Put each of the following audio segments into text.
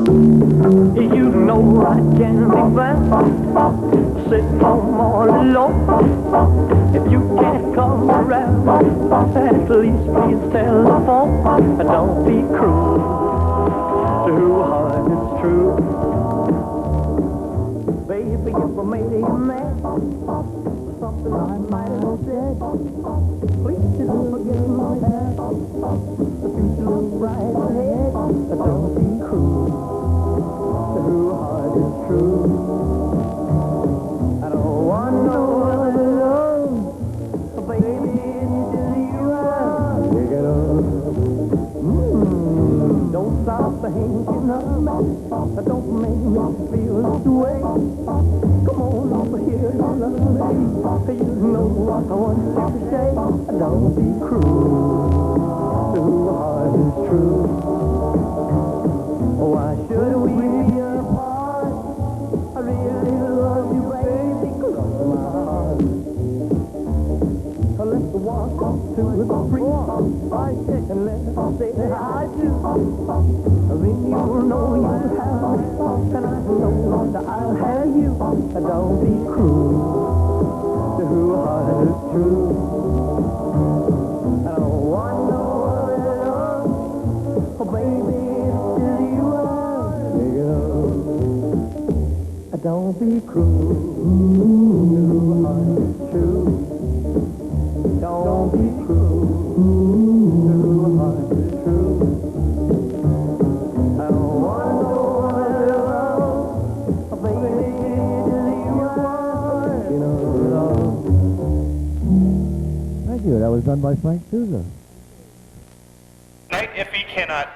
You know I can be found sitting home all alone. If you can't come around, at least please telephone. Don't be cruel to a heart that's true. Baby, if I made you mad, something I might have said, please don't forget my hand. The future looks bright ahead. Don't be cruel to a heart that's true. I don't want no other love, baby, it's just you are. Take it on. Don't stop thinking of me. Don't make me feel this way. Come on over here and love me. You know what I want you to say. Don't be cruel to a heart that's true. Why should we be apart? I really love you, baby. Close my heart. Let's walk up to the street. I check and let's say I do. Then you'll know you have me, and I know that I'll have you. Don't be cruel to a heart that's true. I don't want no other love, oh baby, it's just you are. Don't be cruel to a heart that's true. Don't be cruel to a heart that's true. I don't want no other love, baby, you are. You know, love. Thank you. That was done by Frank Souza. Tonight, if he cannot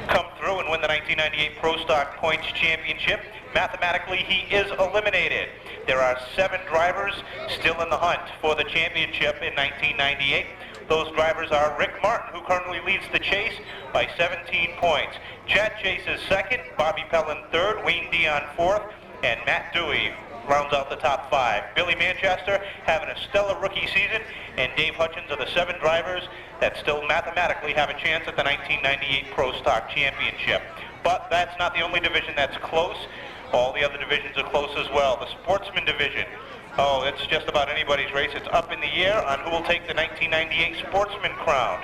come through and win the 1998 Pro Stock Points Championship, mathematically he is eliminated. There are 7 drivers still in the hunt for the championship in 1998. Those drivers are Rick Martin, who currently leads the chase by 17 points. Chad Chase is second, Bobby Pellin third, Wayne Dion fourth, and Matt Dewey rounds out the top 5. Billy Manchester having a stellar rookie season, and Dave Hutchins are the 7 drivers that still mathematically have a chance at the 1998 Pro Stock Championship. But that's not the only division that's close. All the other divisions are close as well. The Sportsman division, oh, it's just about anybody's race. It's up in the air on who will take the 1998 Sportsman crown.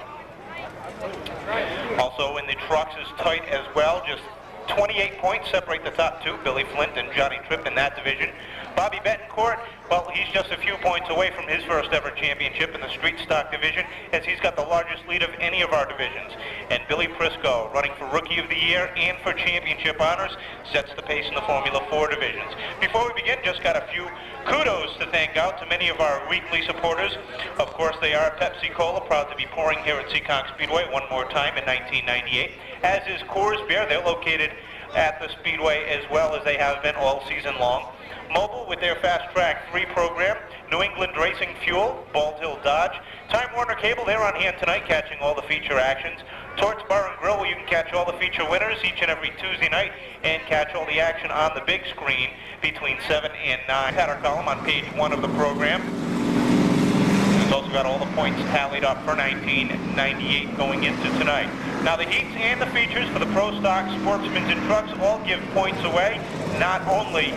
Also in the trucks is tight as well. Just 28 points separate the top 2, Billy Flint and Johnny Tripp in that division. Bobby Betancourt, well, he's just a few points away from his first ever championship in the street stock division, as he's got the largest lead of any of our divisions. And Billy Prisco, running for Rookie of the Year and for championship honors, sets the pace in the Formula 4 divisions. Before we begin, just got a few kudos to thank out to many of our weekly supporters. Of course, they are Pepsi Cola, proud to be pouring here at Seekonk Speedway one more time in 1998. As is Coors Beer, they're located at the Speedway as well as they have been all season long. Mobile with their Fast Track 3 program, New England Racing Fuel, Bald Hill Dodge, Time Warner Cable, they're on hand tonight catching all the feature actions. Torts Bar and Grill, where you can catch all the feature winners each and every Tuesday night and catch all the action on the big screen between 7 and 9. Header column on page 1 of the program. It's also got all the points tallied up for 1998 going into tonight. Now the heats and the features for the Pro Stock, Sportsmen's, and Trucks all give points away, not only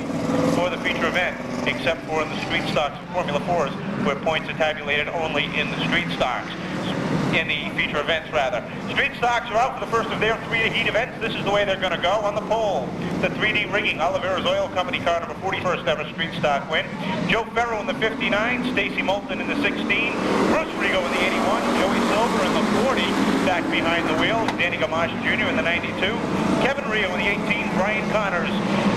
for the feature event, except for in the street stocks, Formula 4s, where points are tabulated only in the street stocks. In the feature events, rather. Street stocks are out for the first of their 3 heat events. This is the way they're going to go. On the pole, the 3D rigging, Oliveira's Oil Company car, number 41st ever street stock win. Joe Ferro in the 59, Stacy Moulton in the 16, Bruce Rigo in the 81, Joey Silver in the 40, back behind the wheel, Danny Gamache Jr. in the 92, Kevin Rio in the 18, Brian Connors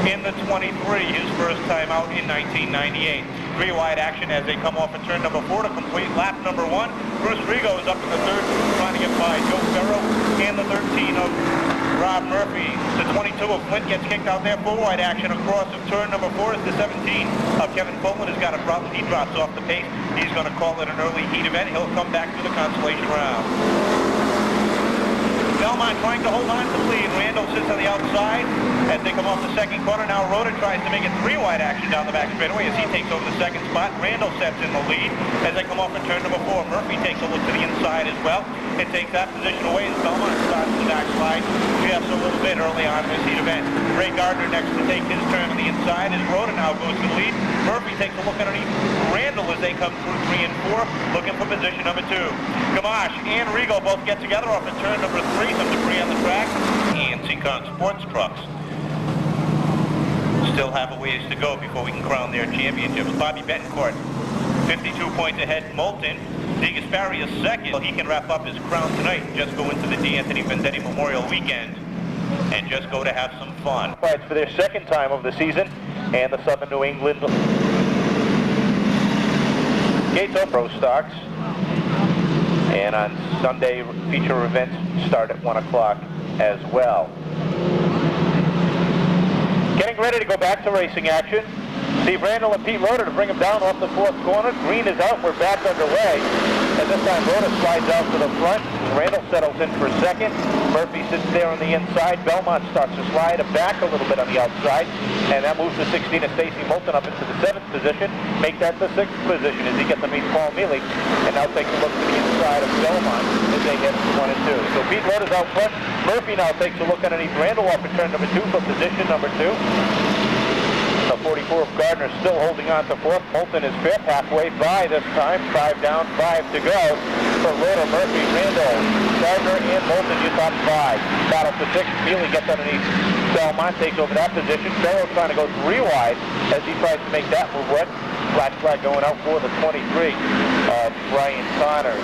in the 23, his first time out in 1998. 3-wide action as they come off at turn number 4 to complete lap number 1. Bruce Rigo is up in the 3rd, trying to get by Joe Ferro, and the 13 of Rob Murphy. The 22 of Flint gets kicked out there. 4-wide action across of turn number 4 is the 17 of Kevin Coleman has got a problem. He drops off the pace. He's going to call it an early heat event. He'll come back to the consolation round. Belmont trying to hold on to the lead. Randall sits on the outside As they come off the second corner, now Rhoda tries to make it 3-wide action down the back straightaway as he takes over the second spot. Randall sets in the lead as they come off in turn number 4. Murphy takes a look to the inside as well and takes that position away as Belmont starts the backslide just a little bit early on in this heat event. Ray Gardner next to take his turn on the inside as Rhoda now goes to the lead. Murphy takes a look underneath Randall as they come through 3 and 4, looking for position number 2. Gamache and Regal both get together off in turn number 3, some debris on the track, and Seekonk Sports Trucks still have a ways to go before we can crown their championships. Bobby Betancourt, 52 points ahead. Moulton, De Gasperi is second. Well, he can wrap up his crown tonight and just go into the D'Anthony Vendetti Memorial Weekend and just go to have some fun. It's for their second time of the season, and the Southern New England Gates Pro Stocks. And on Sunday, feature events start at 1 o'clock as well. Getting ready to go back to racing action. Steve Randall and Pete Rhoda to bring him down off the 4th corner. Green is out. We're back underway. And this time Rhoda slides out to the front. Randall settles in for second. Murphy sits there on the inside. Belmont starts to slide back a little bit on the outside. And that moves the 16 of Stacy Moulton up into the 7th position. Make that the 6th position as he gets to meet Paul Mealy. And now takes a look to the inside of Belmont as they hit 1 and 2. So Pete Rhoda's out front. Murphy now takes a look underneath Randall off in turn number 2 for position number 2. The 44 of Gardner still holding on to 4th. Moulton is 5th, halfway by this time. 5 down, 5 to go for Rhoda, Murphy, Randall, Gardner, and Moulton, you top 5. Battle for 6th. Mealy gets underneath Belmont, takes over that position. Farrell trying to go 3 wide as he tries to make that move wet. Flash flag going out for the 23 of Brian Connors.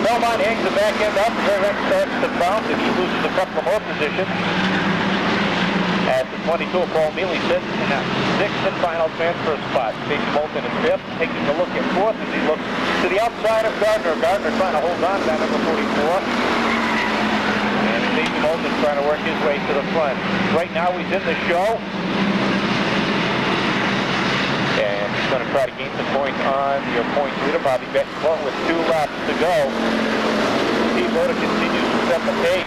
Belmont hangs the back end up. The rear end starts to bounce, and he loses a couple more positions. As the 22 of Paul Mealy sits in that 6th and final transfer spot. Stacy Moulton is 5th, taking a look at 4th as he looks to the outside of Gardner. Gardner trying to hold on to that number 44. And Stacy Moulton trying to work his way to the front. Right now he's in the show. And he's going to try to gain some points on your points leader, Bobby Betancourt, with 2 laps to go. Steve Rhoda continues to set the pace.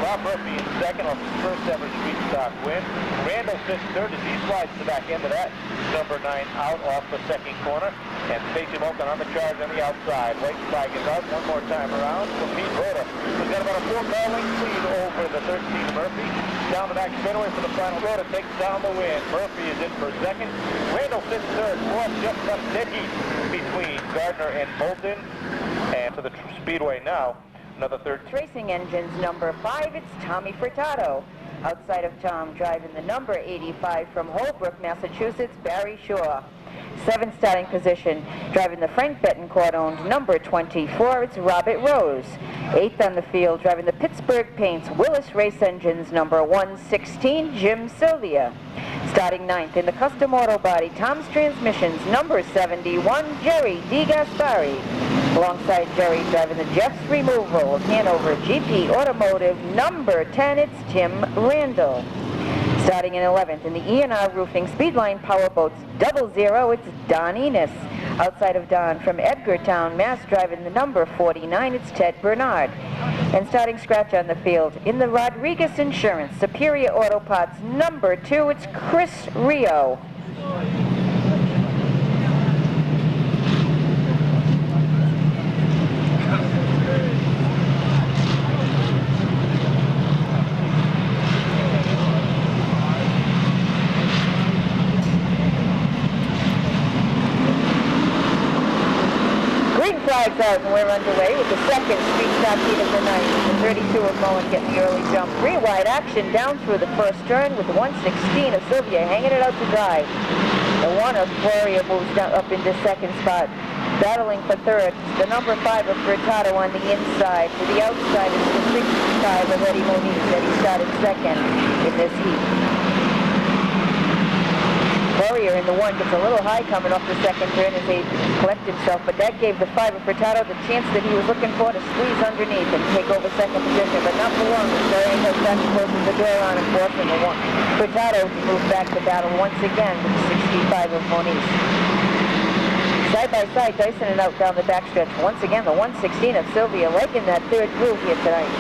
Bob Murphy in second on his first ever street stock win. Randall sits third as he slides to the back end of that. Number 9 out off the second corner. And Stacy Moulton on the charge on the outside. White flag is out one more time around for Pete Rhoda, who's got about a 4-car length lead over the 13 Murphy. Down the back straightaway for the final. Rhoda takes down the win. Murphy is in for second. Randall sits third. 4th, just some dead heat between Gardner and Moulton. And to the Speedway now. Another third. Racing Engines number 5, it's Tommy Furtado. Outside of Tom, driving the number 85 from Holbrook, Massachusetts, Barry Shaw. 7th starting position, driving the Frank Betancourt-owned number 24, it's Robert Rose. 8th on the field, driving the Pittsburgh Paints Willis Race Engines number 116, Jim Sylvia. Starting 9th in the Custom Auto Body, Tom's Transmissions number 71, Jerry De Gasperi. Alongside Jerry, driving the Jeff's Removal of Hanover GP Automotive number 10, it's Tim Randall. Starting in 11th in the E&R Roofing Speedline Powerboats 00, it's Don Enos. Outside of Don from Edgartown, Mass, driving the number 49, it's Ted Bernard. And starting scratch on the field in the Rodriguez Insurance Superior Auto Parts number 2, it's Chris Rio. Flags out and we're underway with the second street stock heat of the night. The 32 of Moen getting the early jump. 3 wide action down through the first turn with the 116 of Sylvia hanging it out to dry. The 1 of Gloria moves down up into 2nd spot. Battling for 3rd, the number 5 of Furtado on the inside. To the outside is the 65 of Eddie Moniz that he started 2nd in this heat. Warrior in the 1 gets a little high coming off the 2nd turn as he collect himself, but that gave the 5 of Furtado the chance that he was looking for to squeeze underneath and take over 2nd position, but not for long. Warrior has time to close the door on him, forcing the 1. Furtado moves back to battle once again with the 65 of Moniz. Side by side, Dyson and out down the backstretch. Once again, the 116 of Sylvia liking that 3rd groove here tonight.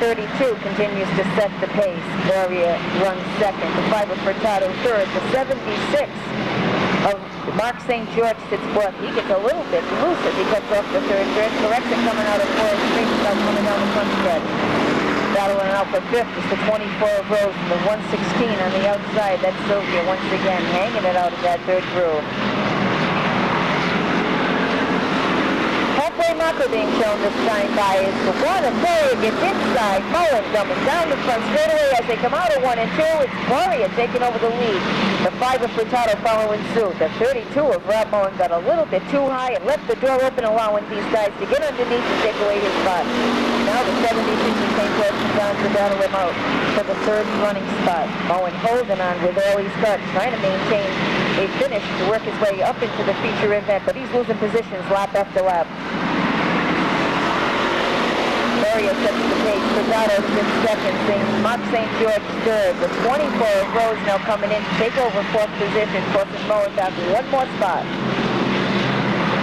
32 continues to set the pace. Gloria runs second. The 5 of Furtado third. The 76 of Mark St. George sits fourth. He gets a little bit loose as he cuts off the third grid. Corrects it coming out of fourth street. Starts coming down the front stretch. Battling out for fifth is the 24 of Rose and the 116 on the outside. That's Sylvia once again hanging it out of that third groove. Halfway marker being shown this time by is the 1 of Gloria gets inside. Mullen dumbing down the front straightaway as they come out of 1 and 2. It's Gloria taking over the lead. The 5 of Furtado following suit. The 32 of Rob Mullen got a little bit too high and left the door open, allowing these guys to get underneath and take away his spot. Now the 76 of St. George comes down to battle him out for the third running spot. Mullen holding on with all he's got, trying to maintain a finish to work his way up into the feature event, but he's losing positions lap after lap. Gloria sets the pace. Furtado's in second. Mark St. George third. The 24 of Rose now coming in to take over fourth position, forcing Mullen back one more spot.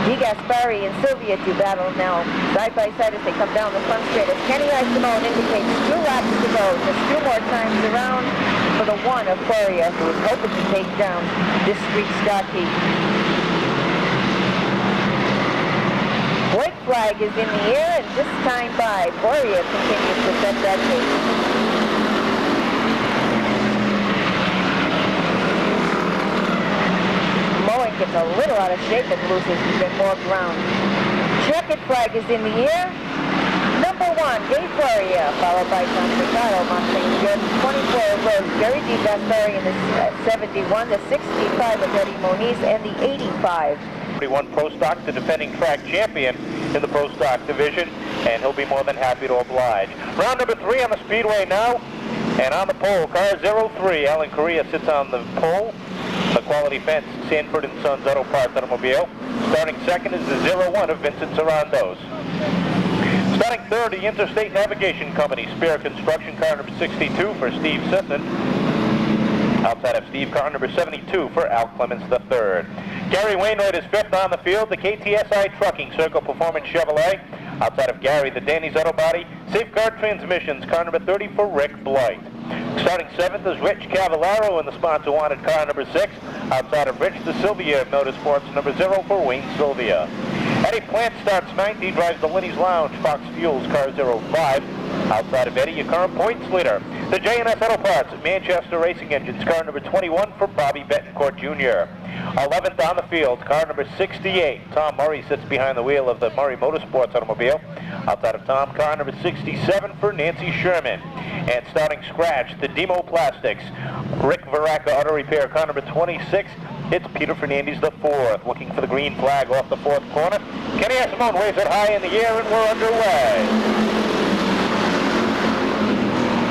Di Gaspari and Sylvia do battle now side by side as they come down the front straight. As Kenny Simone indicates 2 laps to go. Just 2 more times around for the 1 of Gloria, who is hoping to take down this street stock heat. White flag is in the air, and this time by Gloria continues to set that pace. Mullen gets a little out of shape and loses even more ground. Checkered flag is in the air. Number 1, Dave Gloria, followed by Tom Furtado, Mark St. George, 24 of Rose, Gary Di Gaspari in the 71, the 65 of Eddie Moniz, and the 85. He won Pro Stock, the defending track champion in the Pro Stock division, and he'll be more than happy to oblige. Round number 3 on the Speedway now, and on the pole, car 03, Alan Correa sits on the pole. The quality fence, Sanford & Sons Auto Parts automobile. Starting second is the 01 of Vincent Sarandos. Starting third, the Interstate Navigation Company, Spear Construction, car number 62 for Steve Sisson. Outside of Steve, car number 72 for Al Clements III. Gary Wainwright is fifth on the field, the KTSI Trucking, Circle Performance Chevrolet. Outside of Gary, the Danny's Auto Body, Safeguard Transmissions, car number 30 for Rick Blight. Starting seventh is Rich Cavallaro in the sponsor wanted car number 6. Outside of Rich, the Sylvia of Motorsports, number 0 for Wayne Sylvia. Eddie Plant starts ninth. He drives the Lenny's Lounge, Fox Fuels, car 05. Outside of Eddie, your current points leader, the J&S Auto Parts, Manchester Racing Engines, car number 21 for Bobby Betancourt Jr. 11th on the field, car number 68. Tom Murray sits behind the wheel of the Murray Motorsports automobile. Outside of Tom, car number 67 for Nancy Sherman. And starting scratch, the Demo Plastics, Rick Varaca Auto Repair, car number 26. It's Peter Fernandez IV, looking for the green flag off the fourth corner. Kenny Simone waves it high in the air, and we're underway.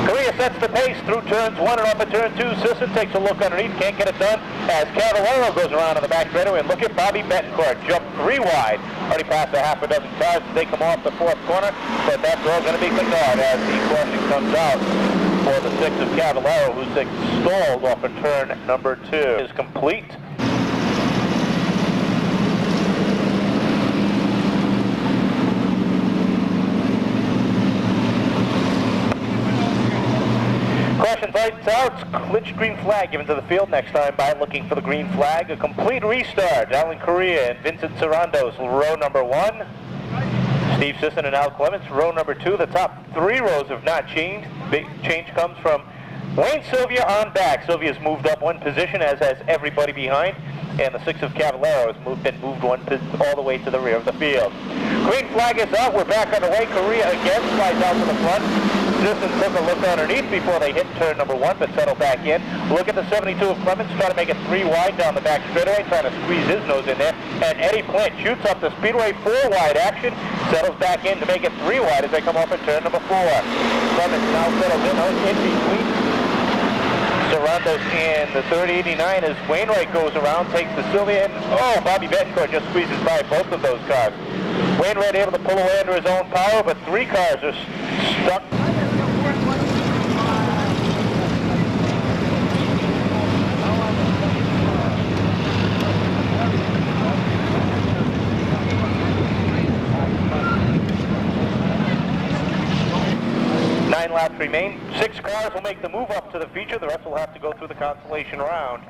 Correa sets the pace through turns 1 and off of turn 2. Sisson takes a look underneath, can't get it done as Cavallaro goes around on the back straightaway. And look at Bobby Betancourt, jumped 3 wide. Already passed a half a dozen cars as they come off the fourth corner, but that's all going to be Canard as the caution comes out for the 6 of Cavallaro, who's stalled off of turn number 2. Is complete. Caution lights out, clinched green flag given to the field next time by looking for the green flag. A complete restart. Alan Correa and Vincent Sarandos, row number 1. Steve Sisson and Al Clements, row number 2. The top 3 rows have not changed. Big change comes from Wayne Sylvia on back. Sylvia's moved up 1 position, as has everybody behind. And the 6 of Cavallaro has been moved all the way to the rear of the field. Green flag is out. We're back on the way. Correa again slides out to the front. Sisson took a look underneath before they hit turn number 1, but settled back in. Look at the 72 of Clements, trying to make it 3 wide down the back straightaway, trying to squeeze his nose in there. And Eddie Plant shoots up the Speedway 4 wide action, settles back in to make it 3 wide as they come off at turn number 4. Clements now settles in between Sarandos and the 3089 as Wainwright goes around, takes the Sylvia, and Bobby Betancourt just squeezes by both of those cars. Wainwright able to pull away under his own power, but 3 cars are stuck. laps remain. 6 cars will make the move up to the feature. The rest will have to go through the consolation round.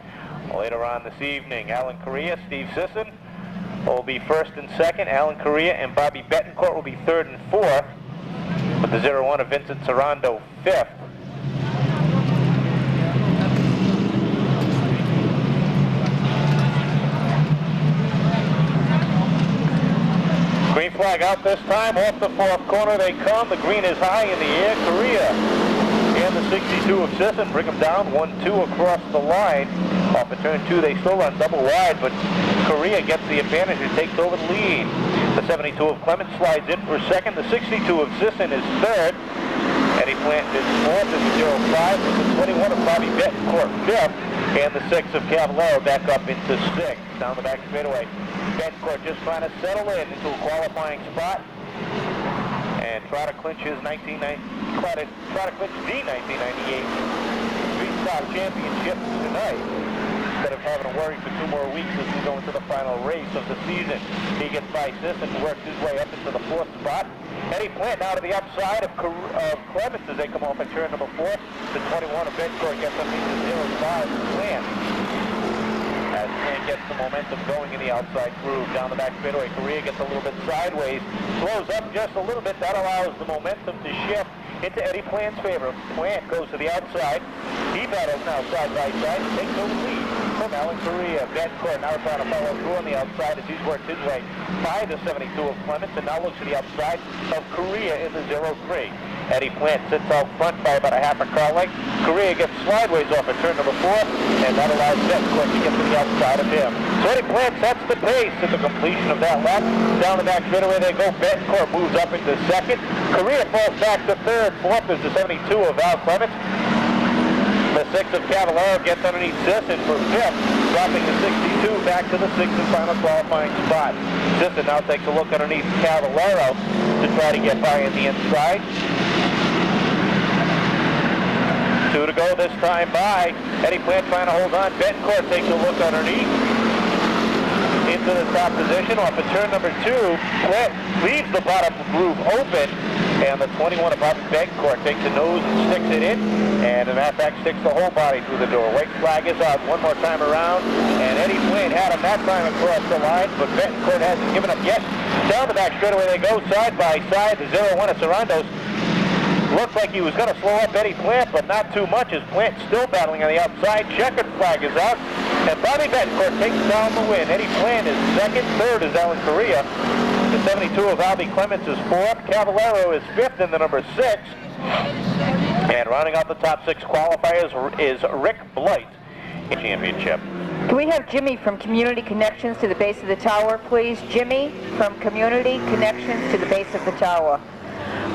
Later on this evening, Alan Correa, Steve Sisson will be first and second. Alan Correa and Bobby Betancourt will be third and fourth, with the 0-1 of Vincent Sarando fifth. Green flag out this time. Off the fourth corner they come. The green is high in the air. Correa and the 62 of Sisson bring them down 1-2 across the line. Off of turn 2 they still run double wide, but Correa gets the advantage and takes over the lead. The 72 of Clement slides in for second. The 62 of Sisson is third. Eddie Plant is fourth. This is 0-5. The 21 of Bobby Betancourt fifth. And the 6 of Cavallaro back up into sixth. Down the back straightaway. Betancourt just trying to settle into a qualifying spot and try to clinch his 1998 Street Stock Championship tonight, instead of having to worry for 2 more weeks as we go into the final race of the season. He gets by Sisson and works his way up into the 4th spot. Eddie Plant now to the upside of Clements as they come off at turn number 4. The 21 of Betancourt gets up into 0-5 Plant. As Plant gets the momentum going in the outside groove. Down the back straightaway, Correa gets a little bit sideways, slows up just a little bit. That allows the momentum to shift into Eddie Plant's favor. Plant goes to the outside. He battles now side by side and takes over the lead from Alan Correa. Betancourt now trying to follow through on the outside as he's worked his way by the 72 of Clements and now looks to the outside of Correa in the 0-3. Eddie Plant sits out front by about a half a car length. Correa gets slideways off at turn number 4, and that allows Betancourt to get to the outside of him. So Eddie Plant sets the pace at the completion of that lap. Down the back straightaway they go. Betancourt moves up into second. Correa falls back to third. Fourth is the 72 of Val Clements. The 6 of Cavallaro gets underneath Sisson for fifth, dropping the 62 back to the 6th and final qualifying spot. Sisson now takes a look underneath Cavallaro to try to get by in the inside. 2 to go this time by. Eddie Plant trying to hold on. Betancourt takes a look underneath into the top position. Off of turn number 2, Plant leaves the bottom groove open, and the 21 of Bobby Betancourt takes the nose and sticks it in, and in that fact sticks the whole body through the door. White flag is out one more time around, and Eddie Plant had him that time across the line, but Betancourt hasn't given up yet. Down the back straightaway they go, side by side. The 0-1 of Sarandos looked like he was going to slow up Eddie Plant, but not too much, as Plant still battling on the outside. Checkered flag is out, and Bobby Betancourt takes down the win. Eddie Plant is second, third is Alan Correa. The 72 of Albie Clements is fourth. Cavallaro is fifth in the number 6. And rounding out the top 6 qualifiers is Rick Blight in championship. Can we have Jimmy from Community Connections to the base of the tower, please? Jimmy from Community Connections to the base of the tower.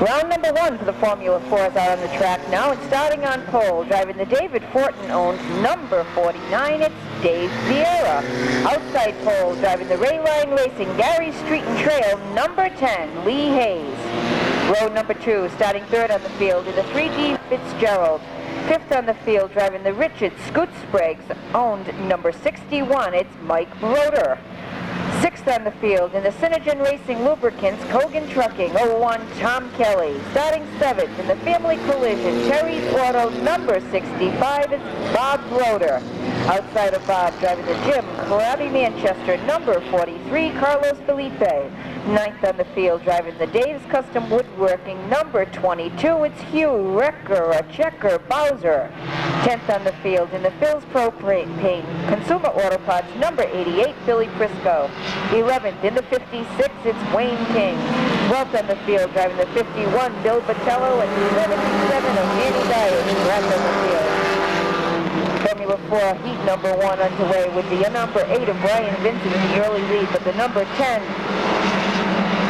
Round number 1 for the Formula 4 is out on the track now, and starting on pole, driving the David Fortin-owned number 49, it's Dave Vieira. Outside pole, driving the Rayline Racing Gary Street and Trail number 10, Lee Hayes. Road number 2, starting third on the field, is the 3D Fitzgerald. Fifth on the field, driving the Richard Scoot Spriggs owned number 61, it's Mike Broder. Sixth on the field in the Synergen Racing Lubricants Kogan Trucking 01 Tom Kelly. Starting seventh in the Family Collision Terry's Auto number 65 is Bob Broder. Outside of Bob, driving the Jim Karate Manchester number 43 Carlos Felipe. Ninth on the field, driving the Dave's Custom Woodworking number 22, it's Hugh Recker, a Checker Bowser. 10th on the field in the Phil's Propane Consumer Auto Parts number 88, Billy Prisco. 11th in the 56, it's Wayne King. 12th on the field, driving the 51, Bill Batello, and 77 of Manny Dyer, back on the field. Formula 4 heat number 1 underway with the number 8 of Brian Vincent in the early lead, but the number 10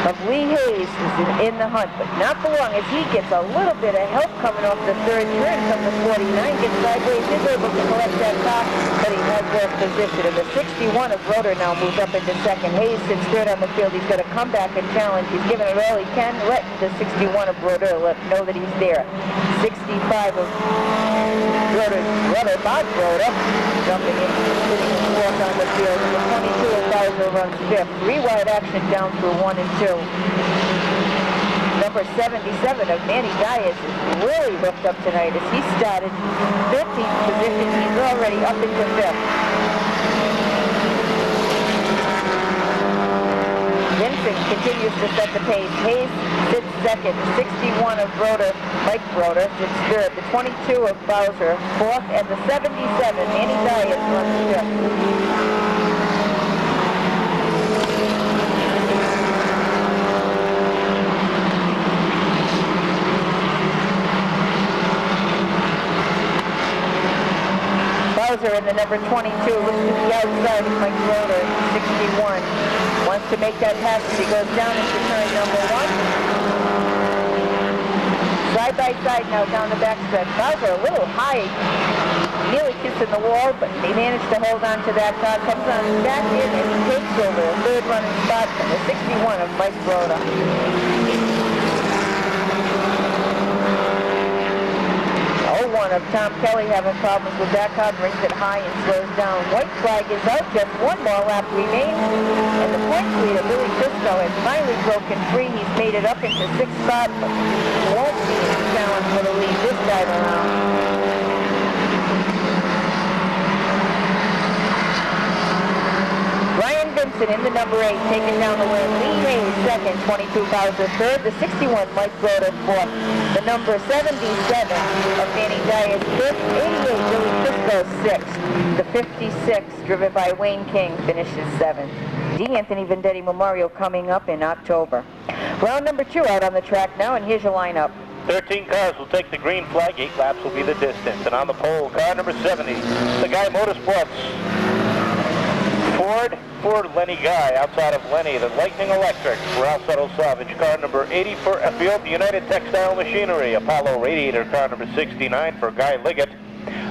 of Lee Hayes is in the hunt, but not for long as he gets a little bit of help coming off the third turn from the 49, gets sideways, is able to collect that car, but he has lost position. And the 61 of Broder now moves up into second. Hayes sits third on the field. He's going to come back and challenge. He's giving it all he can, letting the 61 of Broder know that he's there. 65 of Broder's brother, Bob Broder, jumping in, sitting fourth on the field. And the 22 of Bowser runs fifth. 3 wide action down through 1 and 2. Number 7 77 of Manny Dias is really hooked up tonight as he started 15th position. He's already up into 5th. Vincent continues to set the pace. Hayes sits second. 61 of Mike Broder sits third. The 22 of Bowser fourth, and the 77, Manny Dias, runs fifth. Bowser in the number 22 looks to the outside of Mike Broder, 61. Wants to make that pass as he goes down into turn number 1. Side by side now down the backstretch. Bowser a little high, nearly kissing the wall, but he managed to hold on to that car. Comes on back in and he takes over a third running spot from the 61 of Mike Broder. 01 of Tom Kelly having problems with that car, brings it high and slows down. White flag is out, just one more lap remains, and the points leader, Billy Fisco, has finally broken free. He's made it up into 6th spot, but won't be in the challenge for the lead this time around. Ryan Vincent in the number 8, taking down the win. Lee Hayes second, 22 Bowser third. The 61 Mike Broder fourth. The number 77 of Manny Dias fifth. 88 Billy Fisco sixth. The 56 driven by Wayne King finishes 7th. D. Anthony Vendetti Memorial coming up in October. Round number 2 out on the track now, and here's your lineup. 13 cars will take the green flag. 8 laps will be the distance. And on the pole, car number 70, the Guy Motorsports. Ford Lenny Guy. Outside of Lenny, the Lightning Electric, Ralph Settle Salvage. Car number 80 for Field United Textile Machinery. Apollo Radiator, car number 69 for Guy Liggett.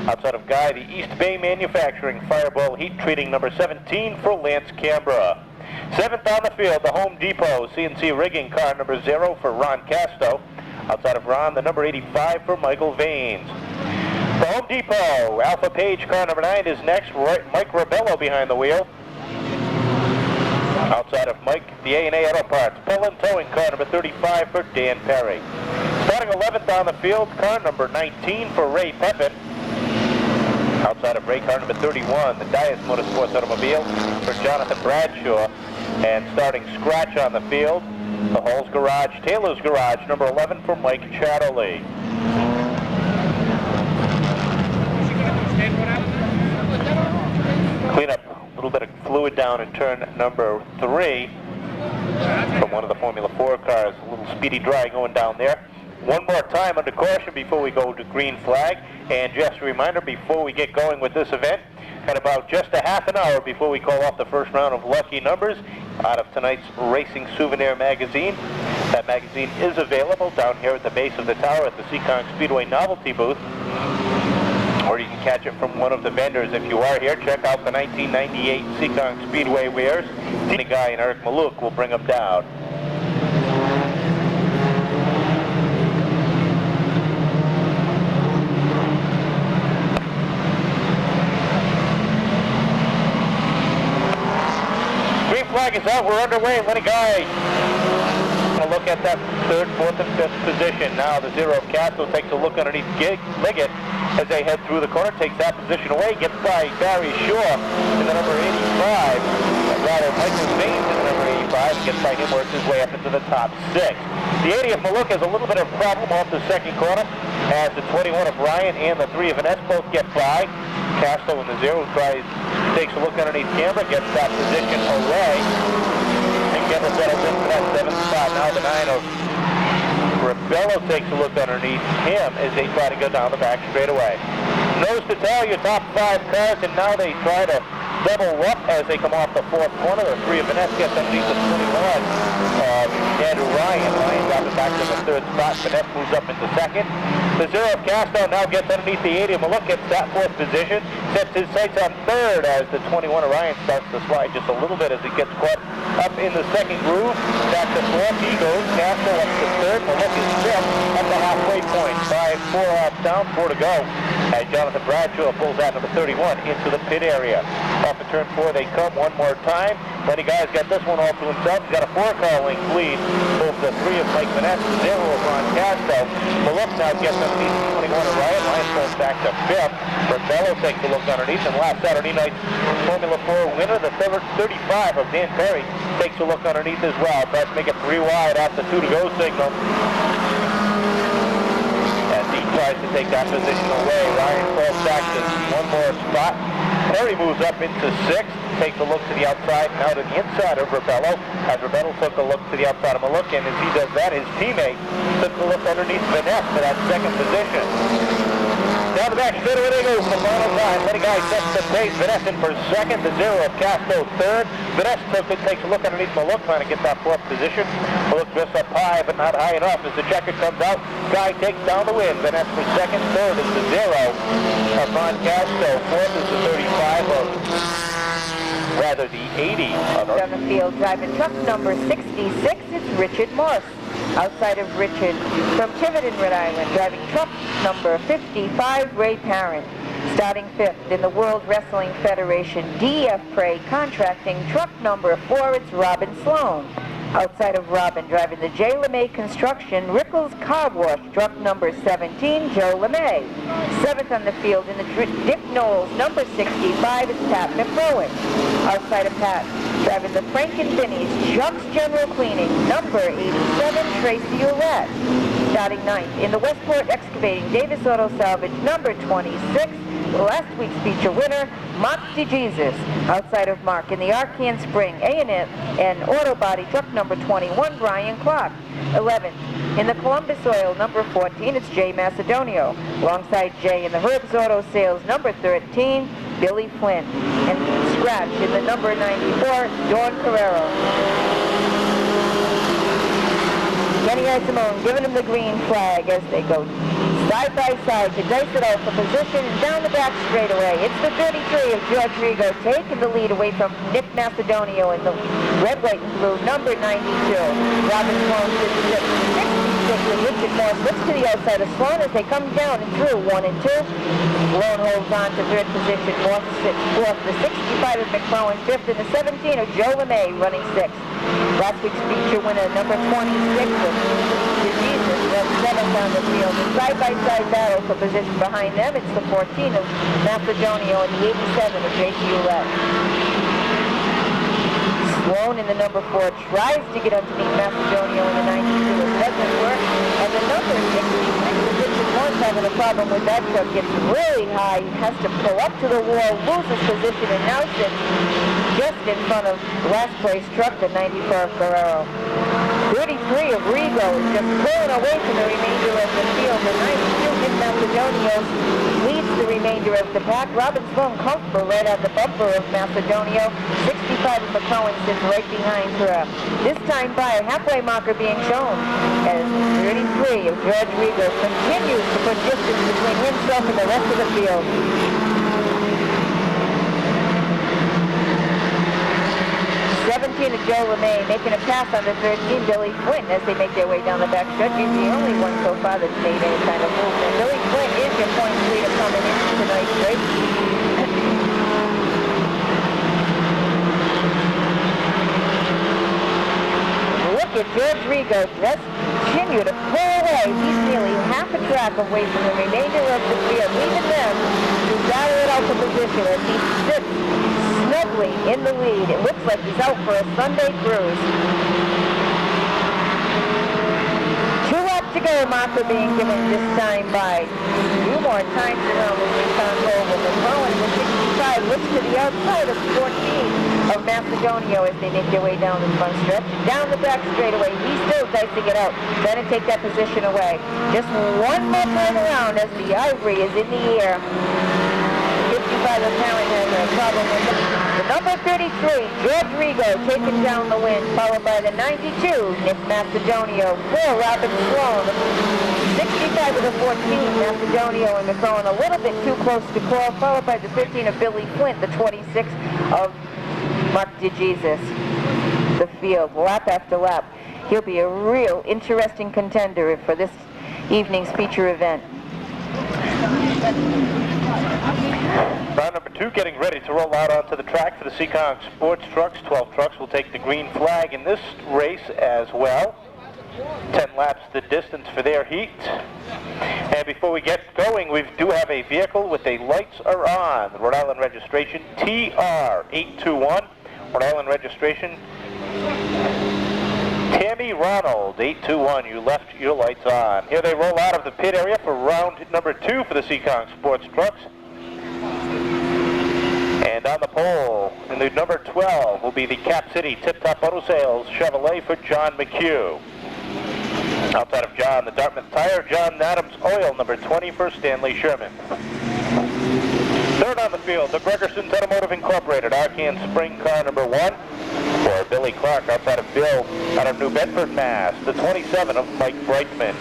Outside of Guy, the East Bay Manufacturing Fireball Heat Treating, number 17 for Lance Canberra. 7th on the field, the Home Depot CNC Rigging, car number 0 for Ron Casto. Outside of Ron, the number 85 for Michael Vaines. The Home Depot, Alpha Page, car number 9 is next. Mike Rabello behind the wheel. Outside of Mike, the A&A Auto Parts, Pellin Towing, car number 35 for Dan Perry. Starting 11th on the field, car number 19 for Ray Pepin. Outside of Ray, car number 31, the Dias Motorsports automobile for Jonathan Bradshaw. And starting scratch on the field, the Hall's Garage, Taylor's Garage, number 11 for Mike Chatterley. Clean up a little bit of fluid down in turn number 3 from one of the Formula 4 cars. A little speedy dry going down there. One more time under caution before we go to green flag. And just a reminder, before we get going with this event, at about just a half an hour before we call off the first round of Lucky Numbers out of tonight's Racing Souvenir magazine. That magazine is available down here at the base of the tower at the Seekonk Speedway novelty booth. Or you can catch it from one of the vendors. If you are here, check out the 1998 Seekonk Speedway wares. The guy and Eric Maluk will bring them down. Green flag is out. We're underway. Lenny Guy. A look at that 3rd, 4th, and 5th position. Now the 0 of Castro takes a look underneath Liggett as they head through the corner, takes that position away, gets by Barry Shaw in the number 85. Rather, Michael Vaines in the number 85 and gets by him, works his way up into the top 6. The 80 of Maluk has a little bit of a problem off the 2nd corner as the 21 of Ryan and the 3 of Vaness both get by. Castro in the 0 takes a look underneath Canberra, gets that position away. Canberra settles into that 7th spot. Now the 9 of Rebello takes a look underneath him as they try to go down the back straightaway. Nose to tail, your top 5 cars, and now they try to double up as they come off the 4th corner. The 3 of Vaness gets underneath the 21 of Andrew Ryan. Ryan drops it back to the 3rd spot. Vaness moves up into 2nd. The 0 of Castro now gets underneath the 80 of Maluk, gets that 4th position, sets his sights on 3rd as the 21 of Ryan starts to slide just a little bit as he gets caught up in the 2nd groove. Back to 4th, he goes. Castro up to 3rd, Maluk is 5th at the halfway point. 5 4 laps down, 4 to go. As Jonathan Bradshaw pulls out number 31 into the pit area. Off of turn 4 they come one more time. Lenny Guy's got this one all to himself. He's got a 4-car length lead over the 3 of Mike Vanessa, 0 of Ron Castro. Maluk now gets underneath 21 of Ryan. Ryan's going back to 5th. Rebello takes a look underneath, and last Saturday night's Formula 4 winner, the 35 of Dan Perry, takes a look underneath as well. Let's make it 3 wide after 2 to go signal. As he tries to take that position away, Ryan falls back to 1 more spot. Perry moves up into 6th, takes a look to the outside, now to the inside of Rebello. As Rebello took a look to the outside of Maluk, and as he does that, his teammate took a look underneath Vanessa for that 2nd position. Down the back straightaway they go for the final time. Lenny Guy sets the pace. Vanessa in for 2nd, the 0 of Castro 3rd. Vanessa takes a look underneath Maluk, trying to get that 4th position. Maluk just up high, but not high enough. As the checker comes out, Guy takes down the win. Vanessa for 2nd, 3rd is the 0 of Ron Castro. 4th is the 35 of, rather the 80 of... On the field, driving truck number 66, it's Richard Morse. Outside of Richard, from Tiverton, Rhode Island, driving truck number 55, Ray Parent. Starting 5th in the World Wrestling Federation DF Prey contracting truck number 4, it's Robin Sloan. Outside of Robin, driving the J. LeMay Construction Rickles Car Wash, truck number 17, Joe LeMay. 7th on the field in the Dick Knowles number 65, it's Pat McRowan. Outside of Pat, driving the Frank and Vinny's Chuck's General Cleaning, number 87, Tracy Ouellette. Starting 9th in the Westport Excavating Davis Auto Salvage, number 26, last week's feature winner, Mark DeJesus. Outside of Mark, in the Arcan Spring A&M and Auto Body, truck number 21, Brian Clark. 11th in the Columbus Oil, number 14, it's Jay Macedonio. Alongside Jay in the Herb's Auto Sales, number 13, Billy Flynn. And scratch in the number 94, Dawn Carrero. Kenny Simone giving him the green flag as they go side by side to dice it out for position and down the back straightaway. It's the 33 of George Rigo taking the lead away from Nick Macedonio in the red, white, and blue, number 92. Robin Sloan to the 66 and Richard Morse looks to the outside of Sloan as they come down and through 1 and 2. Sloan holds on to 3rd position. Morse sits 4th. The 65 of McClellan 5th and the 17 of Joe LeMay running 6th. Last week's feature winner, number 26 of DeJesus, that's 7th on the field. And side-by-side battle for position behind them, it's the 14 of Macedonio and the 87 of J.C. Ouellette. Sloan in the number 4 tries to get underneath Macedonio in the 92. It doesn't work. And the number 66 of Richard Morse having a problem with that truck. Gets really high. He has to pull up to the wall, loses position, and now sits just in front of last place truck, the 94 of Guerrero. 33 of Rigo is just pulling away from the remainder of the field. The 92 Nick Macedonio leads the remainder of the pack. Robin Sloan comfortable right at the bumper of Macedonio. 65 of McCowan sits right behind her. This time by a halfway marker being shown as 33 of George Rigo continues to put distance between himself and the rest of the field. 17 of Joe LeMay making a pass under 13, Billy Flynn, as they make their way down the back stretch. He's the only one so far that's made any kind of movement. Billy Flynn is your point leader coming into tonight's race. Look at George Rigo just continue to pull away. He's nearly half a track away from the remainder of the field, leaving them to battle it out for position as he sits snugly in the lead. It looks like he's out for a Sunday cruise. 2 laps to go, marker being given this time by 2 more times around the Seekonk Oval. McClellan in the 65 looks to the outside of 14 of Macedonio as they make their way down the front stretch. Down the back straightaway, he's still dicing it out. Trying to take that position away. Just 1 more turn around as the ivory is in the air. 55 apparently has a problem with it. The number 33, George Rigo, taking down the win, followed by the 92, Nick Macedonio, 4, Robin Sloan, 65 of the 14, Macedonio and McClellan a little bit too close to call, followed by the 15 of Billy Flint, the 26 of Mark DeJesus. The field, lap after lap. He'll be a real interesting contender for this evening's feature event. Round number 2 getting ready to roll out onto the track for the Seekonk Sports Trucks. 12 trucks will take the green flag in this race as well. 10 laps the distance for their heat. And before we get going, we do have a vehicle with a lights are on. Rhode Island registration TR821. Rhode Island registration Tammy Ronald, 821. You left your lights on. Here they roll out of the pit area for round number 2 for the Seekonk Sports Trucks. And on the pole, in the number 12, will be the Cap City Tip Top Auto Sales Chevrolet for John McHugh. Outside of John, the Dartmouth Tire, John Adams Oil, number 20 for Stanley Sherman. Third on the field, the Gregerson's Automotive Incorporated, Arcan Spring car number 1 for Billy Clark, outside of Bill, out of New Bedford, Mass. The 27 of Mike Brightman.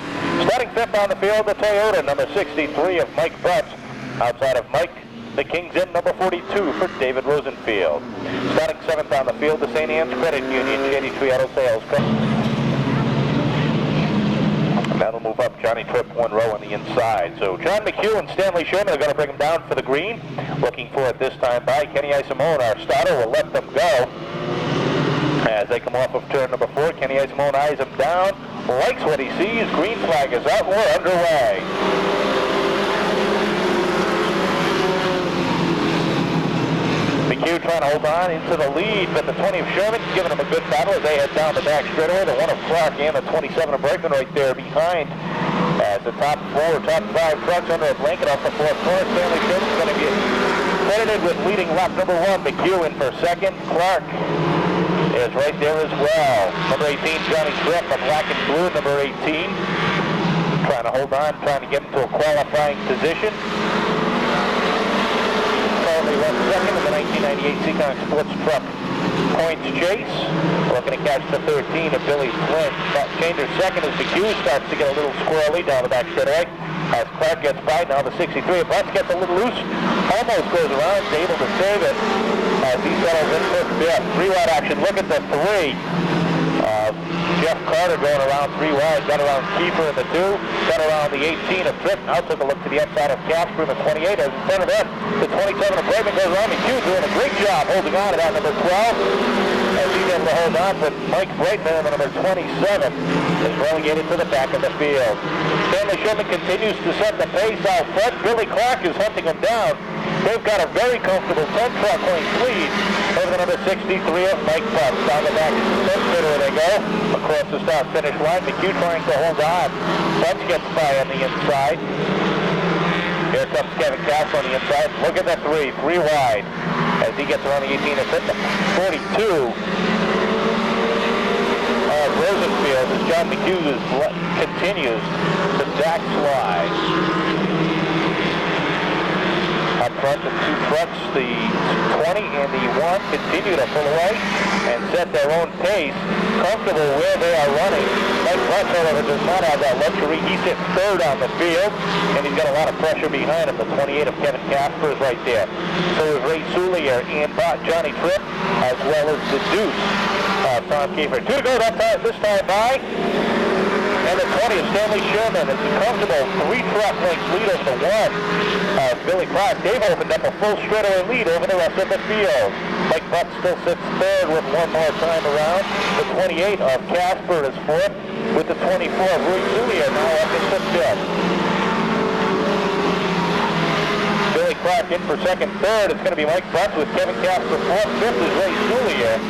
Starting fifth on the field, the Toyota, number 63 of Mike Butts, outside of Mike, the Kings Inn, number 42 for David Rosenfield. Starting seventh on the field, the St. Anne's Credit Union, Shady Tree Auto Sales. That'll move up Johnny Tripp 1 row on the inside. So John McHugh and Stanley Sherman are going to bring him down for the green. Looking for it this time by Kenny Isimone. Our starter will let them go. As they come off of turn number 4, Kenny Isimone eyes him down, likes what he sees. Green flag is out. We're underway. McHugh trying to hold on into the lead, but the 20 of Sherman giving him a good battle as they head down the back straightaway. The 1 of Clark and the 27 of Brightman right there behind. As the top 5 trucks under a blanket off the fourth corner. Stanley Sherman's going to get credited with leading lap number 1. McHugh in for second. Clark is right there as well. Number 18, Johnny Tripp, a black and blue, number 18. Trying to hold on, trying to get into a qualifying position. Currently left second in the 1998 Seekonk Sports Truck points chase. Looking to catch the 13 of Billy Flynn. Changer second as McHugh starts to get a little squirrely down the back straightaway. As Clark gets by, now the 63 of Butts gets a little loose. Almost goes around, able to save it. As he settles in first fifth. 3-wide action. Look at the 3. Jeff Carter going around 3 wide. Got around Kiefer in the 2. Got around the 18 of Tripp. Now took a look to the outside of Casper in the 28. As in front of them, the 27 of Brayman goes around. McHugh doing a great job holding on to that number 12. As he's able to hold on, but Mike Brightman, the number 27, is relegated to the back of the field. Stanley Sherman continues to set the pace out front. Billy Clark is hunting him down. They've got a very comfortable 10 truck length lead over the number 63 of Mike Butts. Down the back where they go. Across the start-finish line. McHugh trying to hold on. Butts gets by on the inside. Here comes Kevin Cass on the inside. Look at that 3 wide. As he gets around the 18 and 42 of Rosenfield as John McHugh continues to backslide. Up front, the 2 trucks, the 20 and the 1, continue to pull away and set their own pace, comfortable where they are running. Mike Butts, however, does not have that luxury. He's hit third on the field, and he's got a lot of pressure behind him. The 28 of Kevin Casper is right there. So is Ray Soulier and Johnny Tripp, as well as the Deuce, Tom Kiefer. 2 to go this time by. And the 20 of Stanley Sherman is a comfortable 3-truck length lead over the 1 of Billy Clark. They've opened up a full straightaway lead over the rest of the field. Mike Butts still sits third with 1 more time around. The 28 of Casper is fourth, with the 24 of Rui Soulier now up into fifth. Billy Clark in for second. Third, it's going to be Mike Butts with Kevin Casper fourth. Fifth is Ray Soulier.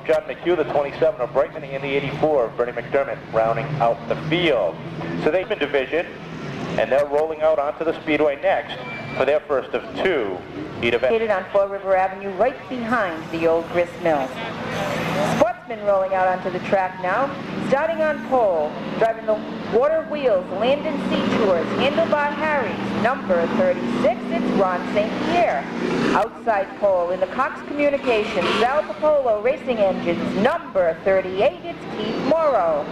John McHugh, the 27 of Brightman, and the 84 of Bernie McDermott rounding out the field. So they've been division, and they're rolling out onto the Speedway next for their first of two heat events. Located on Fall River Avenue, right behind the old grist mill. Sportsmen rolling out onto the track now. Starting on pole, driving the Water Wheels Land and Sea Tours, handled by Harry's, number 36, it's Ron St. Pierre. Outside pole in the Cox Communications, Sal Popolo Racing Engines, number 38, it's Keith Morrow.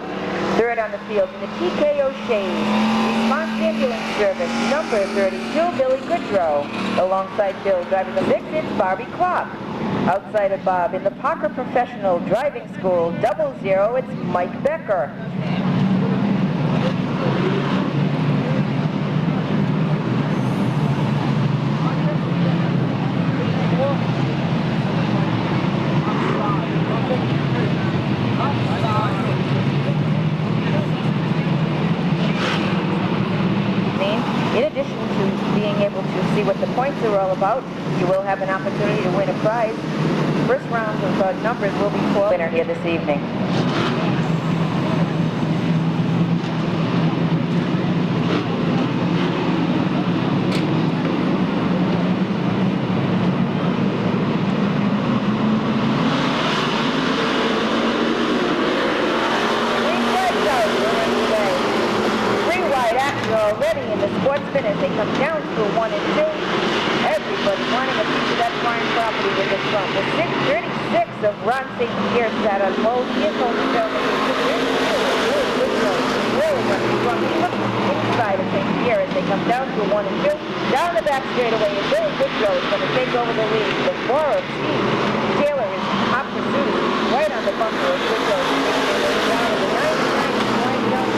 Third on the field in the TKO Shades, Response Ambulance Service, number 32, Billy Goodrow. Alongside Bill, driving the 6, it's Barbie Klopp. Outside of Bob, in the Parker Professional Driving School, 00, it's Mike Becker. In addition to being able to see what the points are all about, you will have an opportunity to win a prize. First round of numbers will be for winner here this evening. Already in the sportsmen as they come down through 1 and 2. Everybody wanting a piece of that fine property with this front. The 636 of Ron St. Pierre sat on pole. He is holding down the really going to be strong. Inside of St. Pierre as they come down through 1 and 2. Down the back straightaway, and Billy Goodrow is going to take over the lead. The 4 of Steve Taylor is hot pursuit right on the bumper of Goodrow. Down to the 99 going down.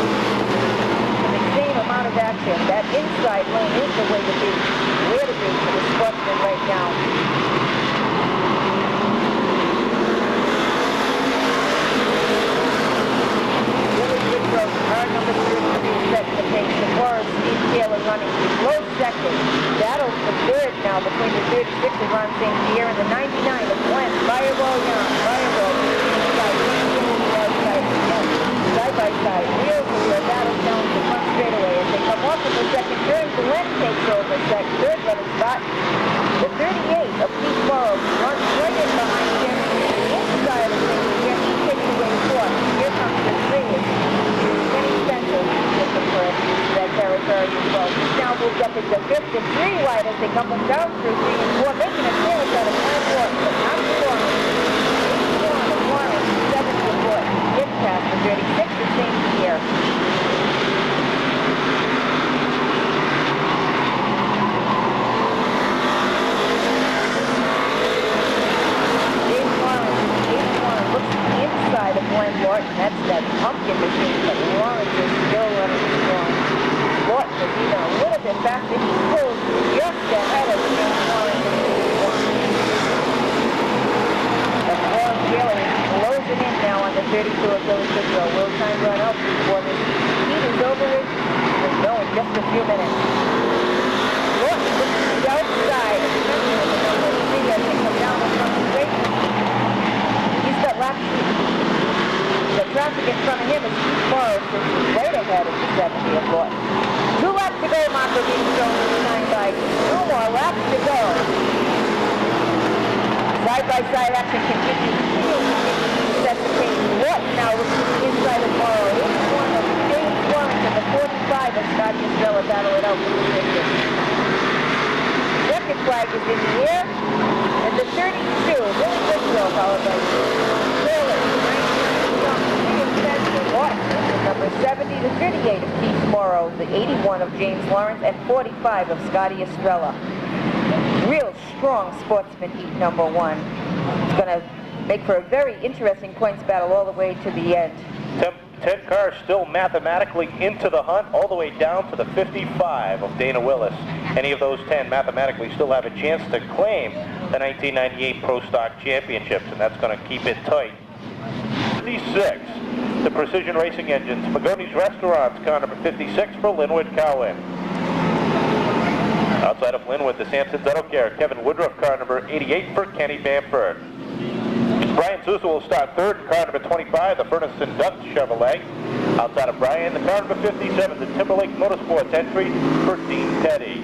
Same amount of action. That inside lane is the way to be. Where to be for the sportsman right now. Billy Goodrow, car number 33, setting the pace. The 4 of Steve Taylor running close second. Battle for third now between the 36 of Ron St. Pierre and the 99 of Glenn. Firewall Young. Firewall. Side by side. Wheel to wheel. Battle down the front straightaway. As they come off of the second turn, Glenn takes over third running spot. The 38 of Keith Morrow runs right in behind him. Inside of St. Pierre, he takes away fourth. Here comes the 3. Kenny Spencer looking for that territory as well. He's now moved up into 5th and 3 wide as they come down through 3 and 4, making a clearance out of 9 4, but not before. 7th and 4th. Gets past the 36 of St. Pierre. Inside of Glenn Lawton, that's that pumpkin machine, but Lawrence is still running strong. Lawton is even a little bit faster. He pulls just ahead of James Lawrence in the 4 Taylor is closing in now on the 32 of Billy Goodrow. Will time run out before this heat is over with? We'll know in just a few minutes. Lawton looks to the outside. Remember the number 3 as they come down the front straight. He's got lap the traffic in front of him is Keith Morrow, so he's right ahead of the 70 of Lawton. 2 laps to go, Marco being shown in the 9 by 2 more laps to go. Side-by-side action continues. Set the pace. Lawton now looks inside of Morrow. Here's one of James Lawrence and the 45 of Scotty Estrella battle it out for the position. Second flag is in the air. And the 32, Billy Goodrow, followed by Taylor, 99 Lawton, number 70 to 38 of Keith Morrow, the 81 of James Lawrence, and 45 of Scotty Estrella. Real strong sportsman heat number 1. It's going to make for a very interesting points battle all the way to the end. 10 cars still mathematically into the hunt, all the way down to the 55 of Dana Willis. Any of those 10 mathematically still have a chance to claim the 1998 Pro Stock Championships, and that's going to keep it tight. 56, the Precision Racing Engines, Magoni's Restaurants, car number 56 for Linwood Cowan. Outside of Linwood, the Sampson's Auto Care, Kevin Woodruff, car number 88 for Kenny Bamford. Brian Sousa will start third in car number 25, the Furnace and Duck Chevrolet. Outside of Brian, the car number 57, the Timberlake Motorsports entry for Dean Petty.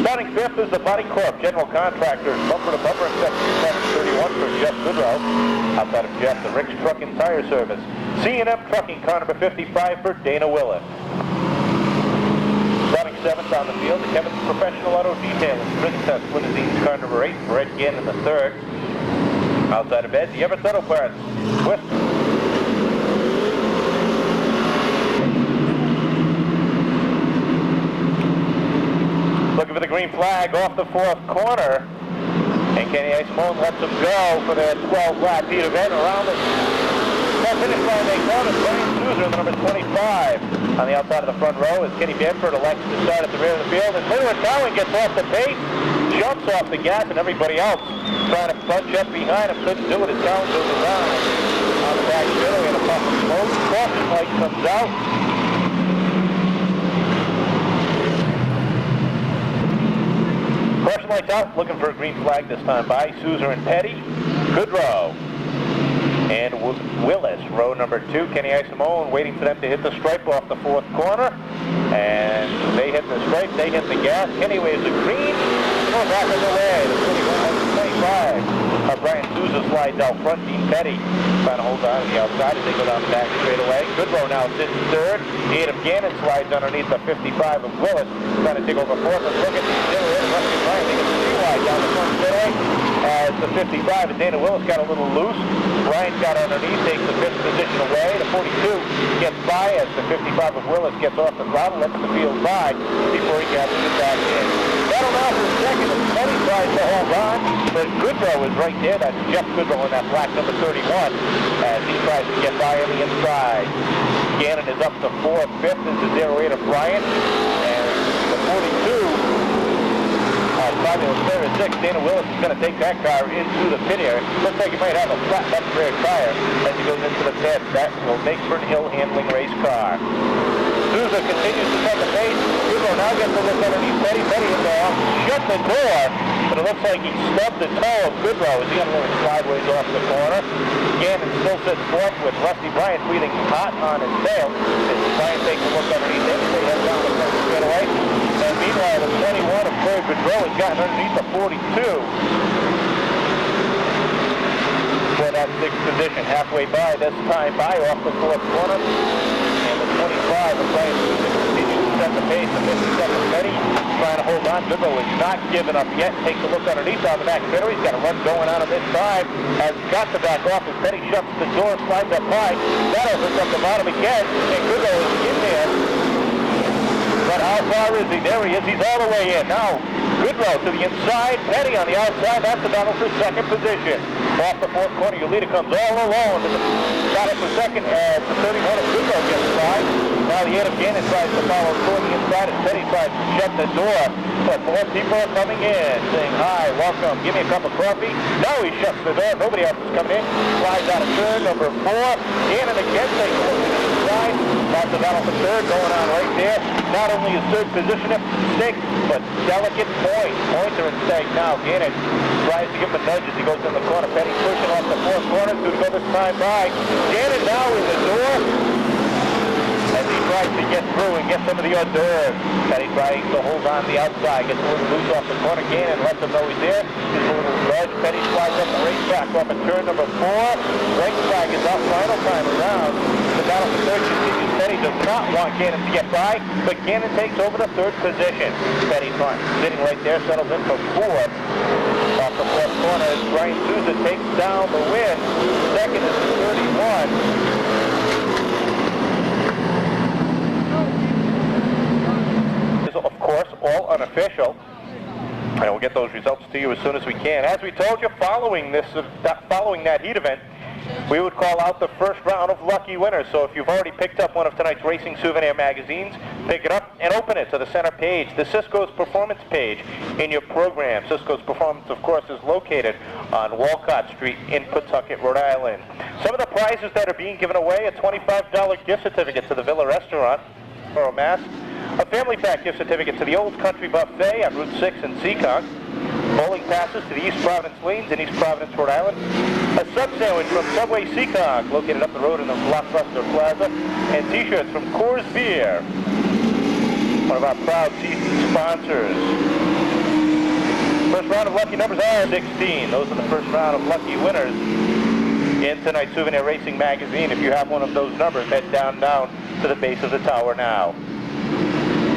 Starting fifth is the Body Corp General Contractors bumper to bumper in section 731 for Jeff Goodrow. Outside of Jeff, the Rick's Truck and Tire Service. C&M Trucking car number 55 for Dana Willis. Starting seventh on the field, the Kevin's Professional Auto Detailing Sprint Test Limousines car number 8 for Ed Ginn in the third. Outside of Ed, the Everett Auto Parts Twist. Looking for the green flag off the fourth corner. And Kenny Simone lets them go for their 12-lap heat event around the finish line. They count as Brian Sousa, the number 25. On the outside of the front row is Kenny Bedford, elects to start at the rear of the field. And Lewis Cowan gets off the pace, jumps off the gas, and everybody else trying to bunch up behind him. Couldn't do it as Cowan goes around on the back middle. And a puff of smoke. Caution light comes out. Caution lights out, looking for a green flag this time by Sousa and Petty. Goodrow and Willis, row number 2. Kenny Simone waiting for them to hit the stripe off the fourth corner. And they hit the stripe, they hit the gas. Kenny waves the green, goes back in the way. The 25. Brian Sousa slides out front. Dean Petty trying to hold on to the outside as they go down the back straightaway. Goodrow now sits third. Adam Gannon slides underneath the 55 of Willis, trying to take over fourth. And look at the zero in. Rusty Ryan, they get the 3 wide down the front straightaway as the 55 and Dana Willis got a little loose. Ryan got underneath, takes the 5th position away. The 42 gets by as the 55 of Willis gets off the throttle, lets the field by before he gets it back in. Battle now for second, and Petty tries to hold on, but Goodrow is right there. That's Jeff Goodrow in that black number 31 as he tries to get by on the inside. Gannon is up to 4th, 5th is the 08 of Bryant, and the 42 Fabulous 36. Dana Willis is going to take that car into the pit area. Looks like he might have a flat left rear tire as he goes into the pit. That will make for an ill-handling race car. Sousa continues to set the pace. Goodrow now gets a look underneath Petty. Petty is off. Shut the door, but it looks like he stubbed the toe of Goodrow as he got a little sideways off the corner. Gannon still sits fourth with Rusty Bryant breathing hot on his tail. As Bryant takes a look underneath him, they head down the front straightaway. And meanwhile, the 21 of Craig Goodrow has gotten underneath the 42 for that 6th position. Halfway by this time by off the fourth corner. And the 25 of Brian Sousa continues to set the pace. The 57 Petty trying to hold on. Goodrow is not giving up yet. Takes a look underneath on the back middle. He's got a run going on at this time. Has got to back off as Petty shuts the door, slides up high. That opens up the bottom again. And Goodrow is in there. But how far is he? There he is. He's all the way in. Now, Goodrow to the inside. Petty on the outside. That's the battle for second position. Off the fourth corner, your leader comes all alone. Battle for second as the 31 of Goodrow gets by. Now the 8 of Gannon tries to follow toward the inside as Petty tries to shut the door. But more people are coming in, saying, hi, welcome, give me a cup of coffee. Now he shuts the door. Nobody else is coming in. Slides out of turn, number 4. Gannon again takes a look to the inside. That's the battle for third going on right there. Not only is third position at stake, but delicate point. Points are at stake now. Gannon tries to give him a nudge as he goes in the corner. Petty pushing off the fourth corner to go this time by. Gannon now in the door as he tries to get through and get some of the hors d'oeuvres. Petty trying to hold on the outside, gets a little loose off the corner. Gannon lets him know he's there. Gives a little nudge. Petty slides up the racetrack off at turn number 4. Right flag is out final time around. The battle for third continues. Petty does not want Gannon to get by, but Gannon takes over the third position. Petty sitting right there, settles in for 4th. Off the fourth corner as Brian Sousa takes down the win. Second is the 31. Of course, all unofficial. And we'll get those results to you as soon as we can. As we told you, following that heat event, we would call out the first round of lucky winners. So if you've already picked up one of tonight's Racing Souvenir magazines, pick it up and open it to the center page, the Cisco's Performance page in your program. Cisco's Performance, of course, is located on Walcott Street in Pawtucket, Rhode Island. Some of the prizes that are being given away: a $25 gift certificate to the Villa Restaurant, Borough, Mass. A family pack gift certificate to the Old Country Buffet on Route 6 in Seekonk. Bowling passes to the East Providence lanes in East Providence, Rhode Island. A sub sandwich from Subway Seekonk, located up the road in the Blockbuster Plaza. And t-shirts from Coors Beer, one of our proud season sponsors. First round of lucky numbers are 16. Those are the first round of lucky winners in tonight's Souvenir Racing Magazine. If you have one of those numbers, head down to the base of the tower now.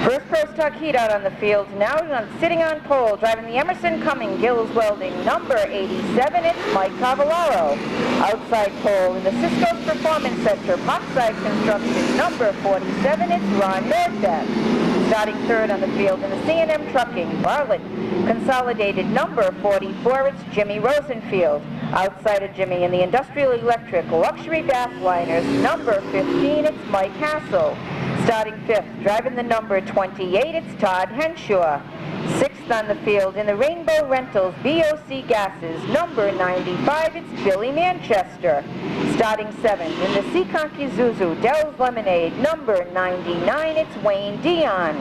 First Pro Stock heat out on the field. Now sitting on pole, driving the Emerson Cumming Gills Welding, number 87, it's Mike Cavallaro. Outside pole in the Cisco's Performance Center, Parkside Construction, number 47, it's Ron Nordbeck. Starting third on the field in the C&M Trucking, Bartlett Consolidated, number 44, it's Jimmy Rosenfield. Outside of Jimmy in the Industrial Electric Luxury Bath Liners, number 15, it's Mike Hassel. Starting fifth, driving the number 28, it's Todd Henshaw. Sixth on the field in the Rainbow Rentals BOC Gases, number 95, it's Billy Manchester. Starting seventh in the Seekonk Isuzu Dell's Lemonade, number 99, it's Wayne Dion.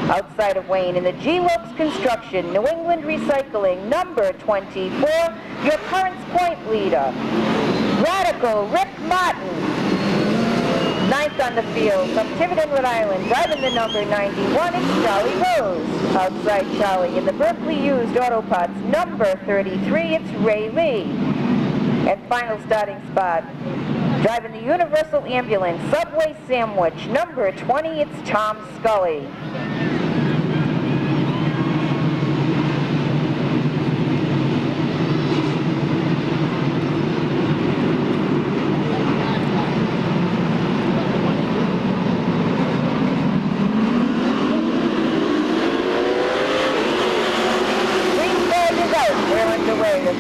Outside of Wayne in the G. Lopes Construction New England Recycling, number 24, your Currents Point leader, Radical Rick Martin. Ninth on the field from Tiverton, Rhode Island, driving the number 91, it's Charlie Rose. Outside Charlie in the Berkeley Used Auto Parts, number 33, it's Ray Lee. And final starting spot, driving the Universal Ambulance Subway Sandwich, number 20, it's Tom Scully.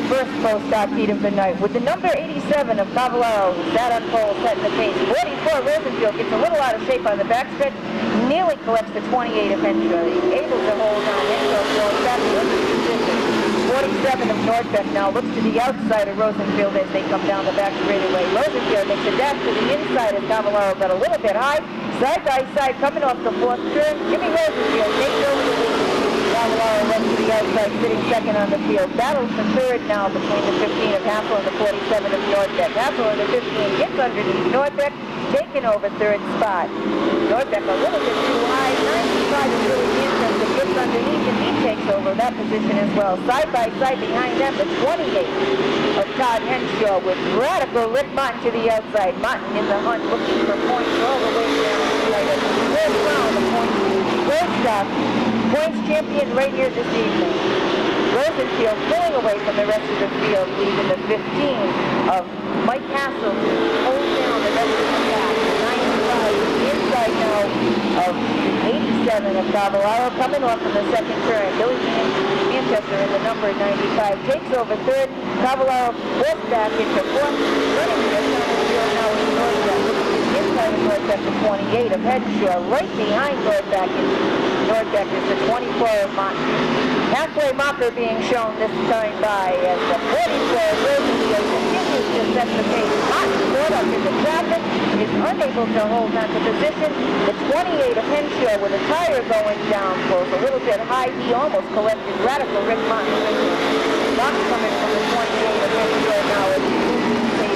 First Pro Stock heat of the night with the number 87 of Cavallaro, who sat on pole, setting the pace. 44 Rosenfield gets a little out of shape on the backstretch, nearly collects the 28 of Henshaw. He's able to hold on. Henshaw going back to the position. 47 of Nordbeck now looks to the outside of Rosenfield as they come down the back straightaway. Rosenfield makes a dash to the inside as Cavallaro got a little bit high. Side by side coming off the fourth turn. Jimmy Rosenfield takes over the lead. Cavallaro runs to the outside, sitting second on the field. Battles for third now between the 15 of Hassel and the 47 of Nordbeck. Hassel in the 15 gets underneath Nordbeck, taking over third spot. Nordbeck a little bit too high. 95 is really Manchester gets underneath and he takes over that position as well. Side by side behind them, the 28 of Todd Henshaw with Radical Rick Martin to the outside. Martin in the hunt looking for points all the way down to the third round of points. Third stop. Points champion right here this evening. Rosenfield pulling away from the rest of the field, leaving the 15 of Mike Hassel to hold down the rest of the pack. 95 inside now of 87 of Cavallaro coming off from the second turn. Billy Manchester in the number 95 takes over third. Cavallaro forced back into fourth. Running just on the field now is Nordbeck. Inside of Nordbeck, the 28 of Henshaw. Right behind Nordbeck Nordbeck is the 24 of Martin. Halfway marker being shown this time by as the 44 Rosenfield continues to set the pace. Martin caught up in the traffic, is unable to hold on to position. The 28 of Henshaw with a tire going down close, a little bit high. He almost collected Radical Rick Martin. Martin coming from the 28 of Henshaw now as he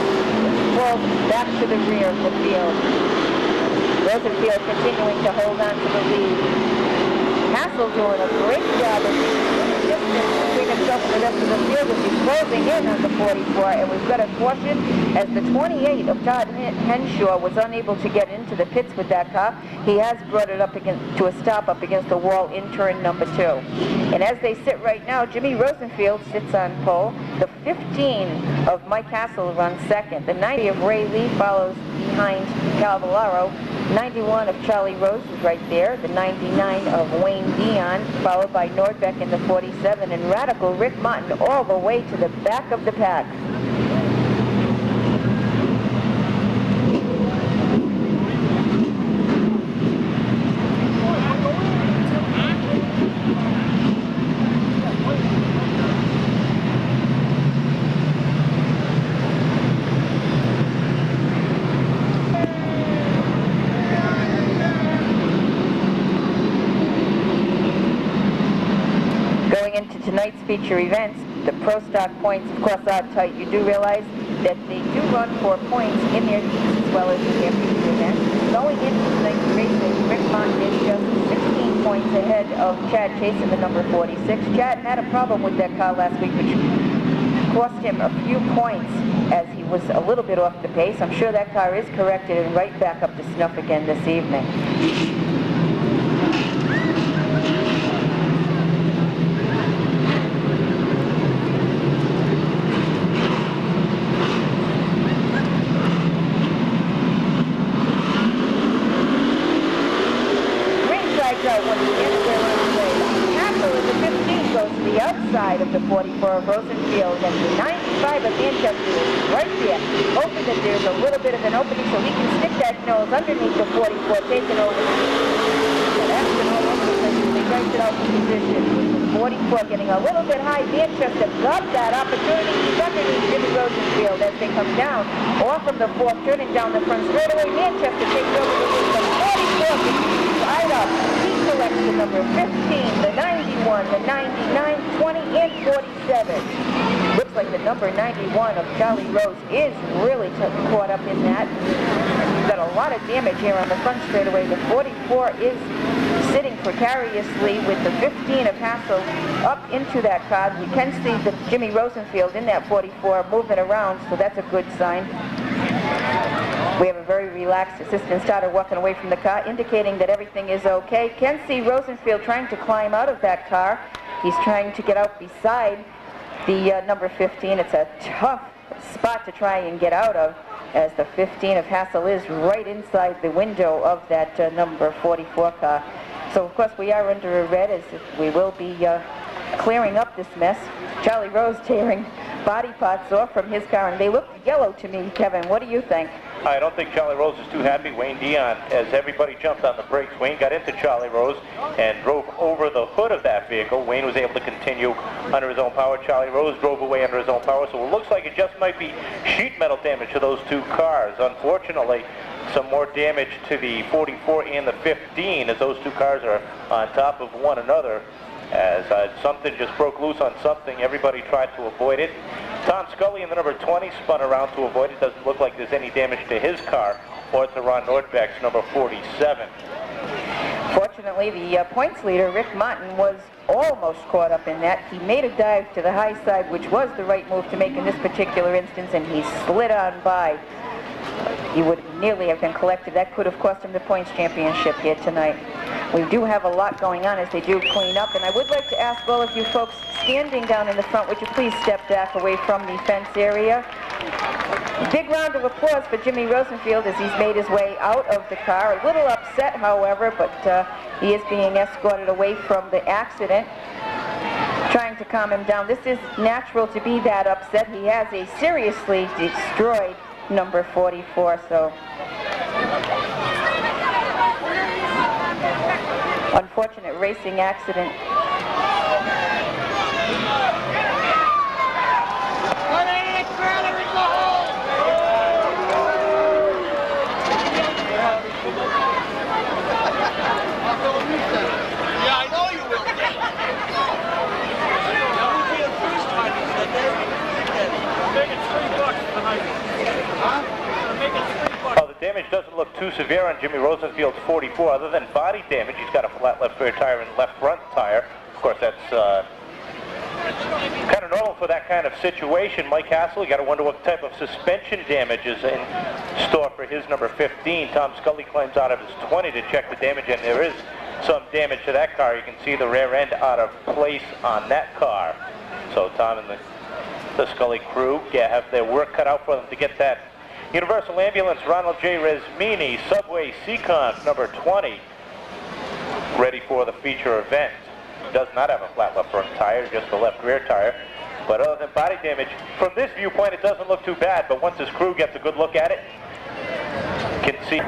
falls back to the rear of the field. Rosenfield continuing to hold on to the lead. Hassel doing a great job of distance between himself and the rest of the field as he's closing in on the 44, and we've got a caution as the 28 of Todd Henshaw was unable to get into the pits with that car. He has brought it up to a stop up against the wall in turn number 2. And as they sit right now, Jimmy Rosenfield sits on pole. The 15 of Mike Hassel runs second. The 90 of Ray Lee follows behind Cavallaro. 91 of Charlie Rose is right there. The 99 of Wayne Dion, followed by Nordbeck in the 47, and Radical Rick Martin all the way to the back of the pack. into tonight's feature events, the Pro Stock points, of course, are tight. You do realize that they do run for points in their heats as well as in their feature events. Going into tonight's racing, Rick Martin is just 16 points ahead of Chad Chase in the number 46. Chad had a problem with that car last week, which cost him a few points as he was a little bit off the pace. I'm sure that car is corrected and right back up to snuff again this evening. Out once again, clear on the way. Castle in the 15 goes to the outside of the 44 of Rosenfield, and the 95 of Manchester is right there, hoping that there's a little bit of an opening so he can stick that nose underneath the 44, taking over. And action all over the place as they race it out in position. 44 getting a little bit high. Manchester got that opportunity. He's underneath Jimmy Rosenfield as they come down, or from the fourth, turning down the front straightaway. Manchester takes over the lead. The 44 gets right up. He collects the number 15, the 91, the 99, 20, and 47. Looks like the number 91 of Charlie Rose is really caught up in that. He's got a lot of damage here on the front straightaway. The 44 is sitting precariously with the 15 of Hassel up into that car. We can see the Jimmy Rosenfield in that 44 moving around, so that's a good sign. We have a very relaxed assistant starter walking away from the car, indicating that everything is okay. Can see Rosenfield trying to climb out of that car. He's trying to get out beside the number 15. It's a tough spot to try and get out of, as the 15 of Hassel is right inside the window of that number 44 car. So, of course, we are under a red, as we will be clearing up this mess. Charlie Rose tearing body parts off from his car, and they look yellow to me. Kevin, what do you think? I don't think Charlie Rose is too happy. Wayne Dion, as everybody jumped on the brakes, Wayne got into Charlie Rose and drove over the hood of that vehicle. Wayne was able to continue under his own power. Charlie Rose drove away under his own power, so it looks like it just might be sheet metal damage to those two cars. Unfortunately, some more damage to the 44 and the 15, as those two cars are on top of one another. As something just broke loose on something, everybody tried to avoid it. Tom Scully in the number 20 spun around to avoid it. Doesn't look like there's any damage to his car or to Ron Nordbeck's number 47. Fortunately, the points leader, Rick Martin, was almost caught up in that. He made a dive to the high side, which was the right move to make in this particular instance, and he slid on by. He would nearly have been collected. That could have cost him the points championship here tonight. We do have a lot going on as they do clean up, and I would like to ask all of you folks standing down in the front, would you please step back away from the fence area? Big round of applause for Jimmy Rosenfield as he's made his way out of the car. A little upset, however, but he is being escorted away from the accident, trying to calm him down. This is natural to be that upset. He has a seriously destroyed number 44, so unfortunate racing accident. Yeah, I know you will. Make it $3 tonight. Well, the damage doesn't look too severe on Jimmy Rosenfield's 44. Other than body damage, he's got a flat left rear tire and left front tire. Of course, that's kind of normal for that kind of situation. Mike Hassel, you got to wonder what type of suspension damage is in store for his number 15. Tom Scully climbs out of his 20 to check the damage, and there is some damage to that car. You can see the rear end out of place on that car. So Tom and the Scully crew have their work cut out for them to get that Universal Ambulance Ronald J. Resmini Subway Seekonk number 20 ready for the feature event. Does not have a flat left front tire, just a left rear tire. But other than body damage, from this viewpoint it doesn't look too bad, but once his crew gets a good look at it, you can see.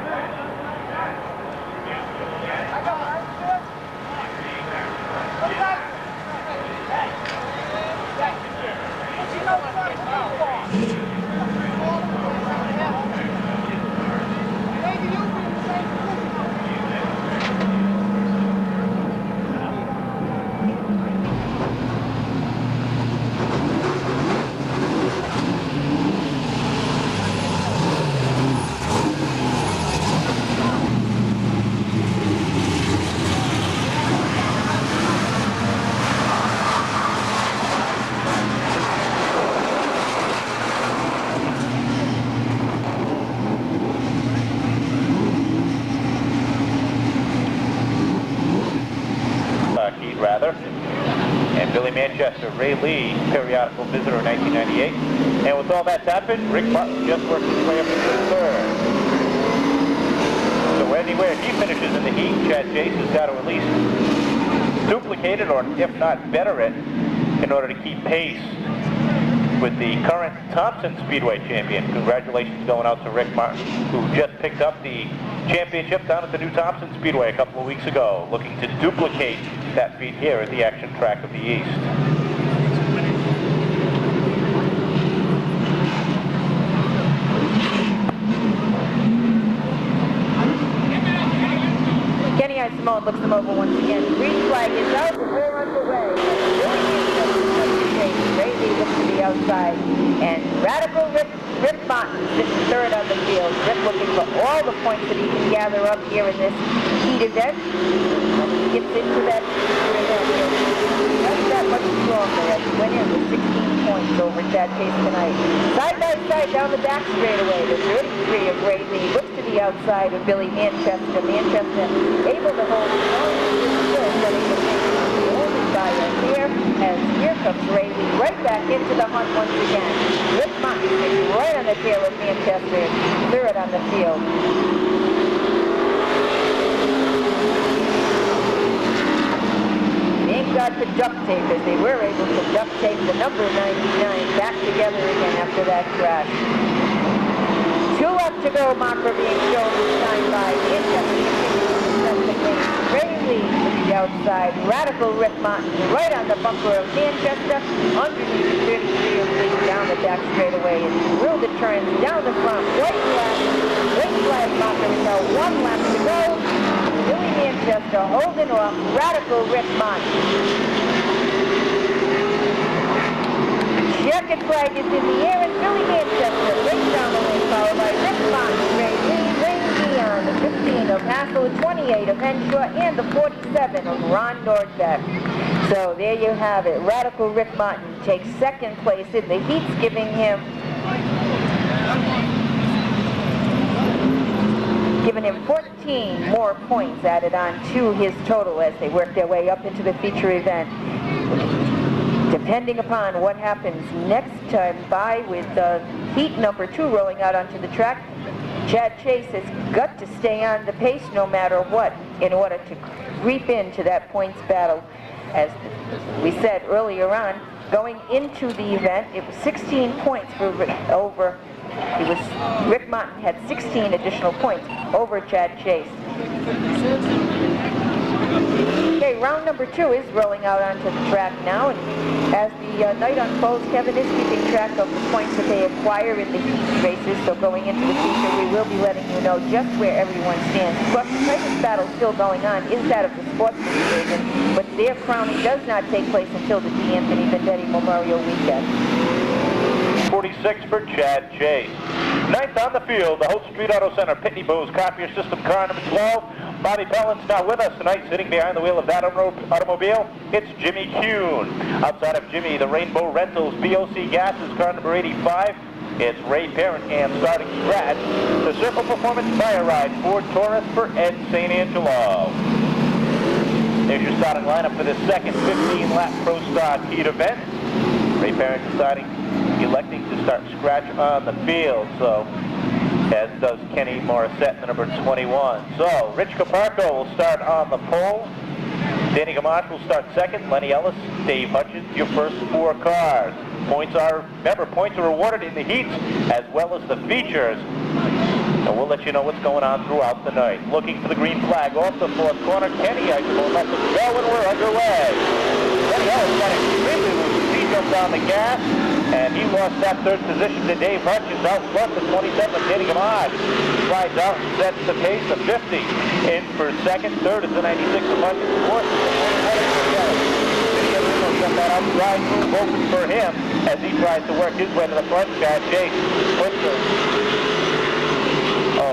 Billy Manchester, Ray Lee, periodical visitor in 1998. And with all that's happened, Rick Martin just worked his way up into third. So anywhere he finishes in the heat, Chad Chase has got to at least duplicate it, or if not better it, in order to keep pace with the current Thompson Speedway champion. Congratulations going out to Rick Martin, who just picked up the championship down at the new Thompson Speedway a couple of weeks ago, looking to duplicate that feat here at the action track of the East. Kenny Simone looks them over once again. Green flag is out, and we're underway. Ray Lee looks to the outside, and Radical Rick Martin sits third on the field. Rick looking for all the points that he can gather up here in this heat event. When he gets into that event, not that much stronger as he went in with 16 points over Chad Chase tonight. Side by side down the back straightaway, the 33 of Ray Lee looks to the outside of Billy Manchester. Manchester able to hold his own, but able to take the only by a hair, as here comes Ray Lee right back into the hunt once again. Rick Martin sits right on the tail of Manchester, third on the field. Thank God for duct tape, as they were able to duct tape the number 99 back together again after that crash. 2 up to go, marker being shown this time by Manchester. Ray Lee to the outside, Radical Rick Martin right on the bumper of Manchester, underneath the 33 of Lee down the back straightaway, and through the turns down the front, white flag marker is now 1 lap to go. Billy Manchester holding off Radical Rick Martin. Checkered flag is in the air, and Billy Manchester right down the lane, followed by Rick Martin, Ray Lee, on the 15 of Hassel, the 28 of Henshaw, and the 47 of Ron Nordbeck. So there you have it. Radical Rick Martin takes second place in the heats, giving him 14 more points added on to his total as they work their way up into the feature event. Depending upon what happens next time by with heat number 2 rolling out onto the track, Chad Chase has got to stay on the pace no matter what in order to creep into that points battle. As we said earlier on, going into the event, it was 16 points for Rick Martin had 16 additional points over Chad Chase. Okay, round number 2 is rolling out onto the track now, and as the night unfolds, Kevin is keeping track of the points that they acquire in the heat races, so going into the feature, we will be letting you know just where everyone stands. Of course, the tightest battle still going on is that of the sportsman division, but their crowning does not take place until the D. Anthony Vendetti Memorial Weekend. 46 for Chad Chase. 9th on the field, the Holt Street Auto Center Pitney Bowes Copier System car number 12. Bobby Pellin's not with us tonight, sitting behind the wheel of that automobile. It's Jimmy Kuhn. Outside of Jimmy, the Rainbow Rentals BOC Gases car number 85. It's Ray Parent and starting scratch. The Circle Performance Fire Ride Ford Taurus for Ed St. Angelo. There's your starting lineup for the second 15-lap Pro Stock Heat event. Ray Parent electing to start scratch on the field, so as does Kenny Morissette, the number 21. So Rich Caparco will start on the pole. Danny Gamache will start second. Lenny Ellis, Dave Hutchins, your first 4 cars. Points are awarded in the heats as well as the features. And we'll let you know what's going on throughout the night. Looking for the green flag off the 4th corner. Kenny Eichel lets it go, and we're underway. Lenny Ellis got extremely loose. He jumped on the gas, and he lost that 3rd position to Dave Hutchins. Out front, the 27 of Danny Gamache slides out and sets the pace of 50. In for second. 3rd is the 96 of Hutchins. 4th is the 41 got that outside move open for him as he tries to work his way to the front. Chad Chase puts the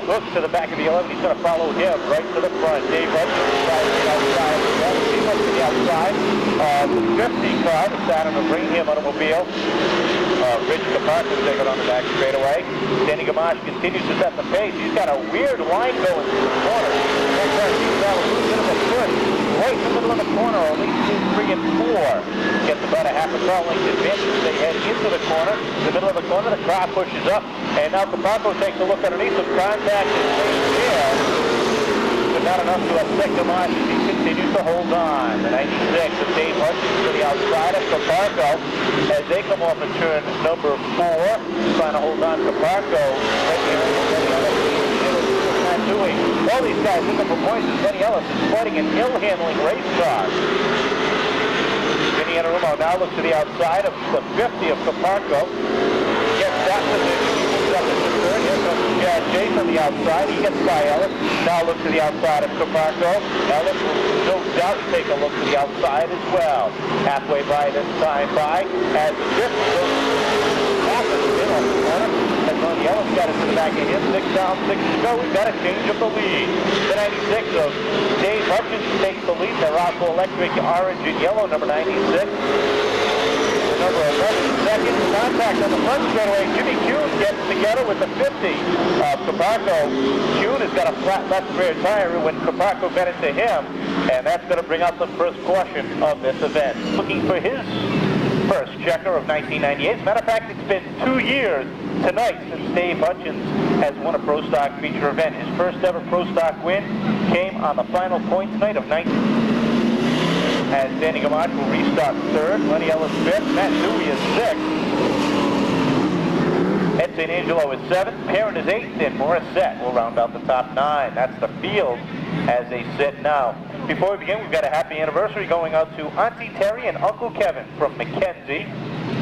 hook to the back of the 11. He's going to follow him right to the front. Dave Hutchins tries to the outside. He went to the outside. The 50 car, the Saturn of Rainham automobile. Rich Caparco taking on the back straightaway. Danny Gamache continues to set the pace. He's got a weird line going through the corner. He's got a little bit of a push right in the middle of the corner, at least 2, 3, and 4. Get about a half a car length advantage as they head into the corner. In the middle of the corner, the car pushes up, and now Caparco takes a look underneath. Some contact is made there, but not enough to upset Gamache as he continues to hold on. The 96 of Dave Hutchins to the outside of Caparco as they come off of turn number 4, trying to hold on Caparco. All these guys looking for points as Lenny Ellis is fighting an ill-handling race car. Vinny Anarumo now looks to the outside of the 50 of Caparco. Gets that position. He moves up into third. Here comes Chad Chase on the outside. He gets by Ellis. Now looks to the outside of Caparco. Ellis will no doubt take a look to the outside as well. Halfway by this time by as the 50 goes in off the corner. As Lenny Ellis got it to the back of him. 6 down, 6 to go. We've got a change of the lead. The 96 of Dave Hutchins takes the lead. They're Rocco Electric, orange and yellow, number 96. The number 11, second. Contact on the front straightaway. Jimmy Kuhn gets together with the 50 of Caparco. Kuhn has got a flat left rear tire when Caparco got into him, and that's going to bring out the first caution of this event. Looking for his first checker of 1998. As a matter of fact, it's been 2 years tonight since Dave Hutchins has won a Pro Stock feature event. His first ever Pro Stock win came on the final point tonight of 19. As Danny Gamache will restart third, Lenny Ellis fifth, Matt Dewey is sixth. Ed St. Angelo is seventh, Perrin is eighth, and Morissette will round out the top 9. That's the field as they sit now. Before we begin, we've got a happy anniversary going out to Auntie Terry and Uncle Kevin from Mackenzie.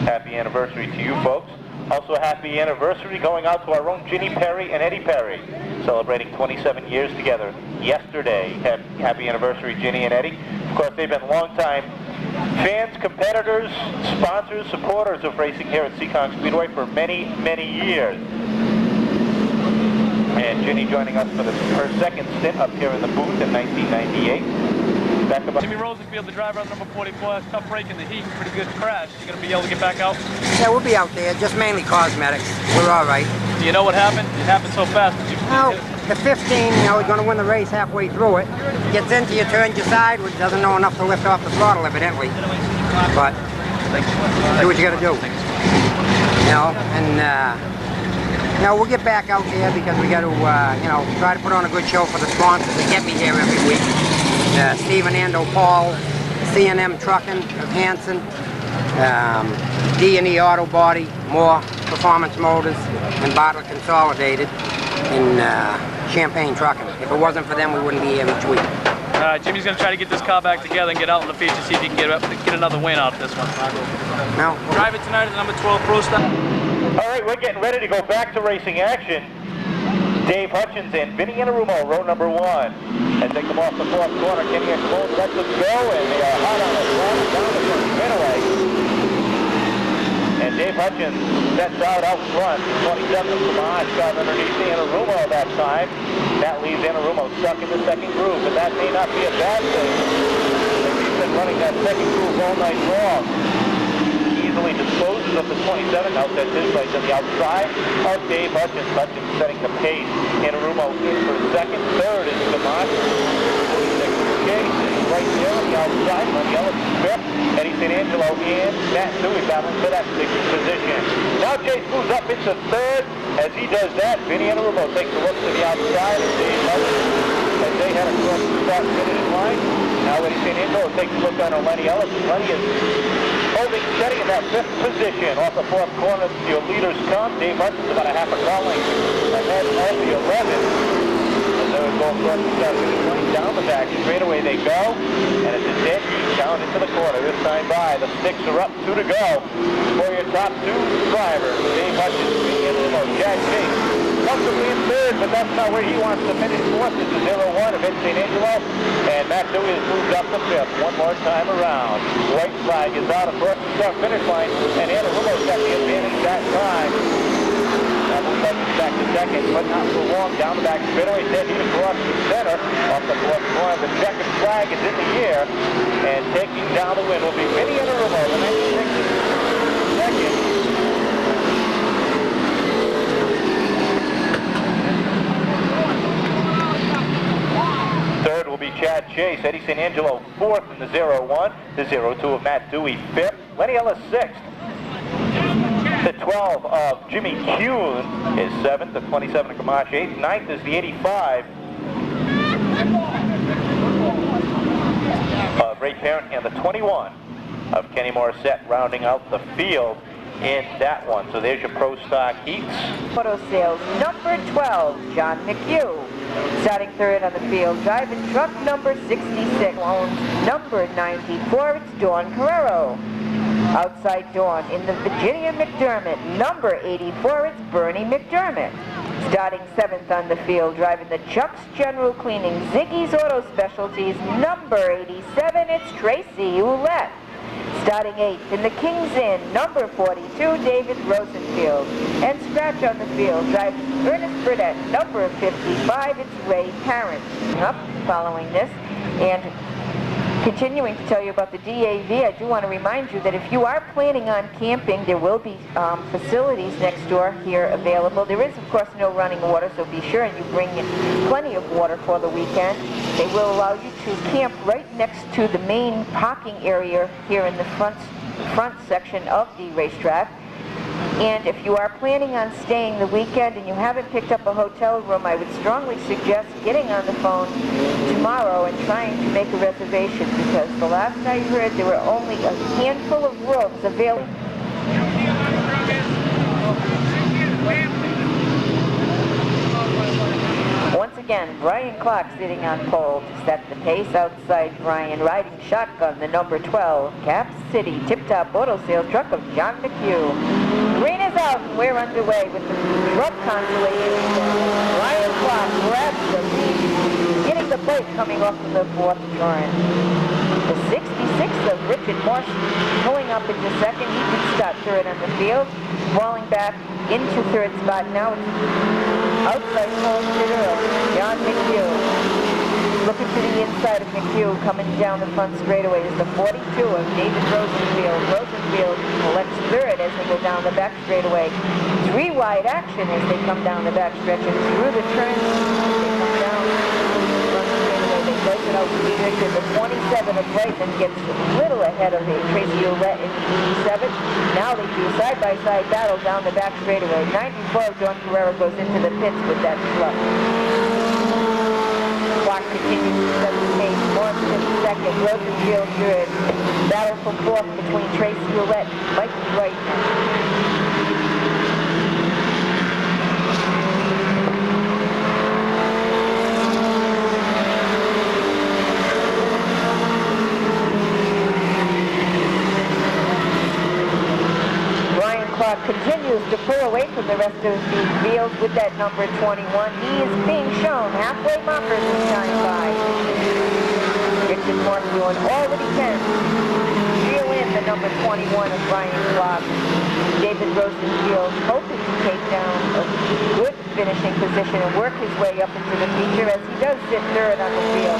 Happy anniversary to you folks. Also, happy anniversary going out to our own Ginny Perry and Eddie Perry, celebrating 27 years together yesterday. Happy anniversary, Ginny and Eddie. Of course, they've been longtime fans, competitors, sponsors, supporters of racing here at Seekonk Speedway for many, many years. And Ginny joining us for her second stint up here in the booth in 1998. Jimmy Rosenfield, the driver on number 44, has tough break in the heat, pretty good crash. You going to be able to get back out? Yeah, we'll be out there, just mainly cosmetics. We're all right. Do you know what happened? It happened so fast. Well, the 15, you know, he's going to win the race halfway through it. Gets into you, turns you sideways, doesn't know enough to lift off the throttle evidently. But do what you got to do. You know, and you know, we'll get back out there because we got to, you know, try to put on a good show for the sponsors that get me here every week. Stephen Ando Paul, C&M Trucking of Hanson, D&E Auto Body, Moore Performance Motors, and Bartlett Consolidated in Champaign Trucking. If it wasn't for them, we wouldn't be here each week. Jimmy's going to try to get this car back together and get out in the feature, see if he can get another win out of this one. No. Drive it tonight at number 12 Pro Stock. All right, we're getting ready to go back to racing action. Dave Hutchins and Vinny Anarumo, row number 1. As they come off the fourth corner, Kenny and Cole let them go, and they are hot on the front down the front straightaway. And Dave Hutchins sets out front. 27 of Gamache got underneath Anarumo that time. That leaves Anarumo stuck in the second groove, but that may not be a bad thing. He's been running that second groove all night long. Easily disposes of the 27. Now sets his place on the outside of Dave Hutchins. Hutchins setting the pace. Anarumo in for second. Third is Gamache. 46 Chase is right there on the outside. Lenny Ellis is fifth. Eddie St. Angelo and Matt Dewey battling for that sixth position. Now Chase moves up into third. As he does that, Vinny Anarumo takes a look to the outside of Dave Hutchins as they head across the start-finish line. Now Eddie St. Angelo takes a look on Lenny Ellis. Lenny is holding steady in that fifth position. Off the fourth corner, your leaders come. Dave Hutchins about a half a car length ahead of the 11. As they would go across the start-finish line, down the back straightaway they go. And it's a dead heat down into the corner. This time by, the sticks are up, 2 to go for your top 2 drivers. Dave Hutchins, Vinny Anarumo, Chad Chase. Comfortably in third, but that's not where he wants to finish fourth. This is 0-1 of Ed St. Angelo, and Matt Dewey has moved up to fifth one more time around. White flag is out across the start-finish line, and Anarumo's got the advantage that time. Now moves back to second, but not for long. Down the back straightaway, dead heat across the center. Off the fourth corner, the checkered flag is in the air, and taking down the win will be Vinny Anarumo, the 96th second. Third will be Chad Chase. Eddie St. Angelo fourth in the 0-1. The 0-2 of Matt Dewey fifth. Lenny Ellis 6th. The 12 of Jimmy Kuhn is 7th. The 27 of Gamache 8th. 9th is the 85 of Ray Parent, and the 21 of Kenny Morissette rounding out the field in that one. So there's your Pro Stock heats. Auto Sales, number 12, John McHugh. Starting third on the field, driving truck number 66, owns number 94, it's Dawn Carrero. Outside Dawn in the Virginia McDermott, number 84, it's Bernie McDermott. Starting 7th on the field, driving the Chuck's General Cleaning, Ziggy's Auto Specialties, number 87, it's Tracy Ouellette. Starting 8th in the King's Inn, number 42, David Rosenfield. And scratch on the field, driving Ernest Burdett, number 55, it's Ray Parent. Up following this, and continuing to tell you about the DAV, I do want to remind you that if you are planning on camping, there will be facilities next door here available. There is, of course, no running water, so be sure and you bring in plenty of water for the weekend. They will allow you to camp right next to the main parking area here in the front section of the racetrack. And if you are planning on staying the weekend and you haven't picked up a hotel room, I would strongly suggest getting on the phone tomorrow and trying to make a reservation, because the last I heard there were only a handful of rooms available. Once again, Brian Clark sitting on pole to set the pace. Outside Brian, riding shotgun, the number 12, Cap City Tip-Top Auto Sales truck of John McHugh. Green is out, and we're underway with the truck consolation. Brian Clark grabs the lead, getting the plate coming off of the 4th turn. The 66 of Richard Morse pulling up into 2nd. He did start 3rd on the field, falling back into 3rd spot. Now it's outside pole sitter of John McHugh. Looking to the inside of McHugh, coming down the front straightaway is the 42 of David Rosenfield. Rosenfield collects 3rd as they go down the back straightaway. 3 wide action as they come down the back stretch, and through the turns they come down the front straightaway. They close it out to Richard. The 27 of Brayton gets a little ahead of Tracy Ouellette in the 87. Now they do side-by-side battle down the back straightaway. 94 of Dawn Carrero goes into the pits with that truck. Clark continues to set the pace. Morris in 2nd, Rosenfield 3rd. Battle for 4th between Tracy Ouellette and Mike Brayton. Clark continues to pull away from the rest of the field with that number 21. He is being shown halfway markers this time by. Richard Morse doing all that he can. Reel in the number 21 of Brian Clark. David Rosenfield hoping to take down a good finishing position and work his way up into the feature, as he does sit 3rd on the field.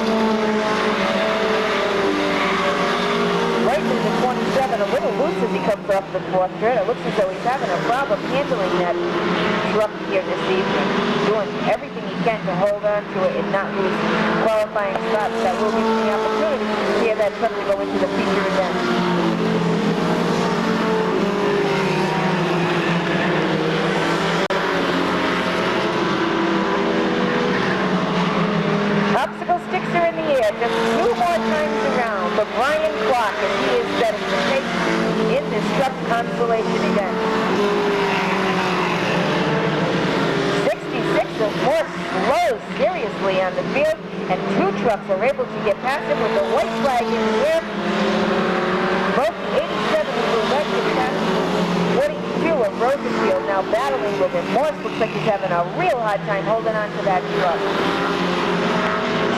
Right to the 27, a little loose as he comes off the 4th turn. It looks as though he's having a problem handling that truck here this evening. Doing everything he can to hold on to it and not lose qualifying spots. That will give him the opportunity to steer that truck to go into the feature again. Obstacle sticks are in the air, just 2 more times around for Brian Clark, and he is setting the pace in this truck consolation event. 66 of Morse slows seriously on the field, and 2 trucks are able to get past him with the white flag in the air. Both the 87 of Ouellette get past 42 of Rosenfield now battling with him. Morse looks like he's having a real hard time holding on to that truck.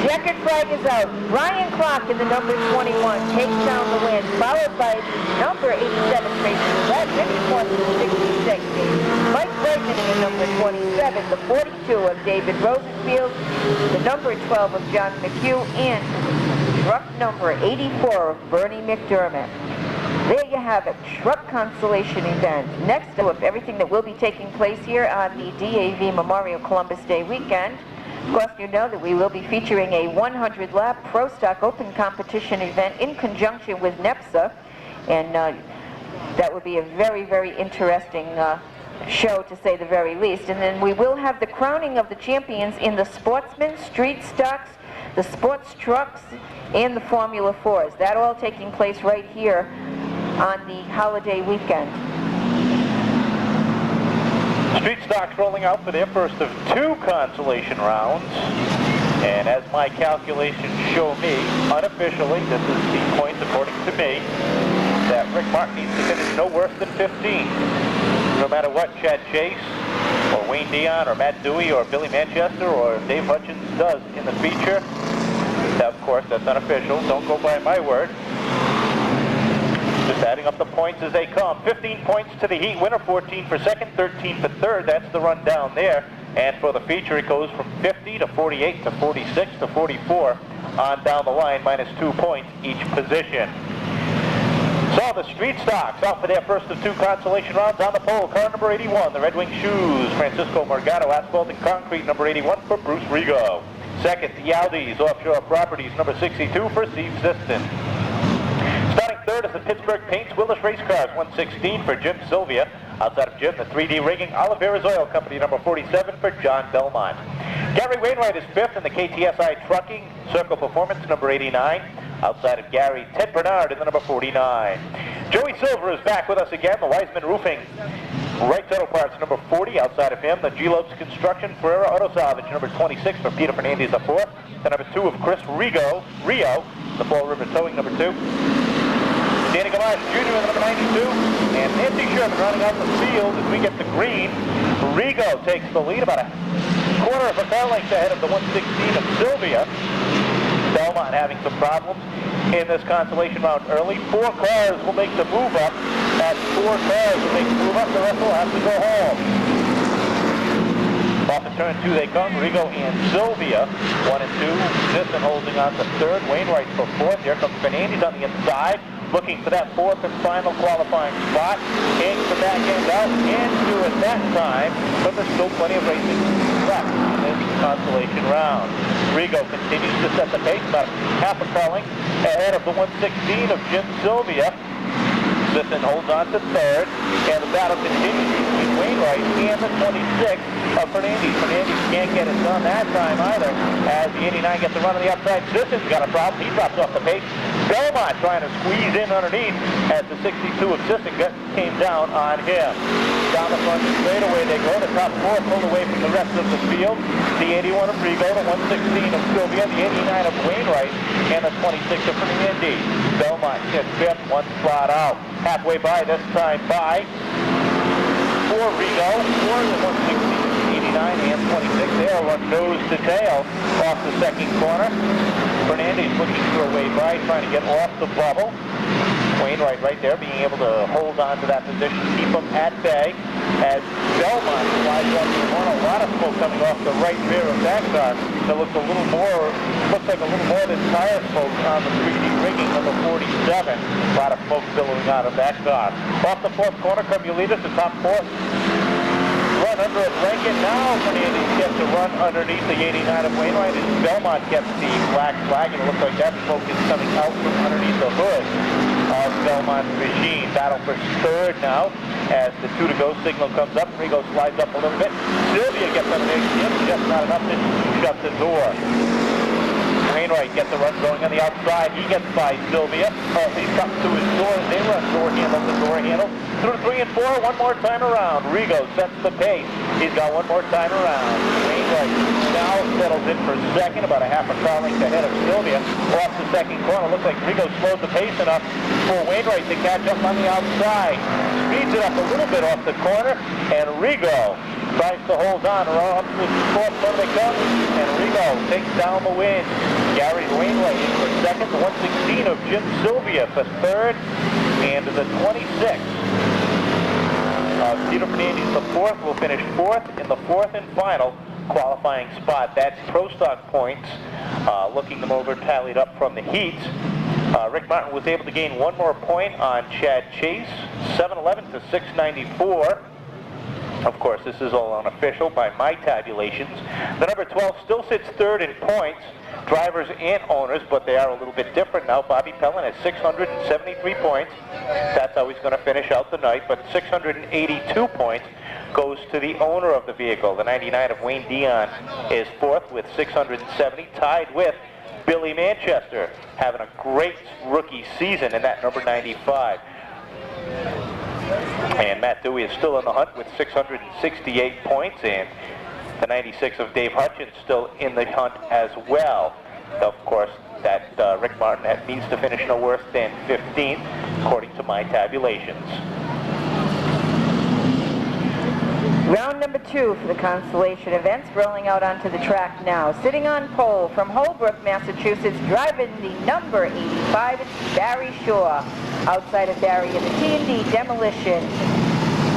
Checkered flag is out. Brian Clark in the number 21 takes down the win, followed by the number 87 Tracy Ouellette, Richard Morse in the 66. Mike Brayton in the number 27, the 42 of David Rosenfield, the number 12 of John McHugh, and truck number 84 of Bernie McDermott. There you have it, truck consolation event. Next up, everything that will be taking place here on the DAV Memorial Columbus Day weekend. Of course, you know that we will be featuring a 100-lap Pro Stock Open competition event in conjunction with NEPSA. And that would be a very, very interesting show, to say the very least. And then we will have the crowning of the champions in the Sportsman, Street Stocks, the Sports Trucks, and the Formula 4s. That all taking place right here on the holiday weekend. Street Stocks rolling out for their first of 2 consolation rounds. And as my calculations show me, unofficially, this is the points according to me, that Rick Martin needs to finish no worse than 15. No matter what Chad Chase, or Wayne Dion, or Matt Dewey, or Billy Manchester, or Dave Hutchins does in the feature, that, of course, that's unofficial. Don't go by my word. Just adding up the points as they come. 15 points to the heat winner, 14 for second, 13 for third. That's the run down there. And for the feature, it goes from 50 to 48 to 46 to 44 on down the line, minus 2 points each position. So the Street Stocks out for their first of 2 consolation rounds. On the pole, car number 81, the Red Wing Shoes, Francisco Morgado, Asphalt and Concrete, number 81 for Bruce Rigo. Second, the Aldi's Offshore Properties, number 62 for Steve Siston. Starting third is the Pittsburgh Paints Willis Race Cars, 116 for Jim Sylvia. Outside of Jim, the 3D Rigging Oliveras Oil Company, number 47 for John Belmont. Gary Wainwright is fifth in the KTSI Trucking Circle Performance, number 89. Outside of Gary, Ted Bernard in the number 49. Joey Silver is back with us again, the Wiseman Roofing Wright Auto Parts, number 40. Outside of him, the G-Lopes Construction Ferreira Auto Salvage, number 26 for Peter Fernandez, the 4th. The number 2 of Chris Rio, the Fall River Towing, number 2. Danny Gamache Jr. in the number 92. And Nancy Sherman running out the field as we get the green. Rigo takes the lead about a quarter of a car length ahead of the 116 of Sylvia. Belmont having some problems in this consolation round early. 4 cars will make the move up. At 4 cars will make the move up, the rest will have to go home. Off of turn 2 they come, Rigo and Sylvia, 1 and 2. Siston holding on to third, Wainwright for 4th. Here comes Fernandez on the inside, looking for that 4th and final qualifying spot. Hangs the back end out, and do it that time, but there's still plenty of racing left in this consolation round. Rigo continues to set the pace, about half a car length ahead of the 116 of Jim Sylvia. Siston holds on to third, and the battle continues between Wainwright and the 26 of Fernandez. Fernandez can't get it done that time either, as the 89 gets a run on the outside. Siston's got a problem. He drops off the pace. Belmont trying to squeeze in underneath as the 62 of Siston came down on him. Down the front straightaway they go. The top 4 pulled away from the rest of the field. The 81 of Rigo, the 116 of Sylvia, the 89 of Wainwright, and the 26 of Fernandez. Belmont gets 5th, 1 spot out. Halfway by this time by for Rigo, for the 116, 89 and 26. They'll run nose to tail off the second corner. Fernandez looking for a way by, trying to get off the bubble. Wainwright right there being able to hold on to that position, keep them at bay. As Belmont slides up to one, a lot of smoke coming off the right rear of that car. That looks like a little more than tire smoke on the 3D rigging of the 47. A lot of smoke billowing out of that car. Off the 4th corner, come you lead us, the top 4. Run under it, Rankin. Now Fernandez gets a run underneath the 89 of Wainwright, and Belmont gets the black flag, and it looks like that smoke is coming out from underneath the hood of Belmont's machine. Battle for third now as the 2 to go signal comes up. Rigo slides up a little bit. Sylvia gets underneath him, just not enough to shut the door. Wainwright gets a run going on the outside. He gets by Sylvia. He's come to his door. They run door handle. Through 3 and 4, one more time around. Rigo sets the pace. He's got one more time around. Wainwright now settles in for second, about a half a car length ahead of Sylvia. Off the second corner, looks like Rigo slowed the pace enough for Wainwright to catch up on the outside. Speeds it up a little bit off the corner, and Rigo tries to hold on around to the 4th corner they come, and Rigo takes down the win. Gary Wainwright in for second, the 116 of Jim Sylvia for third, and the 26 of Peter Fernandez, the 4th, will finish 4th in the 4th and final qualifying spot. That's Pro Stock points, looking them over, tallied up from the heats. Rick Martin was able to gain 1 more point on Chad Chase, 711 to 694. Of course, this is all unofficial by my tabulations. The number 12 still sits third in points, drivers and owners, but they are a little bit different now. Bobby Pellin has 673 points. That's how he's going to finish out the night, but 682 points goes to the owner of the vehicle. The 99 of Wayne Dion is fourth with 670, tied with Billy Manchester, having a great rookie season in that number 95. And Matt Dewey is still in the hunt with 668 points, and the 96 of Dave Hutchins still in the hunt as well. Of course, that Rick Martin needs to finish no worse than 15th, according to my tabulations. Round number 2 for the consolation events, rolling out onto the track now. Sitting on pole from Holbrook, Massachusetts, driving the number 85, it's Barry Shaw. Outside of Barry in the T&D Demolition,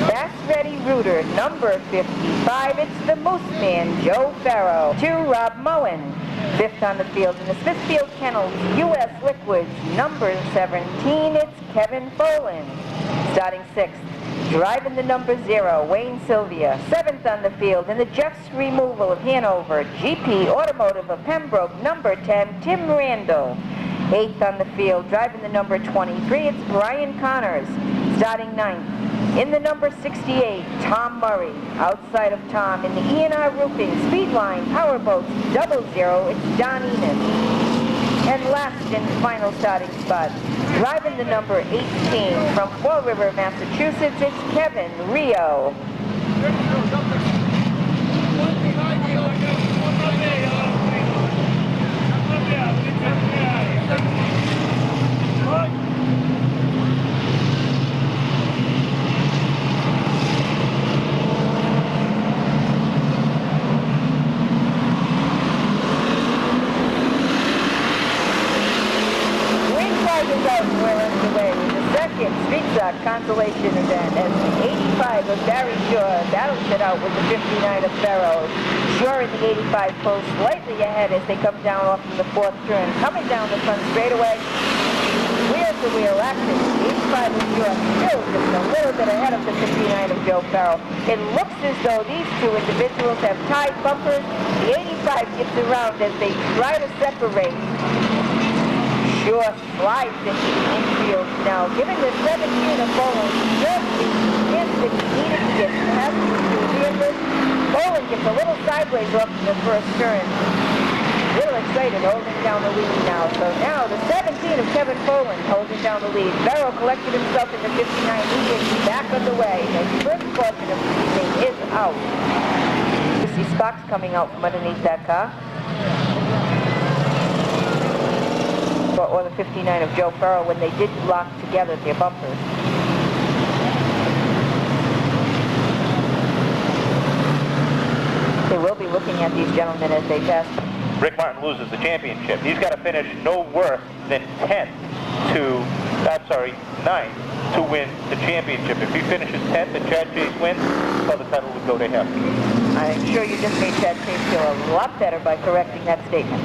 Bass Ready Rooter, number 55, it's the Moose Man, Joe Farrow. 2, Rob Moen. 5th on the field in the Smithfield Kennels, U.S. Liquids, number 17, it's Kevin Folan. Starting 6th. Driving the number 0, Wayne Sylvia. 7th on the field in the Jeff's Removal of Hanover, GP Automotive of Pembroke, number 10, Tim Randall. 8th on the field, driving the number 23, it's Brian Connors. Starting 9th, in the number 68, Tom Murray. Outside of Tom, in the E&R Roofing, Speedline, Powerboats, 00, it's Don Enos. And last and final starting spot, driving the number 18 from Fall River, Massachusetts, it's Kevin Rio. Street Stock consolation event as the 85 of Barry Shaw battles it out with the 59 of Farrow. Shaw in the 85 pulls slightly ahead as they come down off of the 4th turn. Coming down the front straightaway, wheel-to-wheel action. The 85 of Shaw still just a little bit ahead of the 59 of Joe Farrow. It looks as though these two individuals have tied bumpers. The 85 gets around as they try to separate. Shaw slides into the infield now, giving the 17 of Boland just the instant he needed to get past the two vehicles. Boland gets a little sideways off in the first turn. Real excited, holding down the lead now. So now the 17 of Kevin Boland holding down the lead. Farrow collected himself in the 59. He is back underway. The first portion of the evening is out. You see sparks coming out from underneath that car. Or the 59 of Joe Farrow when they did lock together their bumpers. They will be looking at these gentlemen as they pass. Rick Martin loses the championship. He's got to finish no worse than 9th to win the championship. If he finishes 10th and Chad Chase wins, well, the title would go to him. I'm sure you just made Chad Chase feel a lot better by correcting that statement.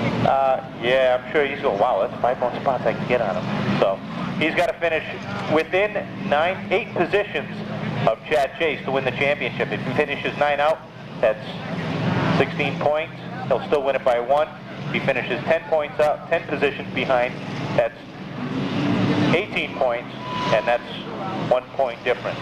Yeah, I'm sure he's going, wow, that's 5 more spots I can get on him. So he's got to finish within 8 positions of Chad Chase to win the championship. If he finishes 9 out, that's 16 points. He'll still win it by 1. If he finishes 10 points out, 10 positions behind, that's 18 points, and that's 1 point difference.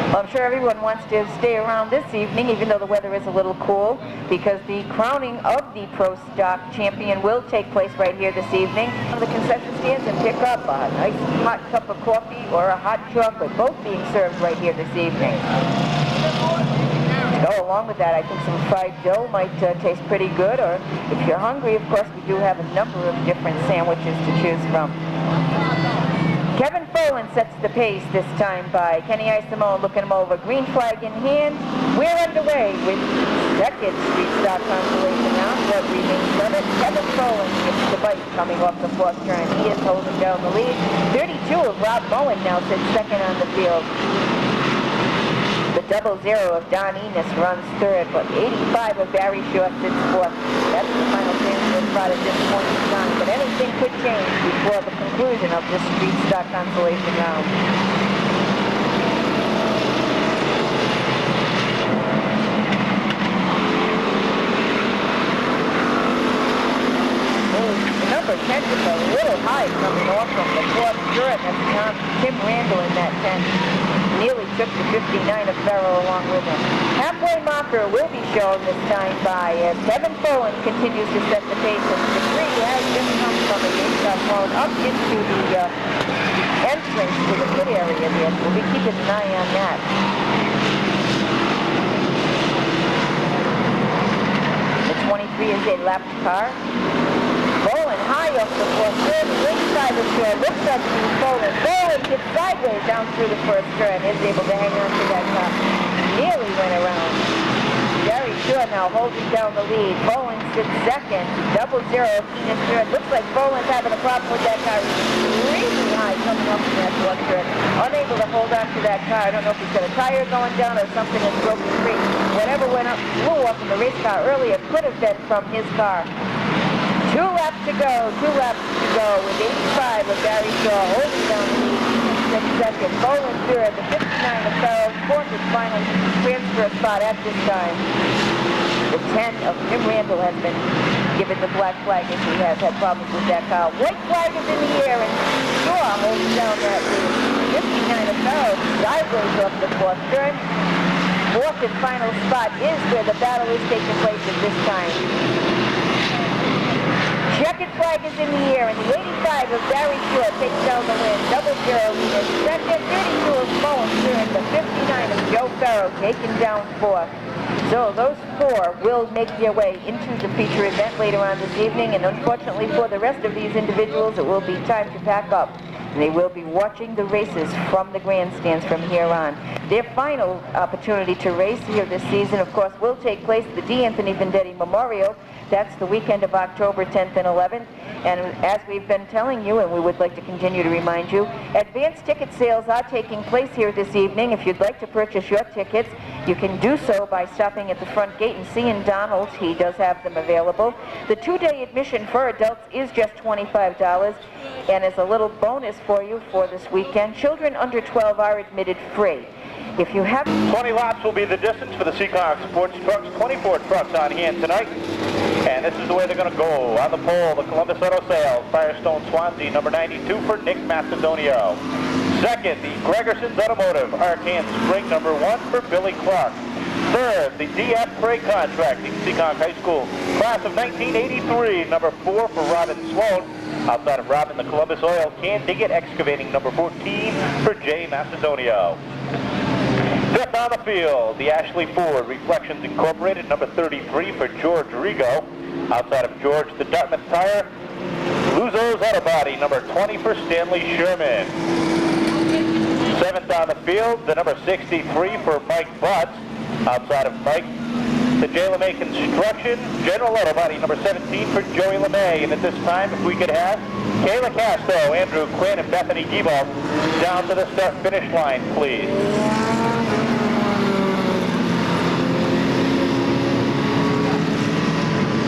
Well, I'm sure everyone wants to stay around this evening, even though the weather is a little cool, because the crowning of the Pro Stock champion will take place right here this evening. Go to the concession stands and pick up a nice hot cup of coffee or a hot chocolate, both being served right here this evening. To go along with that, I think some fried dough might taste pretty good, or if you're hungry, of course, we do have a number of different sandwiches to choose from. Kevin Folan sets the pace this time by Kenny Isimone looking him over. Green flag in hand. We're underway with the second Street Stock consolation round. What remains of it? Kevin Folan gets the bite coming off the 4th turn. He is holding down the lead. 32 of Rob Moen now sits second on the field. The 00 of Don Enos runs 3rd, but 85 of Barry Shaw sits 4th. That's the final championship spot at this point in time, but anything could change before the conclusion of this Street Stock consolation round. nearly took the 59 of Farrell along with him. Halfway marker will be shown this time by Kevin Folan continues to set the pace, and the three has just come from a eight-car phone up into the entrance to the pit area there. We'll be keeping an eye on that. The 23 is a lapped car. Folan high off the fourth turn, inside the turn, looks up to Folan. Folan gets sideways down through the first turn, is able to hang on to that car. Nearly went around. Very sure now holding down the lead. Folan sits second, 0-0, Keenan third. Looks like Folan's having a problem with that car. Really high coming up in that fourth turn. Unable to hold on to that car. I don't know if he's got a tire going down or something that's broken free. Whatever went up, blew up in the race car earlier could have been from his car. 2 laps to go with 85 of Barry Shaw holding down the lead. Second, Folan third, the 59 of Farrell, fourth and final transfer spot at this time. The 10 of Jim Randall has been given the black flag as he has had problems with that car. White flag is in the air and Shaw holds down that lead. 59 of Farrell sideways off the fourth turn. Fourth and final spot is where the battle is taking place at this time. Checkered flag is in the air, and the 85 of Barry Short takes down the win. 0-0 leader. Second, 32 of Folan third. The 59 of Joe Farrell taken down fourth. So those four will make their way into the feature event later on this evening, and unfortunately for the rest of these individuals, it will be time to pack up. And they will be watching the races from the grandstands from here on. Their final opportunity to race here this season, of course, will take place at the D. Anthony Vendetti Memorial. That's the weekend of October 10th and 11th. And as we've been telling you, and we would like to continue to remind you, advanced ticket sales are taking place here this evening. If you'd like to purchase your tickets, you can do so by stopping at the front gate and seeing Donald. He does have them available. The 2-day admission for adults is just $25, and as a little bonus for you for this weekend, children under 12 are admitted free. If you have 20 laps will be the distance for the Seekonk Sports Trucks. 24 trucks on hand tonight. And this is the way they're going to go. On the pole, the Columbus Auto Sales, Firestone Swansea, number 92 for Nick Macedonio. Second, the Gregerson's Automotive, Arcan Spring, number 1 for Billy Clark. Third, the DF Freight Contracting, Seekonk High School, class of 1983, number 4 for Robin Sloan. Outside of Robin, the Columbus Oil Can Dig It Excavating, number 14 for Jay Macedonio. Fifth on the field, the Ashley Ford Reflections Incorporated, number 33 for George Rigo. Outside of George, the Dartmouth Tire, Luzo's Auto Body, number 20 for Stanley Sherman. Seventh on the field, the number 63 for Mike Butts. Outside of Mike, the J. LeMay Construction, General Auto Body, number 17 for Joey LeMay. And at this time, if we could have Kayla Casto, Andrew Quinn, and Bethany Giebel down to the start-finish line, please.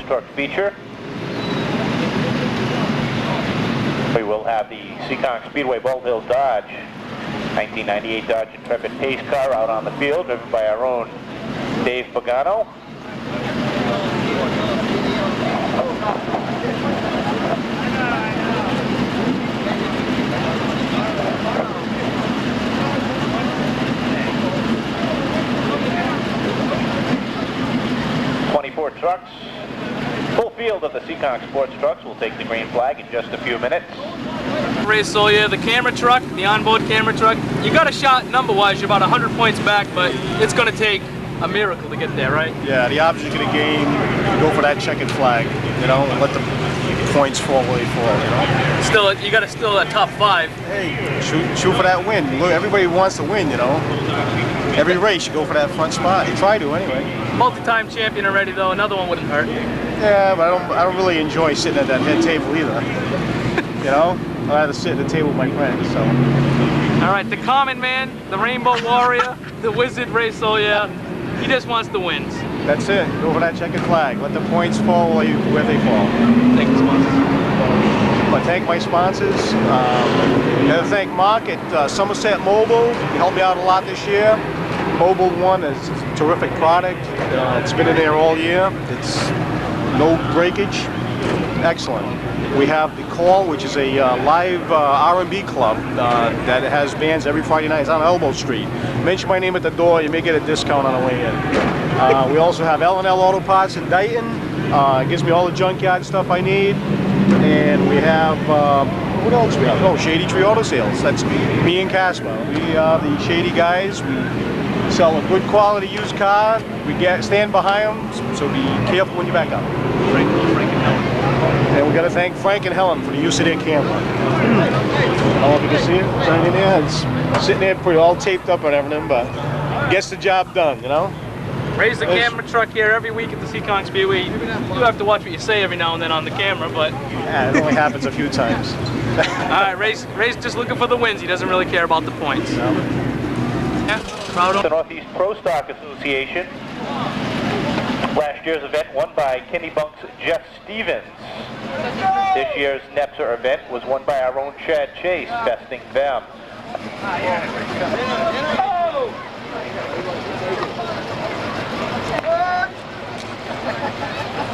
Truck feature. We will have the Seekonk Speedway Bald Hill Dodge 1998 Dodge Intrepid pace car out on the field, driven by our own Dave Pagano. Trucks. Full field of the Seekonk Sports Trucks will take the green flag in just a few minutes. Race all year, the camera truck, the onboard camera truck, you got a shot number-wise, you're about 100 points back, but it's going to take a miracle to get there, right? Yeah, the object of the game, go for that checkered flag, you know, and let the points fall where they fall, you know. Still, you got to still a top 5. Hey, shoot for that win. Look, everybody wants to win, you know. Every race, you go for that front spot. You try to, anyway. Multi-time champion already, though. Another one wouldn't hurt. Yeah, but I don't really enjoy sitting at that head table either. You know, I'd rather sit at the table with my friends. So. All right, the common man, the Rainbow Warrior, the Wizard Race all year. He just wants the wins. That's it. Go for that checkered flag. Let the points fall where they fall. Thank the sponsors. I thank my sponsors. I got to thank Mark at Somerset Mobile. He helped me out a lot this year. Mobile One is a terrific product. It's been in there all year. It's no breakage. Excellent. We have the Call, which is a live R&B club that has bands every Friday night. It's on Elbow Street. Mention my name at the door, you may get a discount on the way in. We also have L&L Auto Parts in Dayton. It gives me all the junkyard stuff I need. And we have, what else we have? Oh, Shady Tree Auto Sales. That's me and Casper. We are the Shady guys. We sell a good quality used car. We stand behind them, so be careful when you back up. Frank and Helen. And we got to thank Frank and Helen for the use of their camera. I don't know if you can see it. It's right in there. It's sitting there pretty all taped up and everything, but gets the job done, you know? Raise the camera truck here every week at the Seekonk Speedway. You do have to watch what you say every now and then on the camera, but... Yeah, it only happens a few times. Alright, Ray's just looking for the wins. He doesn't really care about the points. No. Yeah, proud of The Northeast Pro Stock Association. Last year's event won by Kenny Bunk's Jeff Stevens. This year's NEPSA event was won by our own Chad Chase, besting them.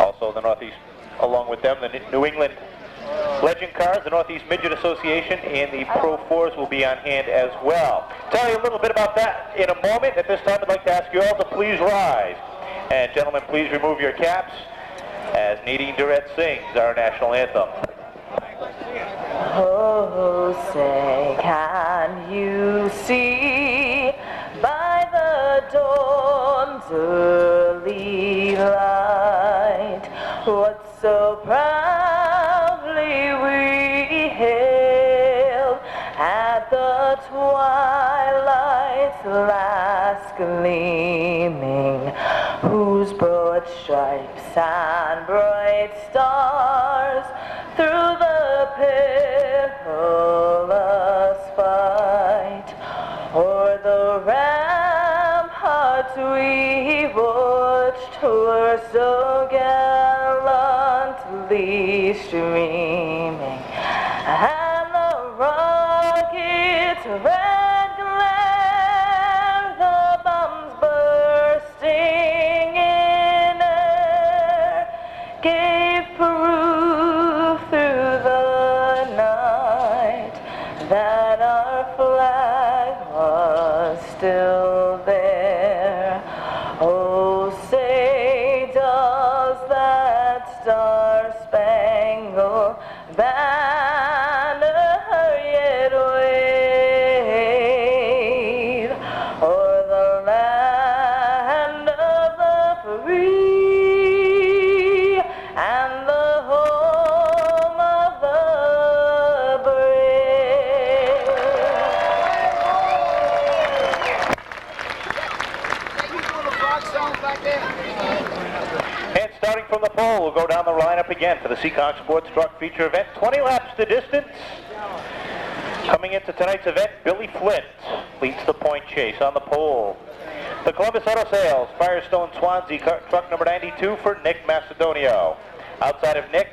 Also the Northeast, along with them, the New England Legend Cars, the Northeast Midget Association, and the Pro 4s will be on hand as well. Tell you a little bit about that in a moment. At this time, I'd like to ask you all to please rise. And gentlemen, please remove your caps as Nadine Durrett sings our national anthem. Oh, say, can you see by the dawn's early light what so proudly we hailed at the twilight's last gleaming, whose broad stripes and bright stars through the perilous fight o'er the ramparts we watched were so gallantly streaming, and the rocket's red glare, the bombs bursting in air, gave proof through the night that our flag was still there. Oh, say, does that star-spangled banner yet wave o'er the land of the free and the home of the brave? And starting from the pole, we'll go down the lineup again for the Seekonk Sports Truck Feature event. 20 laps to distance. Coming into tonight's event, Billy Flint leads the point chase on the pole. The Columbus Auto Sales Firestone Swansea truck number 92 for Nick Macedonio. Outside of Nick,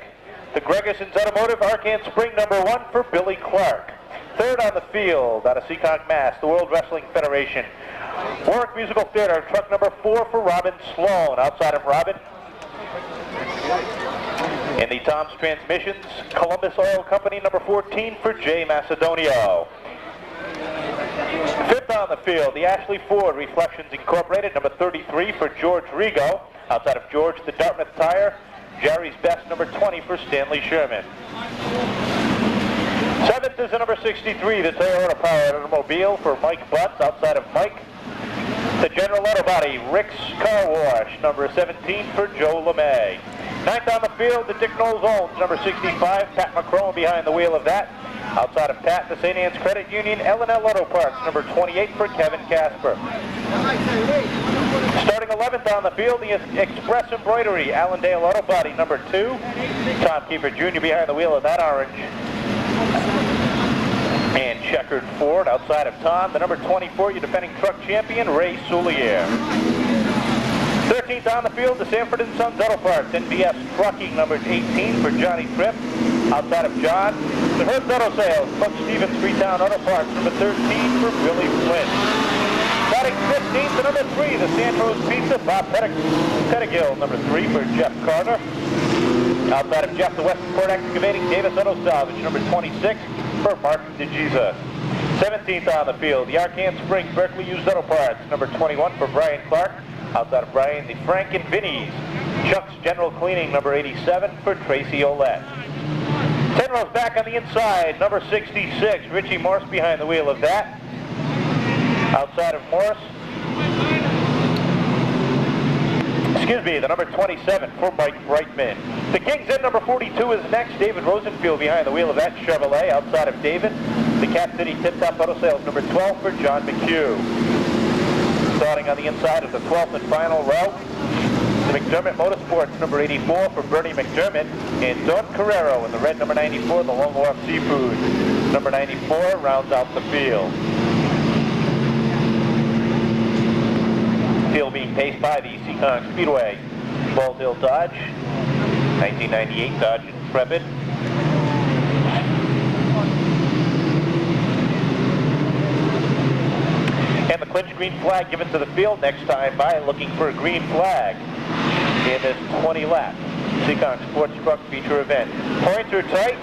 the Gregerson's Automotive Arcan Spring number 1 for Billy Clark. Third on the field out of Seekonk, Mass, the World Wrestling Federation. Warwick Musical Theater truck number 4 for Robin Sloan. Outside of Robin, in the Tom's Transmissions, Columbus Oil Company number 14 for Jay Macedonio. Fifth on the field, the Ashley Ford Reflections Incorporated number 33 for George Rigo. Outside of George, the Dartmouth Tire, Jerry's Best number 20 for Stanley Sherman. Seventh is the number 63, the Toyota Powered Automobile for Mike Butts. Outside of Mike, the General Auto Body, Rick's Car Wash, number 17 for Joe LeMay. Ninth on the field, the Dick Knowles Owns, number 65, Pat McCrone behind the wheel of that. Outside of Pat, the St. Anne's Credit Union, L&L Auto Parts, number 28 for Kevin Casper. Starting 11th on the field, the Express Embroidery, Allendale Auto Body, number 2. Tom Kiefer Jr. behind the wheel of that orange and checkered Ford. Outside of Tom, the number 24, your defending truck champion, Ray Soulier. 13th on the field, the Sanford & Sons Auto Parts, NBS Trucking, number 18 for Johnny Tripp. Outside of John, the Herb's Auto Sales, Buck Stevens Freetown Auto Parts, number 13 for Billy Flint. Starting 15th, the number 3, the Santos Pizza, Bob Pettigill, number 3 for Jeff Carter. Outside of Jeff, the Westport Excavating, Davis Auto Salvage, number 26 for Mark DeJesus. 17th on the field, the Arcan Spring Berkeley Used Auto Parts, number 21 for Brian Clark. Outside of Brian, the Frank and Vinnie's. Chuck's General Cleaning, number 87 for Tracy Olette. 10 rows back on the inside, number 66, Richie Morse behind the wheel of that. Outside of Morse, the number 27 for Mike Brightman. The King's Inn number 42 is next. David Rosenfield behind the wheel of that Chevrolet. Outside of David, the Cap City Tip Top Auto Sales number 12 for John McHugh. Starting on the inside of the 12th and final row, the McDermott Motorsports number 84 for Bernie McDermott, and Don Carrero in the red number 94, the Long Wharf Seafood. Number 94 rounds out the field. Field being paced by the Seekonk Speedway, Bald Hill Dodge, 1998 Dodge Intrepid. And the clinch green flag given to the field next time by, looking for a green flag in this 20-lap Seekonk Sports Truck Feature event. Points are tight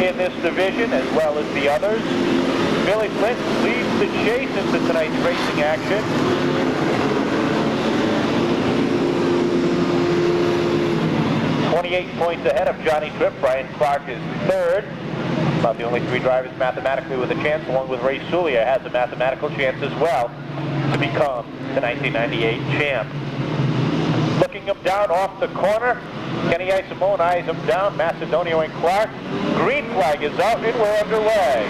in this division as well as the others. Billy Flint leads the chase into tonight's racing action. .28 points ahead of Johnny Tripp. Brian Clark is third. About the only three drivers mathematically with a chance, along with Ray Sulia, has a mathematical chance as well to become the 1998 champ. Looking him down off the corner, Kenny Isimone eyes him down, Macedonio and Clark. Green flag is out and we're underway.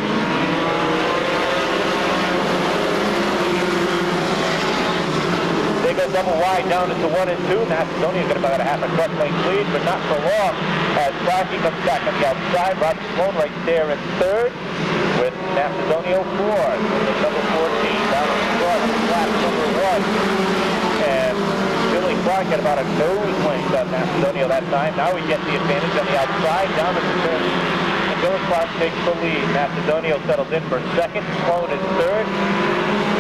They go double wide down into 1 and 2. Macedonio going to about a half a truck length lead, but not for long. As Clarky comes back on the outside, Roger Sloan right there in third, with Macedonio fourth. Number 14 down on the front, lap number 1. And Billy Clark got about a nose length on Macedonio that time. Now he gets the advantage on the outside, down to the turn. And Billy Clark takes the lead. Macedonio settles in for second. Sloan is third.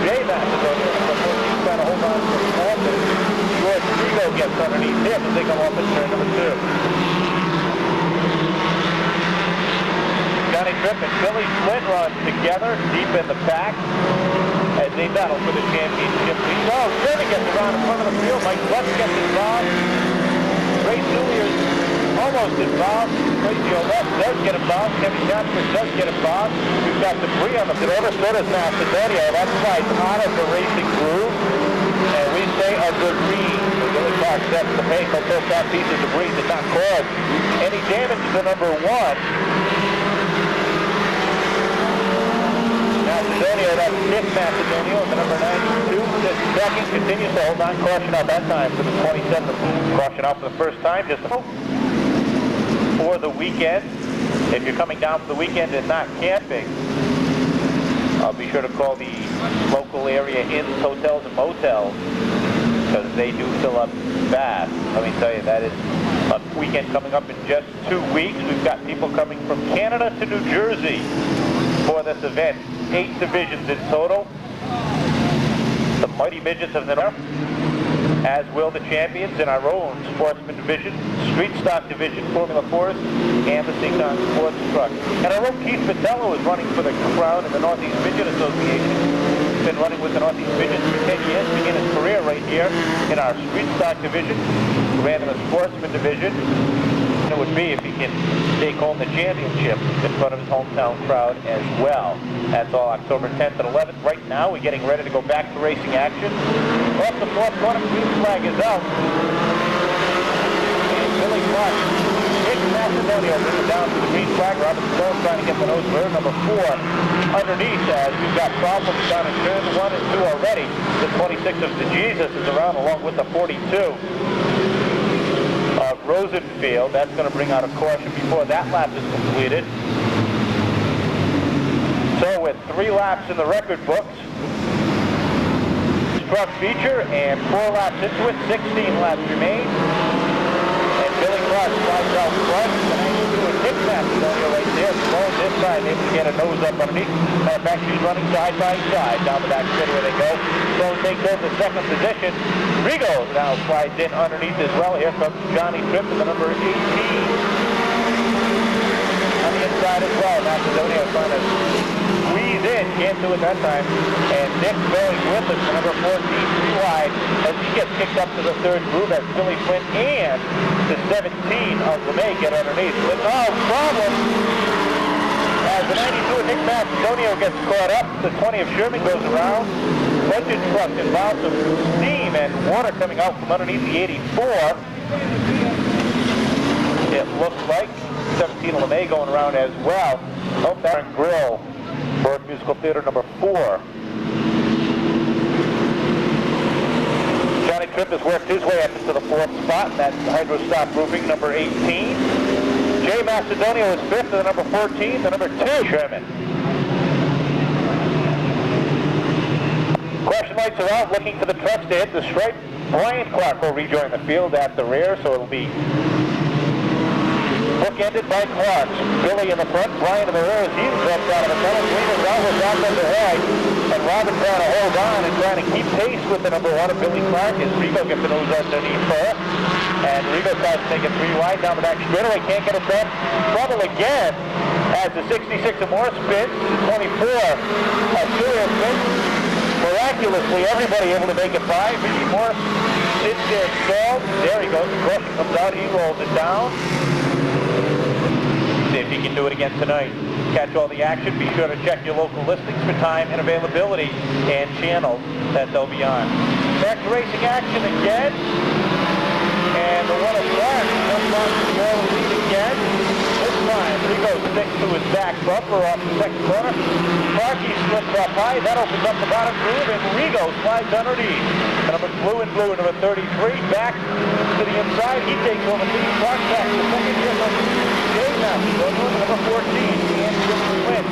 Jay Macedonio, number 14, trying to hold on for fourth. And George Rigo gets underneath him as they come off at turn number 2. Johnny Tripp and Billy Flint run together deep in the pack as they battle for the championship lead. Oh, Sherman gets around in front of the field. Mike West gets involved. Ray Sulia's almost involved. Tracy Olette does get involved. Kevin Johnson does get involved. We've got debris on the field. So does Macedonio. That side's out of the racing groove. And we say a debris. Billy Clark sets the pace until that piece of debris did not cause any damage to number 1. Macedonio, that's fifth Macedonio, and the number 92, just second, continues to hold on. Caution out that time for the 27th. Caution out for the first time, just for the weekend. If you're coming down for the weekend and not camping, I'll be sure to call the local area inns, hotels, and motels, because they do fill up fast. Let me tell you, that is a weekend coming up in just 2 weeks. We've got people coming from Canada to New Jersey for this event. 8 divisions in total. The Mighty Midgets of the North, as will the champions in our own sportsman division, street stock division, Formula 4s, and the Seekonk Sports Truck. And our own Keith Vitello is running for the crowd in the Northeast Midget Association. He's been running with the Northeast Midgets for 10 years, began his career right here in our street stock division, ran in the sportsman division. It would be if he can take home the championship in front of his hometown crowd as well. That's all October 10th and 11th. Right now, we're getting ready to go back to racing action. Off the fourth corner, green flag is out. And Billy Clark takes Macedonio, brings it down to the green flag. Robert Stone trying to get the nose of her. Number 4 underneath as we've got problems down in turn 1 and 2 already. The 26 of DeJesus is around along with the 42. Rosenfield. That's going to bring out a caution before that lap is completed. So with 3 laps in the record books, truck feature, and 4 laps into it, 16 laps remain. And Billy Clark Clark slides out front. The 92 and Nick Macedonia right there. Slowing this side, able to get a nose up underneath. Matter of fact, she's running side by side. Down the back straightaway they go. Sloan takes over the second position. Rigo now slides in underneath as well. Here comes Johnny Tripp with the number 18. On the inside as well. Macedonia trying to squeeze in. Can't do it that time. And Nick going with us, the number 14, 3 wide, as he gets kicked up to the third groove as Billy Flynn and the 17 of LeMay get underneath. But no problem. As the 92 of Nick Macedonia gets caught up, the 20 of Sherman goes around. Budget truck involves some steam and water coming out from underneath the 84. It looks like 17 of LeMay going around as well. Oh, Baron Grill for Musical Theater number 4. Johnny Tripp has worked his way up into the 4th spot, and that's Hydro Stop Roofing number 18. Jay Macedonia was 5th, the number 14, the number 2, Sherman. Caution lights are out, looking for the trucks to hit the stripe. Brian Clark will rejoin the field at the rear, so it'll be bookended by Clark. Billy in the front, Brian in the rear as he drops out of the tunnel. Greener's out with Rob underhead, and Robin trying to hold on and trying to keep pace with the number 1 of Billy Clark as Rigo gets the nose underneath first. And Rigo tries to take it 3 wide down the back straightaway, can't get it done. Trouble again as the 66 of Morris spins, 24 of Sewell spins. Miraculously, everybody able to make it by. Ricky Morris sits there stalled. There he goes. The caution comes out. He rolls it down. See if he can do it again tonight. Catch all the action. Be sure to check your local listings for time and availability and channels that they'll be on. Back to racing action again. And the one of Clark comes on to the early lead again. This time, Rigo sticks to his back bumper off the second corner. Clarky slips up high. That opens up the bottom groove, and Rigo slides underneath. The number blue, number 33, back to the inside. He takes over the lead. Clark back to second. Here comes Jay Macedonia, number 14, and Billy Flynn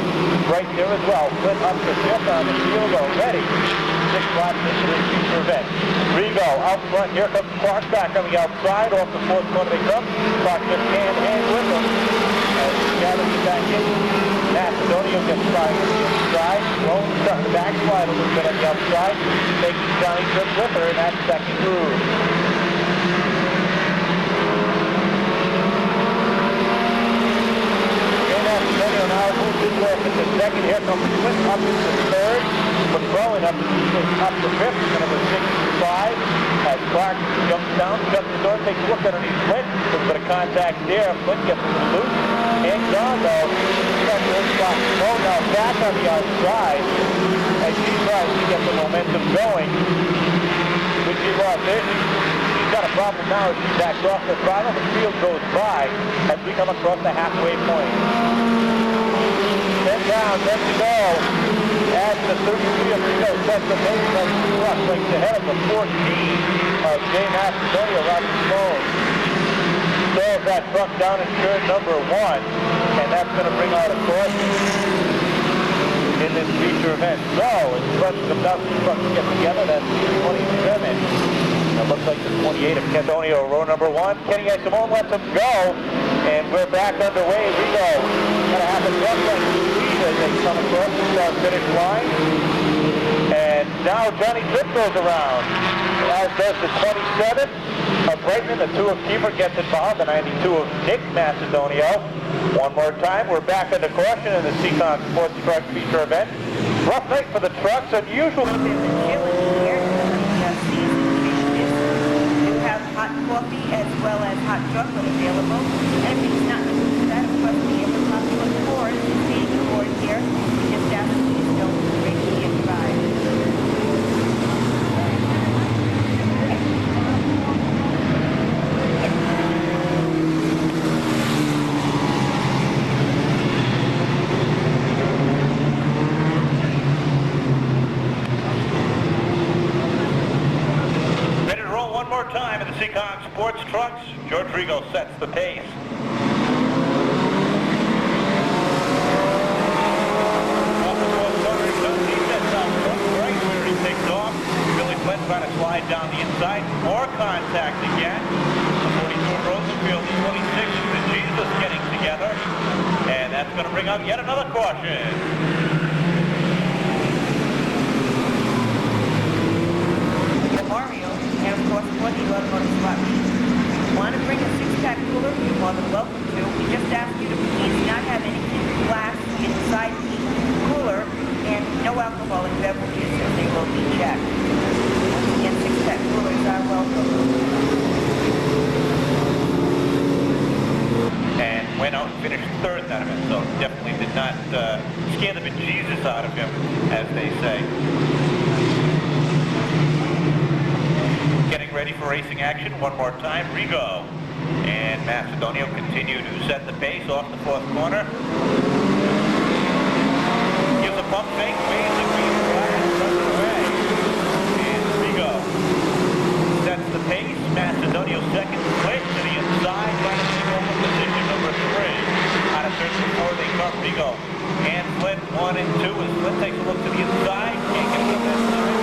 right there as well. Flynn up to 5th on the field already. 6 laps into this future event. Rigo out front. Here comes Clark back on the outside. Off the 4th corner they come. Clark just hand with him. As he gathers it back in. Macedonia gets by on the inside. Sloan starting to backslide a little bit on the outside. Taking Johnny Tripp with her in that second groove. Macedonia now moves his way up into second. Here comes Flynn up into third. McClellan up to 5th, number 65. As Clark jumps down, shuts the door, takes a look underneath Flynn. A little bit of contact there. Flynn gets a little loose. And gone though. Sloan now back on the outside as she tries to get the momentum going. Which she lost there. She's got a problem now as she backs off the throttle. The field goes by as we come across the halfway point. 10 down, 10 to go. As the 33 of Rigo sets the pace as the truck breaks ahead of the 14 of Jay Macedonia, Robert Sloan. Slows that truck down in turn number 1, and that's going to bring out a caution in this feature event. So, as the truck comes out, the trucks get together, that's the 27. It looks like the 28 of Macedonia, row number 1. Kenny Simone lets him go, and we're back underway. Rigo going to have a truck like speed as they come across the start-finish line. And now Johnny Tripp goes around, as does the 27 of Brightman. The 2 of Kiefer gets involved, the 92 of Nick Macedonia. One more time, we're back under caution in the Seekonk Sports Truck feature event. Rough night for the trucks, unusual. Hot coffee as well as hot chocolate available. And if it's not included to that, of course, we have the popular Ford, the same Ford here. We just ask that you don't drink and drive. One more time in the Seekonk Sports Trucks. George Rigo sets the pace. Off the 4th corner, he sets out front right where he takes off. Billy Flynn trying to slide down the inside. More contact again. The 42 of Rosenfield, the 26 going to bring out yet another caution. Mario, and of course for the automotive spot meet. If you want to bring a six-pack cooler, you're more than welcome to. We just ask you to please not have anything glass inside the cooler and no alcoholic beverages, and they will be checked. Once again, six-pack coolers are welcome. And went out and finished third in that event, so definitely did not scare the bejesus out of him, as they say. Getting ready for racing action one more time. Rigo and Macedonio continue to set the pace off the fourth corner. Gives a pump fake, waves the green flag, runs away. And Rigo sets the pace. Macedonio second, quick to the inside, right in the open position number 3. Out of turn 4, they come Rigo and Flint 1 and 2. As Flint takes a look to the inside, can't get it up that time.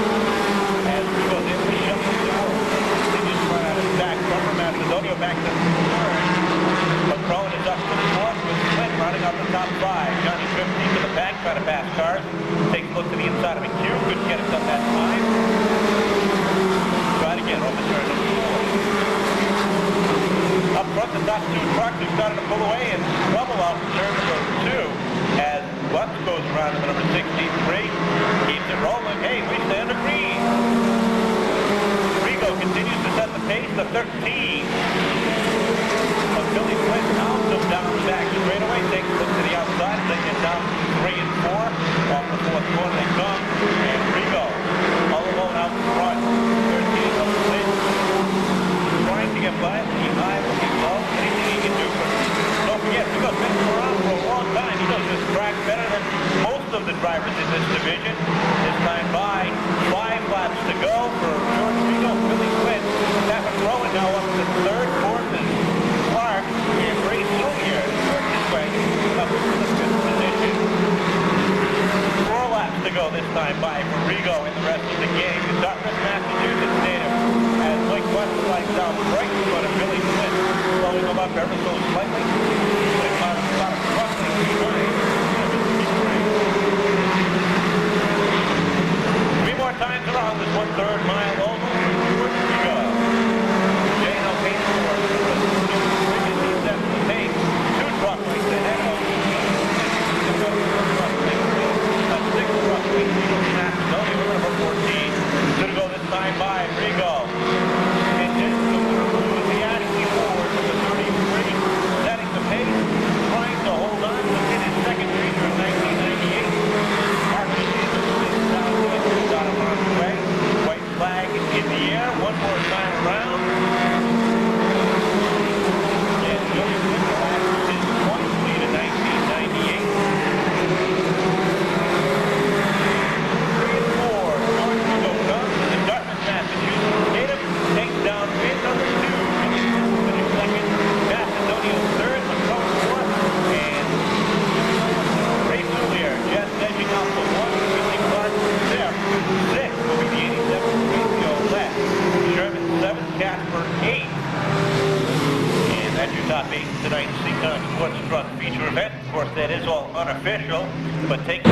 As Rigo's in, we shut the door. Run out of back bumper. Macedonio back to third. McCrone is up to the fourth with Flint running up the top 5. Johnny Tripp deep in the back trying to pass cars. Takes a look to the inside of McHugh. Couldn't get it done that time. Try to get over turn number 4. Up front, the top 2 trucks are starting to pull away and trouble off turn number 2 as Lutz goes around to the number 63. Keeps it rolling. Hey, we stay under green. Continues to set the pace to 13. But Billy Flint hounds him down the back straightaway, takes a look to the outside, and they get down to 3 and 4. Off the fourth corner they come, and Rigo all alone out front. 13 of Flint. Trying to get by, looking high, looking low, anything he can do. But don't forget, Rigo's been around for a long time. He knows this track better than most of the drivers in this division. This time by 5 laps to go for George Rigo. Billy Flint, Stephen Rowan now up to third, fourth is Clark, and Ray Sillier third this way, up to the 5th position. 4 laps to go this time by for Rigo and the rest of the game. The Dartmouth, Massachusetts native as Blake West slides down right in front of Billy Flint, slowing him up ever so slightly. They about a roughly behind. 3 more times around this 1/3 mile oval. Gonna go this time by Rigo. And just enthusiastically forward to the 33, setting the pace, trying to hold on to hit his second major in 1998. Martin is down to the bottom of the way. White flag in the air, one more time around. And Billy Flint has his point lead in 1998. 3 and 4, George Rigo comes to the Dartmouth, Massachusetts native, takes down pin number 2, finish second, Macedonio third, McCrone fourth, and Ray Soulier just edging out the 1, Billy Clark fifth, 6 will be the 87 Ratio left, Sherman 7th, Casper 8th. And that's your top 8 tonight's Seekonk Sports Truck feature event. Of course, that is all unofficial, but take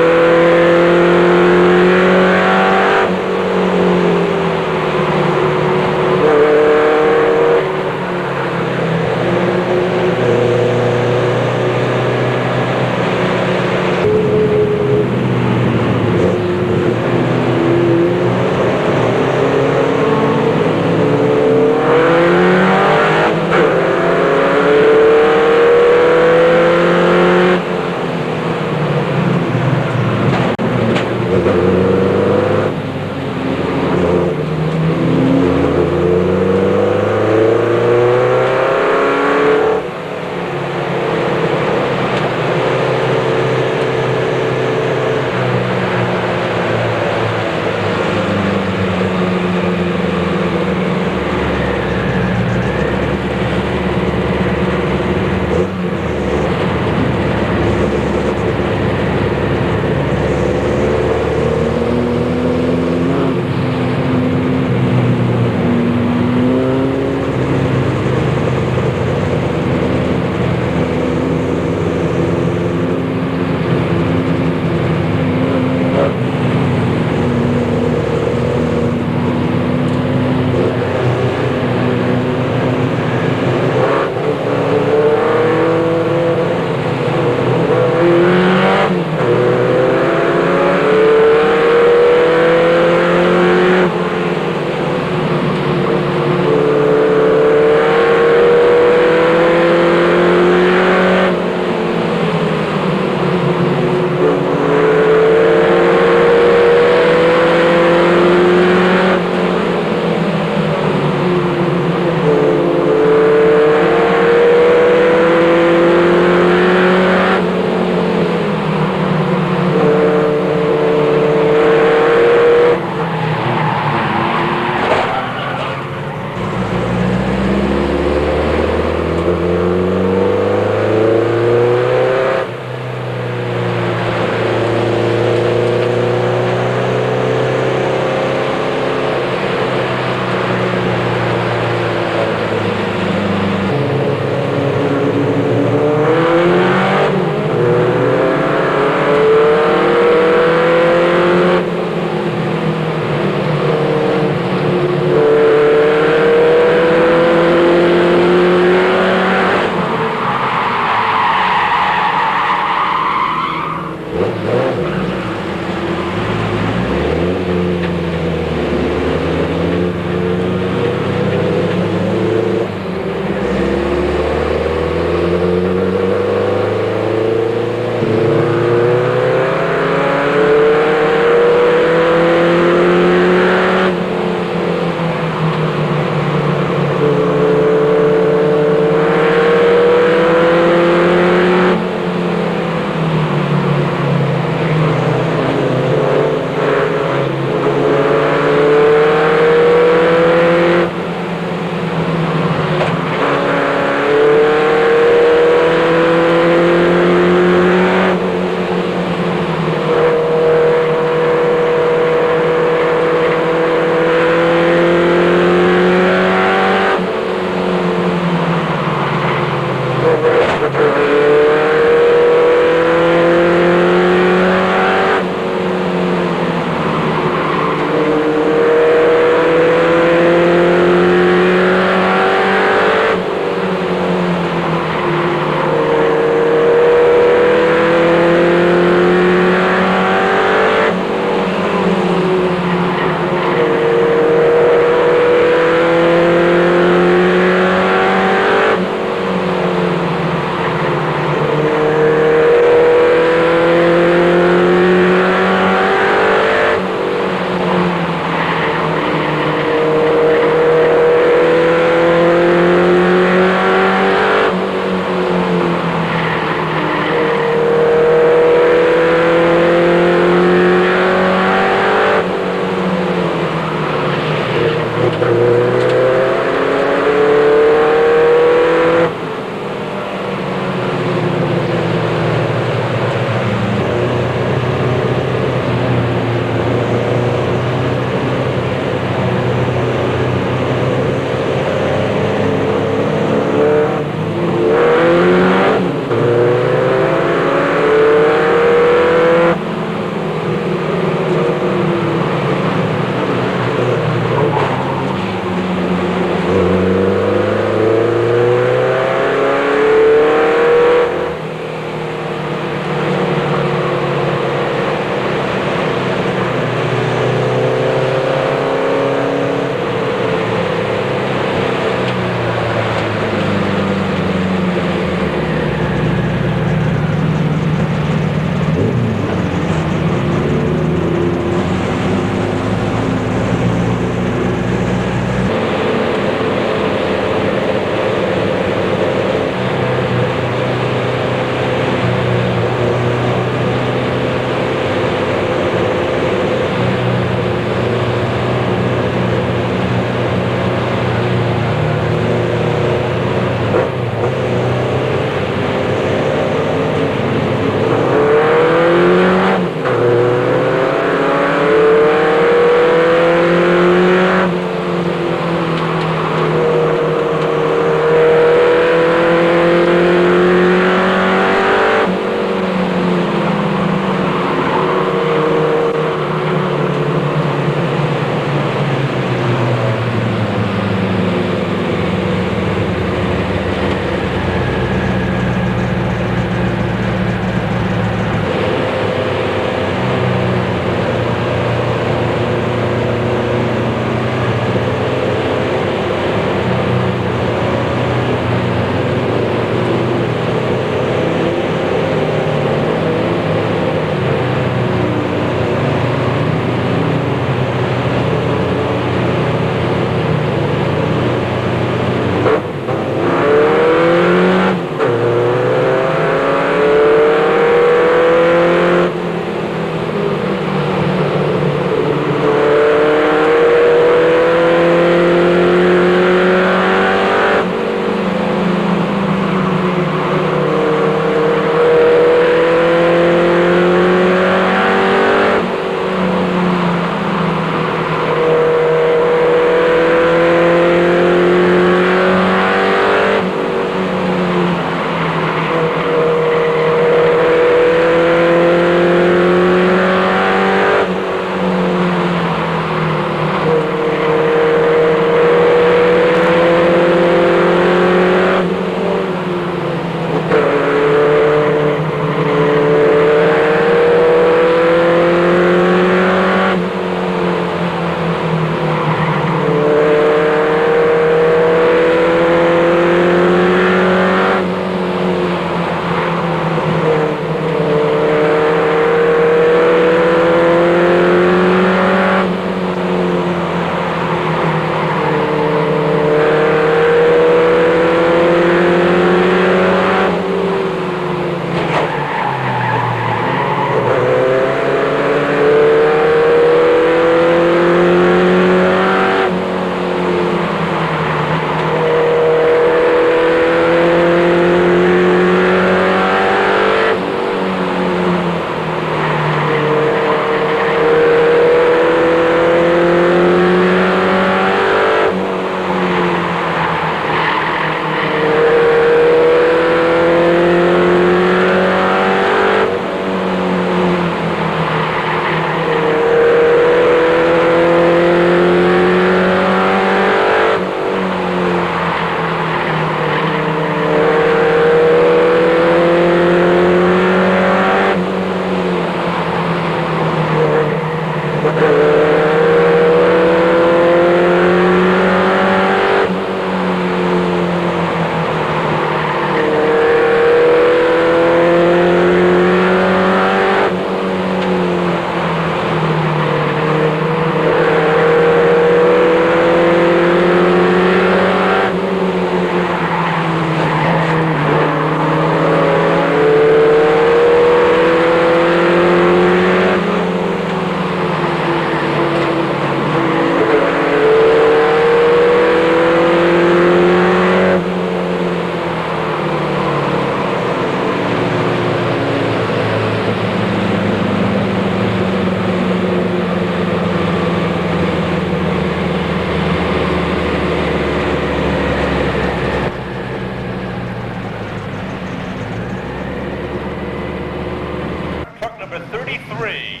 number 33.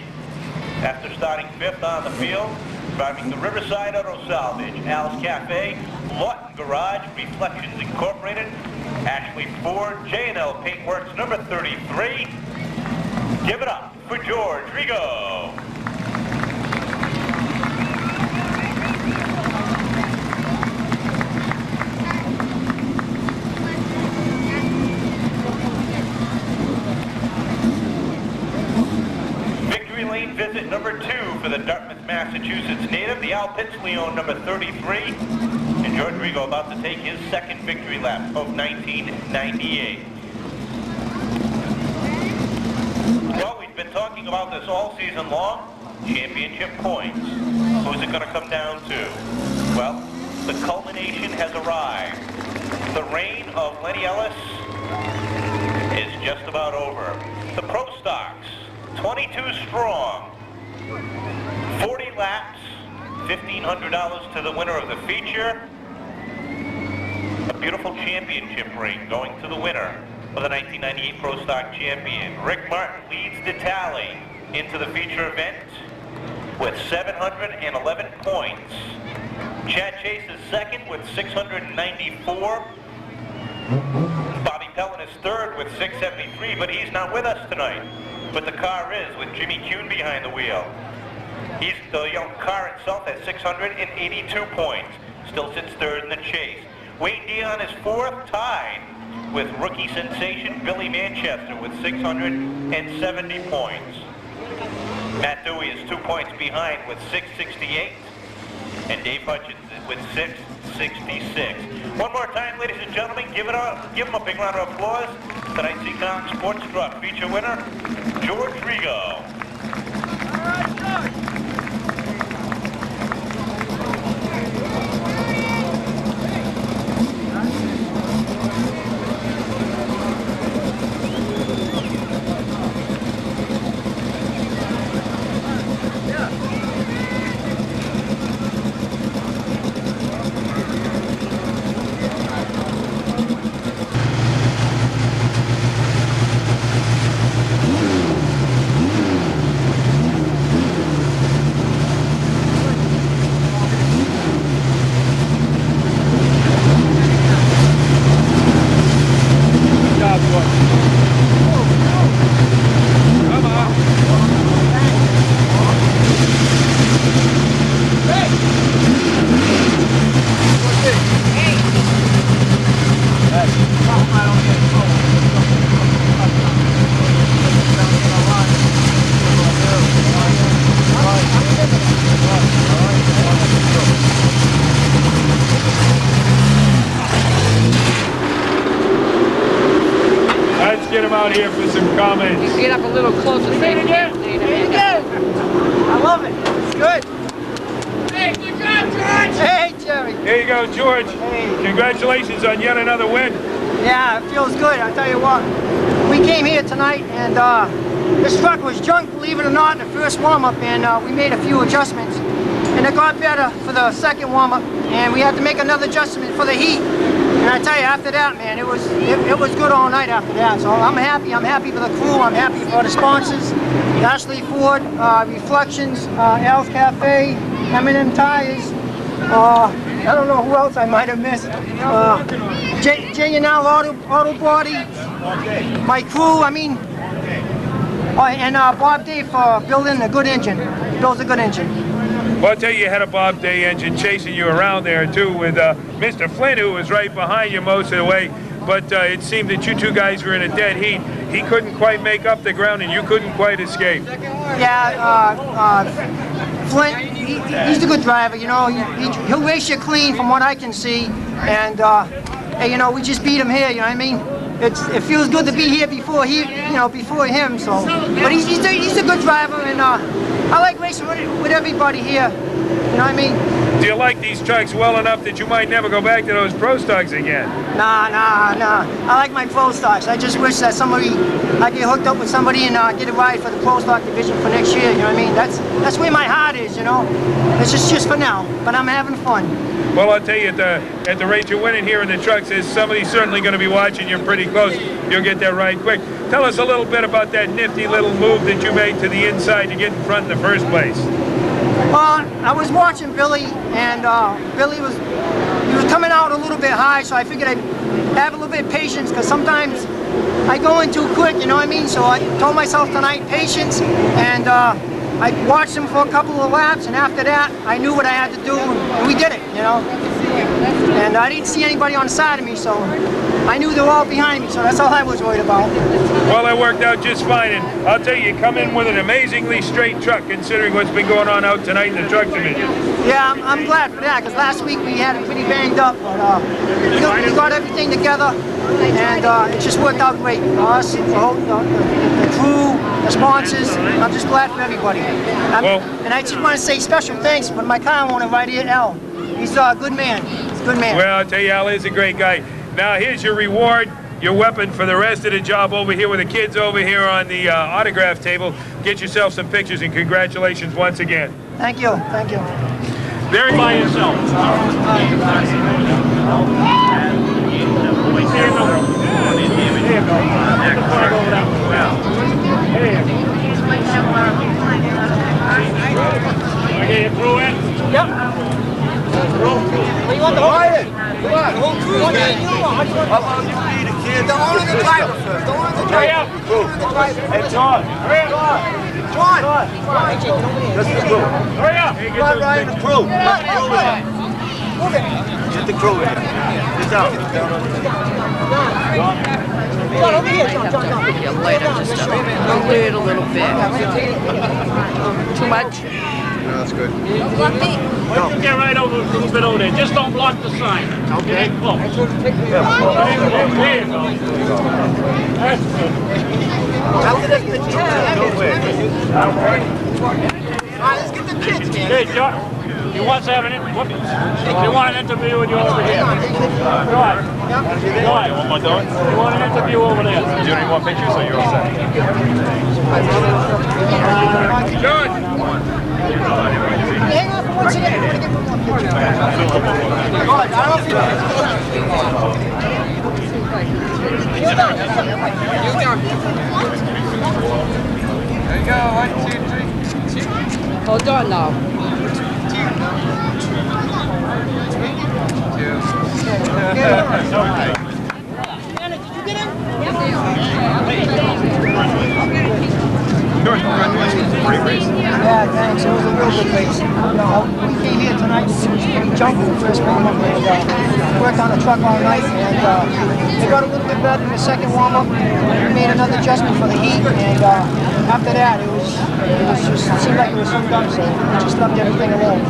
After starting 5th on the field, driving the Riverside Auto Salvage, Al's Cafe, Lawton Garage, Reflections Incorporated, Ashley Ford, J&L Paintworks, number 33. Give it up for George Rigo. Victory Lane visit number 2 for the Dartmouth, Massachusetts native, the Al Pitts Leon, number 33. And George Rigo about to take his second victory lap of 1998. Well, we've been talking about this all season long. Championship points. Who's it going to come down to? Well, the culmination has arrived. The reign of Lenny Ellis is just about over. The Pro Stocks, 22 strong, 40 laps, $1,500 to the winner of the feature. A beautiful championship ring going to the winner of the 1998 Pro Stock champion. Rick Martin leads the tally into the feature event with 711 points. Chad Chase is second with 694. Bobby Pellin is third with 673, but he's not with us tonight. But the car is, with Jimmy Kuhn behind the wheel. The young car itself has 682 points. Still sits third in the chase. Wayne Dion is fourth, tied with rookie sensation Billy Manchester with 670 points. Matt Dewey is 2 points behind with 668. And Dave Hutchins with 666. One more time, ladies and gentlemen, give him a big round of applause. Tonight's Seekonk Sports Truck feature winner, George Rigo. All right, George. Get him out here for some comments. You get up a little closer. Say it again. I love it. It's good. Hey, good job, George. Hey, Jerry. Here you go, George. Hey. Congratulations on yet another win. Yeah, it feels good. I tell you what. We came here tonight, and this truck was junk, believe it or not, in the first warm-up, and we made a few adjustments. And it got better for the second warm-up, and we had to make another adjustment for the heat. And I tell you, after that, man, it was good all night after that. So I'm happy. I'm happy for the crew. I'm happy for the sponsors. Ashley Ford, Reflections, Al's Cafe, M&M Tires. I don't know who else I might have missed. J&L Auto Body. My crew. I mean, and Bob Day for building a good engine. Builds a good engine. Well, I'll tell you had a Bob Day engine chasing you around there, too, with Mr. Flynn, who was right behind you most of the way. But it seemed that you two guys were in a dead heat. He couldn't quite make up the ground, and you couldn't quite escape. Yeah, Flint, he's a good driver, you know. He'll race you clean from what I can see. And, hey, you know, we just beat him here, you know what I mean? It feels good to be here before before him. So, but he's a good driver, and I like racing with everybody here. You know what I mean? Do you like these trucks well enough that you might never go back to those Pro Stocks again? Nah. I like my Pro Stocks. I just wish that I get hooked up with somebody and get a ride for the Pro Stock division for next year. You know what I mean? That's where my heart is. You know, it's just for now. But I'm having fun. Well, I'll tell you, at the rate you're winning here in the trucks, there's somebody certainly going to be watching you pretty close. You'll get that right quick. Tell us a little bit about that nifty little move that you made to the inside to get in front in the first place. I was watching Billy, and Billy was coming out a little bit high, so I figured I'd have a little bit of patience, because sometimes I go in too quick, you know what I mean? So I told myself tonight, patience, and I watched him for a couple of laps, and after that, I knew what I had to do, and we did it, you know? And I didn't see anybody on the side of me, so I knew they were all behind me, so that's all I was worried about. Well, that worked out just fine, and I'll tell you, you come in with an amazingly straight truck, considering what's been going on out tonight in the truck division. Yeah, I'm glad for that, because last week we had it pretty banged up, but we got everything together, and it just worked out great for us, the crew, the sponsors. I'm just glad for everybody. And I just want to say special thanks for my car owner right here, Al. He's a good man. He's a good man. Well, I'll tell you, Al is a great guy. Now, here's your reward, your weapon for the rest of the job over here with the kids over here on the autograph table. Get yourself some pictures, and congratulations once again. Thank you. Thank you. Very by yourself. Okay, you through it? Yep. You want the whole crew? How long you need a kid? The owner of the driver first. The owner of the driver. Hey, John. John. This is the crew. Hurry up. Come on, Ryan, the crew. Move it. Get the crew in here. Get down. John, over here. John. You light up just a little bit. Too much? No, that's good. You get right over a little bit over there. Just don't block the sign. Okay. Close. There you go. That's good. Let's get the kids, man. Hey, John. He wants to have an interview. They want an interview with you over here. Go ahead. Go ahead. What am I doing? You want an interview over there. Do you need more pictures or you're all set? John. Hang on for 1 second. I want to get one more picture. Go ahead. I don't know if you down. There you go. 1, 2, 3. Hold on now. Yeah, thanks. It was a real good race. We came here tonight to jump for the first warm-up and worked on the truck all night. And it got a little bit better in the second warm-up. We made another adjustment for the heat, and after that, it seemed like it was so done, so we just left everything alone.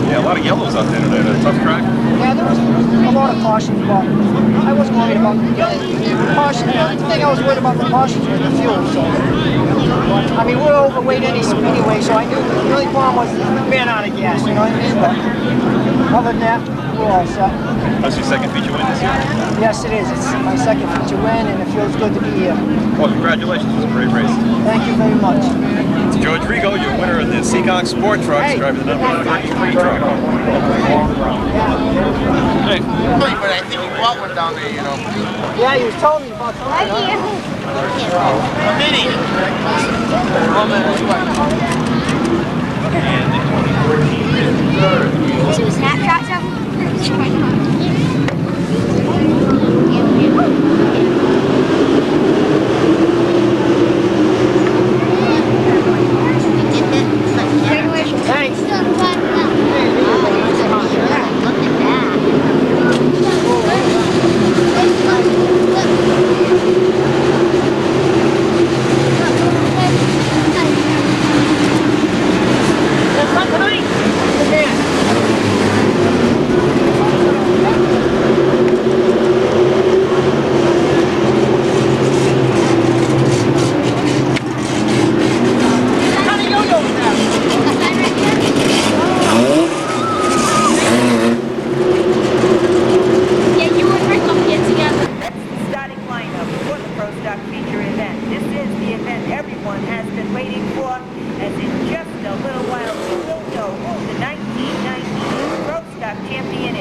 Yeah, a lot of yellows out there today. A tough track. Yeah, there was a lot of cautions, but I wasn't worried about the caution. The only thing I was worried about the cautions was the fuel. So, I mean, we're overweight anyway, so I knew the only problem was we ran out of gas, you know what I mean? But other than that, we're all set. That's your second feature win this year? Yes, it is. It's my second feature win, and it feels good to be here. Well, congratulations. It was a great race. Thank you very much. George Rigo, you're winner of the Seekonk Sport Trucks, driving the number 33 truck. Hey. But I think you brought one down there, you know. Yeah, you told me about something. A mini. Two snapshots of Thanks. Champion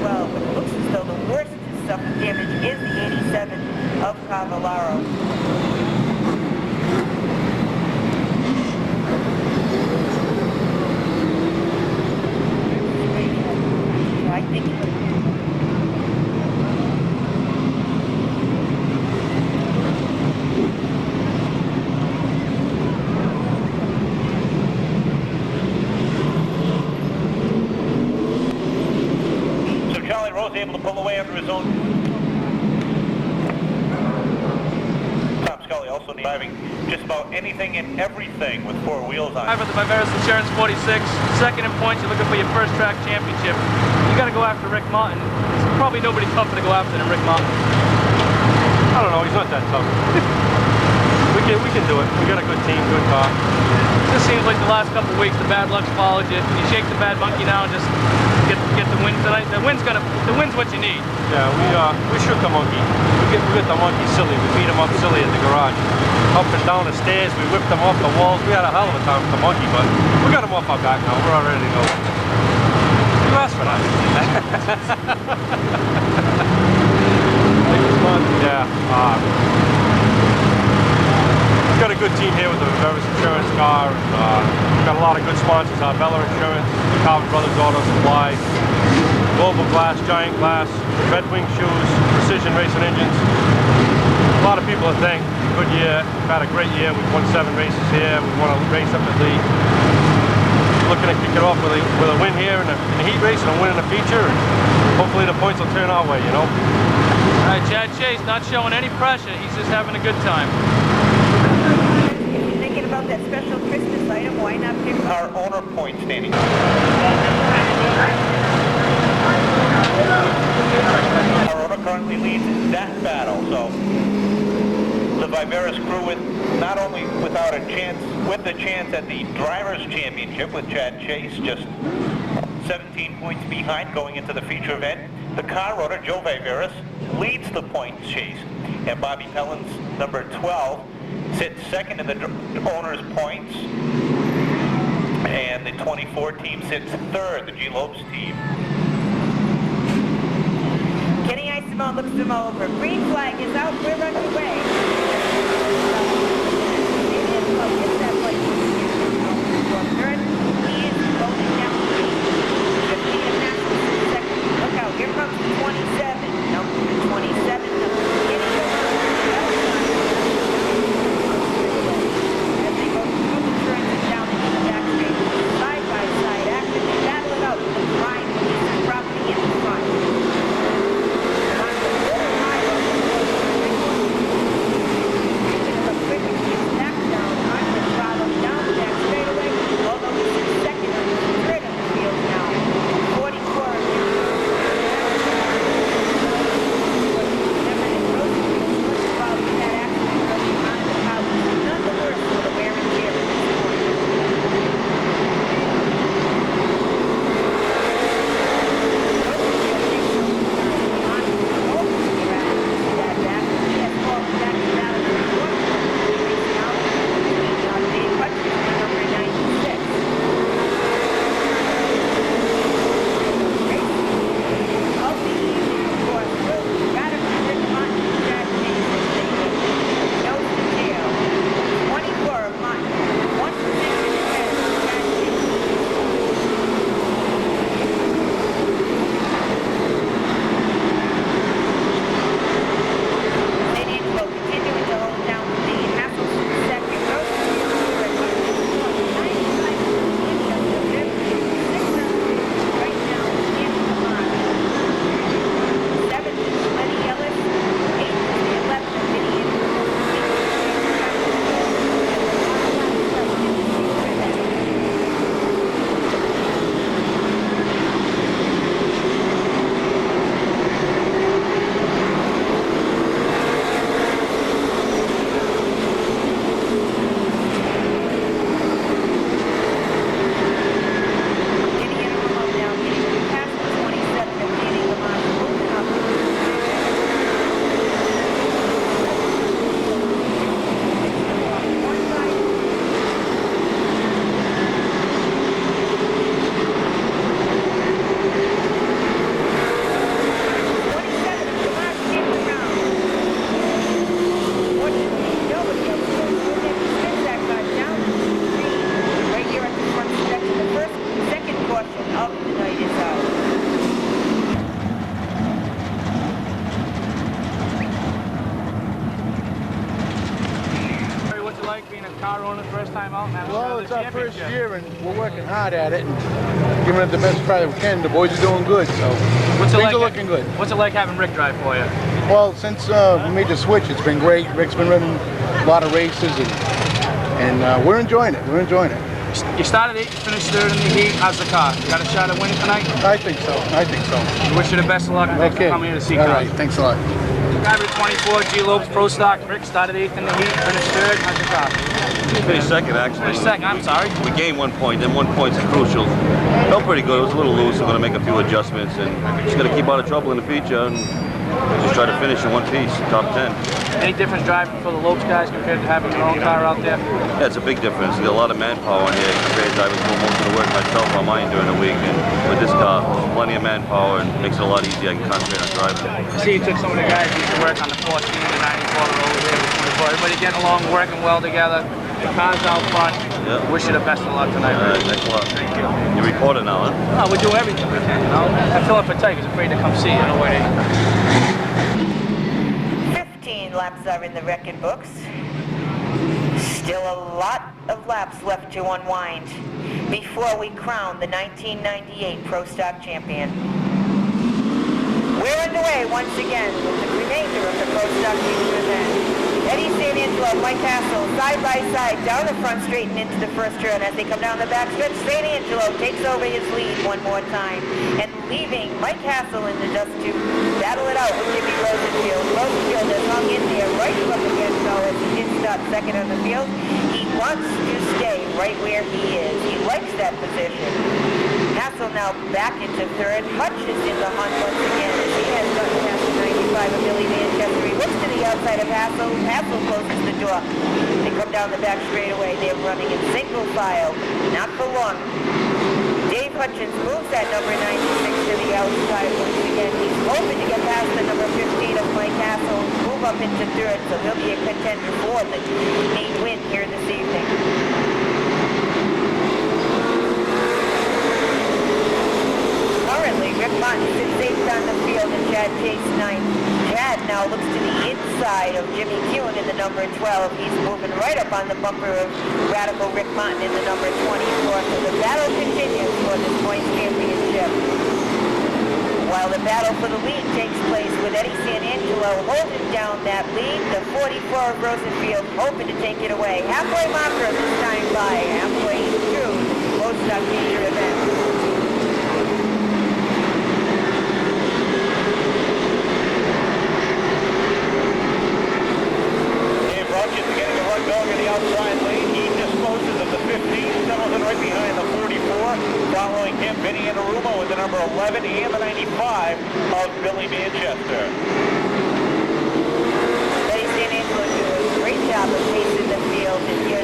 well, but it looks as though the worst suffered damage is the 87 of Cavallaro. I think Rose able to pull away under his own. Tom Scully also driving just about anything and everything with four wheels on. Driver the Viveris Insurance 46, second in points. You're looking for your first track championship. You got to go after Rick Martin. There's probably nobody tougher to go after than Rick Martin. I don't know. He's not that tough. we can do it. We got a good team, good car. It just seems like the last couple of weeks the bad luck's followed you. You shake the bad monkey now and just get the win tonight. The win's what you need. Yeah, we shook the monkey. We get the monkey silly. We beat him up silly at the garage. Up and down the stairs, we whipped him off the walls. We had a hell of a time with the monkey, but we got him off our back now. We're all ready to go. You asked for that. Yeah. We've got a good team here with the Viveris Insurance car. We've got a lot of good sponsors. Bella Insurance, Calvin Brothers Auto Supply, Global Glass, Giant Glass, Red Wing Shoes, Precision Racing Engines. A lot of people to thank. Good year. We've had a great year. We've won 7 races here. We won a race up at the. Looking to kick it off with a win here in the heat race and a win in the feature. And hopefully the points will turn our way, you know. All right, Chad Chase not showing any pressure. He's just having a good time. If you're thinking about that special Christmas item, why not pick up our owner point standing? Our owner currently leads that battle, so the Viveris crew with not only without a chance, with the chance at the Drivers' Championship with Chad Chase just 17 points behind going into the feature event. The car owner, Joe Viveris, leads the points chase, and Bobby Pellins, number 12, sits second in the owner's points, and the 24 team sits third, the G. Lopes team. Kenny Isimone looks them over. Green flag is out. We're underway. He is rolling down the street. 15 passes in second. Look out. Here comes the 27. Number 27. As they go through the turns and down into the back straight. Side by side action. They battle it out with the Prime property in the front. time out, man. Well, it's our first year, and we're working hard at it and giving it the best try that we can. The boys are doing good, so things are looking good. What's it like having Rick drive for you? Well, since we made the switch, it's been great. Rick's been running a lot of races, and we're enjoying it. We're enjoying it. You started 8th, you finished 3rd in the heat. How's the car? You got a shot at winning tonight? I think so. I think so. I wish you the best of luck. Thanks for coming here to Seekonk. All right. Thanks a lot. Driver 24, G. Lopes Pro Stock. Rick started 8th in the heat, finished 3rd. How's the car? Finished 2nd, actually. Finished 2nd, I'm sorry. We gained 1 point, and 1 point's crucial. Felt pretty good. It was a little loose. We're going to make a few adjustments, and just going to keep out of trouble in the feature and just try to finish in one piece, top 10. Any difference driving for the Lopes guys compared to having your own car out there? Yeah, it's a big difference. You got a lot of manpower in here compared to I was doing most of the work myself on mine during the week, and with this car, plenty of manpower and makes it a lot easier. I can concentrate on driving. I see you took some of the guys who used to work on the 14 and 94 over there with 24. Everybody getting along, working well together. The car's out front. Yeah. Wish you the best of luck tonight. All right, thanks a lot. Thank you. You're recording now, huh? No, we do everything we can, you know. I feel up for Tiger's afraid to come see you. No way. 15 laps are in the record books. Still a lot of laps left to unwind before we crown the 1998 Pro Stock champion. We're underway once again with the remainder of the Pro Stock feature event. Eddie St. Angelo, Mike Castle, side by side, down the front straight and into the first turn. As they come down the back stretch, St. Angelo takes over his lead one more time, and leaving Mike Castle in the dust to battle it out with Jimmy Rosenfield. Rosenfield has hung in there right up against Noah as he did start second on the field. He wants to stay right where he is. He likes that position. Hassel now back into third. Hutch is in the hunt once again as he has gotten past the 95 of Billy Manchester. He looks to the outside of Hassel. Hassel closes the door. They come down the back straightaway. They're running in single file. Not for long. Dave Hutchins moves that number 96 to the outside once again. He's hoping to get past the number 15 of Mike Hassel, move up into third, so he'll be a contender for the main win here this evening. Currently, Rick Martin sits 8th on the field and Chad Chase 9th. Chad now looks to the inside of Jimmy Kewen in the number 12. He's moving right up on the bumper of Radical Rick Martin in the number 24. So the battle continues for this points championship. While the battle for the lead takes place with Eddie St. Angelo holding down that lead, the 44 of Rosenfield hoping to take it away. Halfway marker this time by, halfway through the Pro Stock feature event. Going in the outside lane, he disposes of the 15, settles in right behind the 44. Following him, Vinny Inarumo with the number 11 and the 95 of Billy Manchester. Eddie St. Angelo did a great job of pacing the field, and here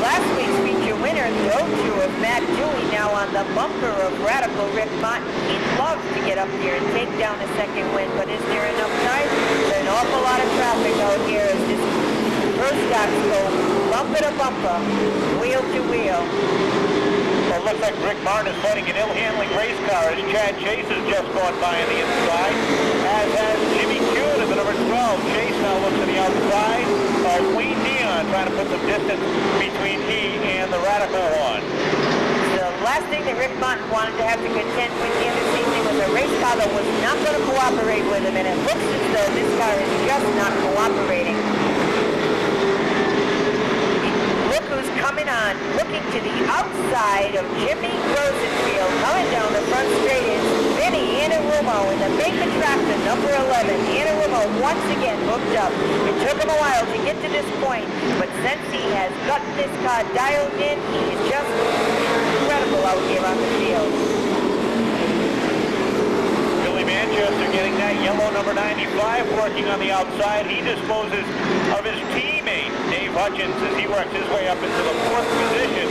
last week's feature winner, the 02 of Matt Dewey, now on the bumper of Radical Rick Martin. He'd love to get up here and take down a second win, but is there enough time? There's an awful lot of traffic out here as this Pro Stocks go bumper to bumper, wheel to wheel. Well, it looks like Rick Martin is fighting an ill-handling race car as Chad Chase has just gone by on the inside, as has Jimmy Kewen in the number 12. Chase now looks to the outside of Wayne Dion, trying to put some distance between he and the Radical one. The last thing that Rick Martin wanted to have to contend with here this evening was a race car that was not going to cooperate with him, and it looks as though this car is just not cooperating. Look who's coming on, looking to the outside of Jimmy Rosenfield. Coming down the front straight is Vinny Inarumo in the Baker Tractor, number 11. Inarumo once again hooked up. It took him a while to get to this point, but since he has gotten this car dialed in, he is just incredible out here on the field. Billy Manchester getting that yellow number 95, working on the outside. He disposes of his teammate, Dave Hutchins, as he works his way up into the 4th position,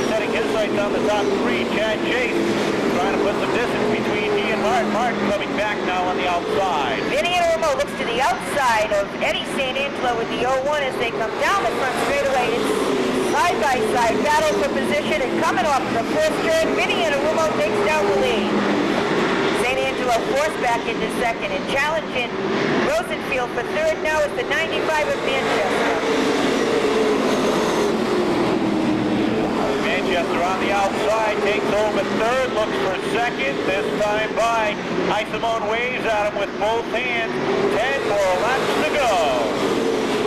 setting his sights on the top 3. Chad Chase trying to put some distance between he and Martin. Martin coming back now on the outside. Vinny Inarumo looks to the outside of Eddie St. Angelo with the 01 as they come down the front straightaway. It's side-by-side battle for position, and coming off the 4th turn, Vinny Inarumo takes down the lead. St. Angelo forced back into second, and challenging Rosenfield for third now is the 95 of Manchester. Manchester on the outside, takes over third, looks for second, this time by Isimone waves at him with both hands. 10 more laps to go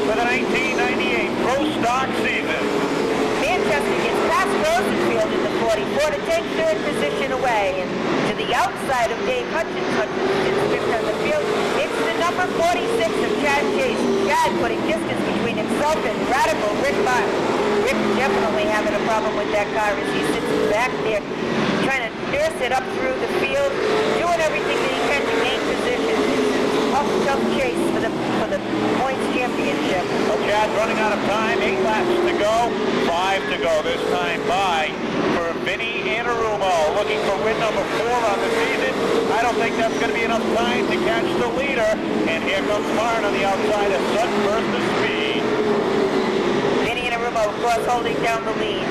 for the 1998 Pro Stock season. Manchester gets past Rosenfield in the 44 to take third position away. And to the outside of Dave Hutchins, Hutchins fifth on the field. It's the number 46 of Chad Chase. Chad putting distance between himself and radical Rick Martin. Rick definitely having a problem with that car as he sits back there trying to nurse it up through the field, doing everything that he can to gain position. Tough chase for the points championship. Well, Chad's running out of time. 8 laps to go. 5 to go this time by for Vinny Anarumo, looking for win number 4 on the season. I don't think that's going to be enough time to catch the leader. And here comes Martin on the outside of Sutton versus Speed. Vinny Anarumo, of course, holding down the lead.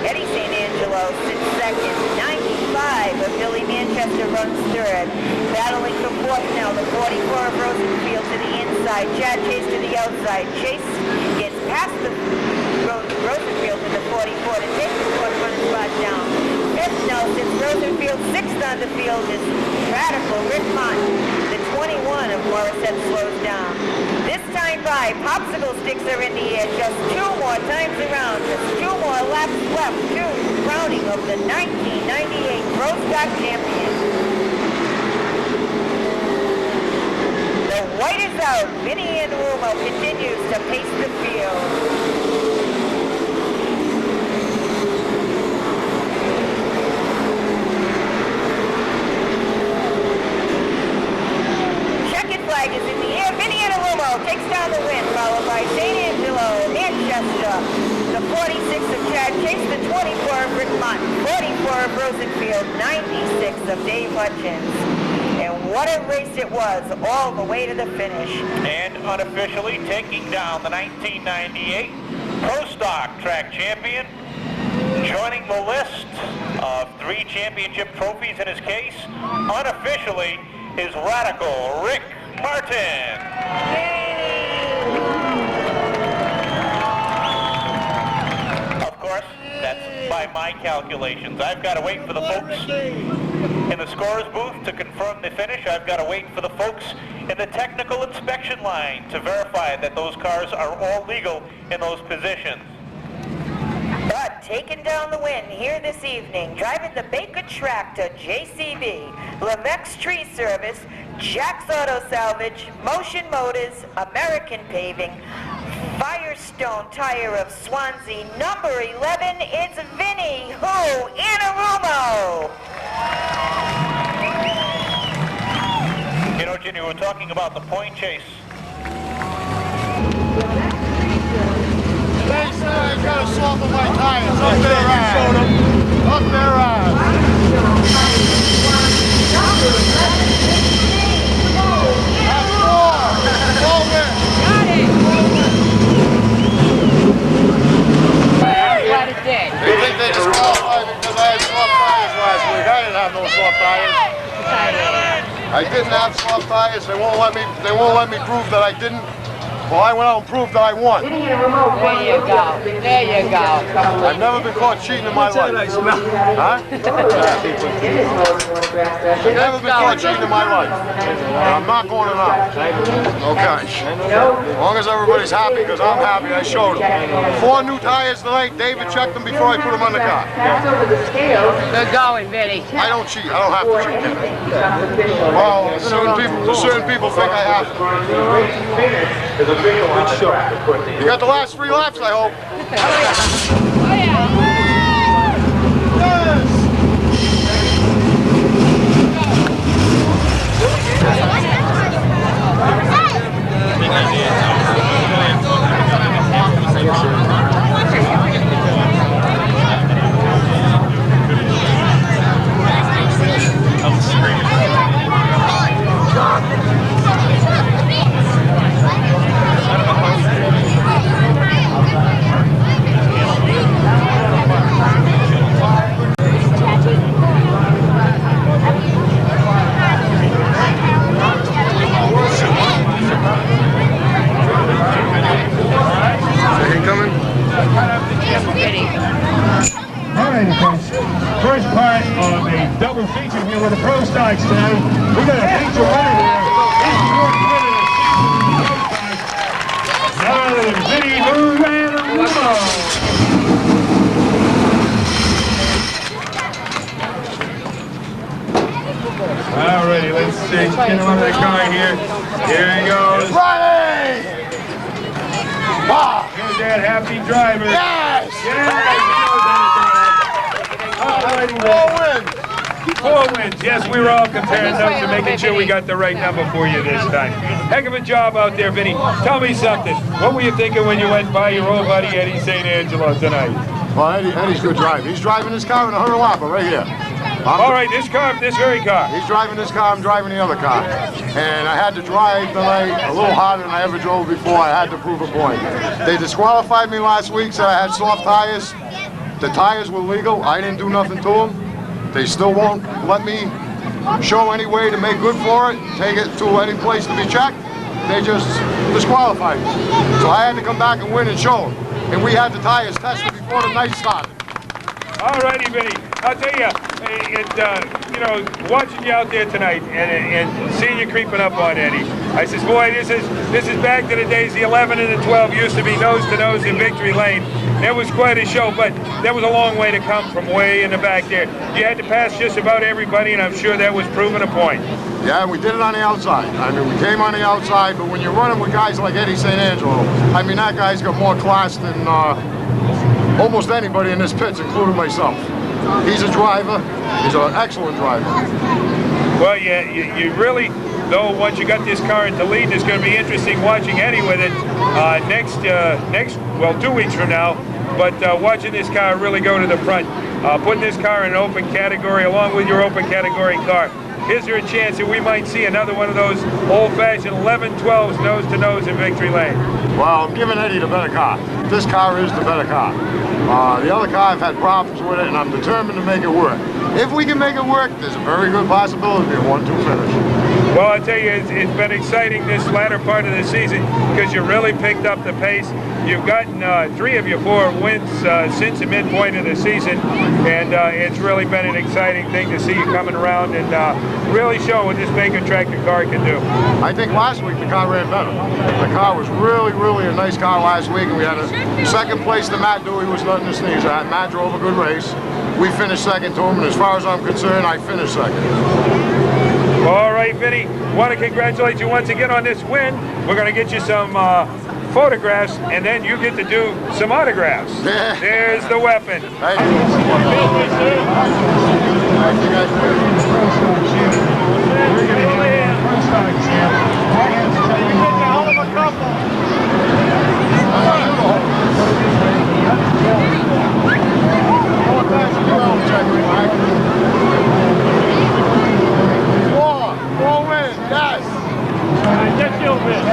Eddie St. Angelo sits second. 95 of Billy Manchester runs third. Battling for fourth now, the 44 of Rosenfield to the inside. Chad Chase to the outside. Chase gets past the Rosenfield in the 44 to take the fourth running spot down. Fifth now sits Rosenfield. Sixth on the field is radical Rick Martin. The 21 of Morissette slows down. This time by, popsicle sticks are in the air. Just 2 more times around. Just 2 more laps left to crowning of the 1998 Pro Stock champion. The white is out. Vinny Anarumo continues to pace the field. Flag is in the air. Vinny Anarumo takes down the win, followed by St. Angelo, Manchester, the 46 of Chad Chase, the 24 of Rick Martin, 44 of Rosenfield, 96 of Dave Hutchins. And what a race it was, all the way to the finish. And unofficially taking down the 1998 Pro Stock track champion, joining the list of 3 championship trophies in his case, unofficially is radical Rick Martin. Of course, that's by my calculations. I've got to wait for the folks in the scorer's booth to confirm the finish. I've got to wait for the folks in the technical inspection line to verify that those cars are all legal in those positions. But taking down the win here this evening, driving the Baker Tractor JCB, Levex Tree Service, Jack's Auto Salvage, Motion Motors, American Paving, Firestone Tire of Swansea, number 11, it's Vinny Anarumo. You know, Ginny, we're talking about the point chase. They said I got to soften my tires. Up their ass. Up their ass. They think they disqualified because I had soft tires last week. I didn't have no soft tires. I didn't have soft tires. They won't let me prove that I didn't. Well, I went out and proved that I won. There you go. There you go. I've never been caught cheating in my life. Huh? I've never been caught cheating in my life. I'm not going out. Okay. As long as everybody's happy, because I'm happy, I showed them. 4 new tires tonight. David checked them before I put them on the car. Good going, Vinny. I don't cheat. I don't have to cheat. Well, certain people think I have to. You got the last 3 laps, I hope. Oh yeah. Yes! get him out of the car here. Here he goes. Ronnie! Wow! Here's that happy driver. Yes! Yes! 4 wins. Yes, we were all comparing notes and making sure we got the right number for you this time. Heck of a job out there, Vinny. Tell me something. What were you thinking when you went by your old buddy Eddie St. Angelo tonight? Well, Eddie's good drive. He's driving his car in a Hurlapa right here. All right, this very car. He's driving this car, I'm driving the other car. And I had to drive tonight a little harder than I ever drove before. I had to prove a point. They disqualified me last week, so I had soft tires. The tires were legal. I didn't do nothing to them. They still won't let me show any way to make good for it, take it to any place to be checked. They just disqualified me. So I had to come back and win and show them. And we had the tires tested before the night started. All righty, Vinny. I'll tell you, you know, watching you out there tonight and seeing you creeping up on Eddie, I says, boy, this is back to the days the 11 and the 12 used to be nose to nose in Victory Lane. That was quite a show, but that was a long way to come from way in the back there. You had to pass just about everybody, and I'm sure that was proving a point. Yeah, we did it on the outside. I mean, we came on the outside, but when you're running with guys like Eddie St. Angelo, I mean, that guy's got more class than almost anybody in this pit, including myself. He's a driver. He's an excellent driver. Well, yeah, you really, though, once you got this car into lead, it's going to be interesting watching Eddie with it next, 2 weeks from now. But watching this car really go to the front, putting this car in an open category along with your open category car. Is there a chance that we might see another one of those old-fashioned 11-12s nose-to-nose in Victory Lane? Well, I'm giving Eddie the better car. This car is the better car. The other car, I've had problems with it, and I'm determined to make it work. If we can make it work, there's a very good possibility of a 1-2 finish. Well, I tell you, it's been exciting this latter part of the season because you really picked up the pace. You've gotten 3 of your 4 wins since the midpoint of the season, and it's really been an exciting thing to see you coming around and really showing what this Bacon tractor car can do. I think last week the car ran better. The car was really, really a nice car last week, and we had a second place to Matt Dewey was nothing to sneeze at. Matt drove a good race. We finished second to him, and as far as I'm concerned, I finished second. All right, Vinny, want to congratulate you once again on this win. We're going to get you some photographs, and then you get to do some autographs. Yeah. There's the weapon. Thank you. Four wins, yes. Just you, man.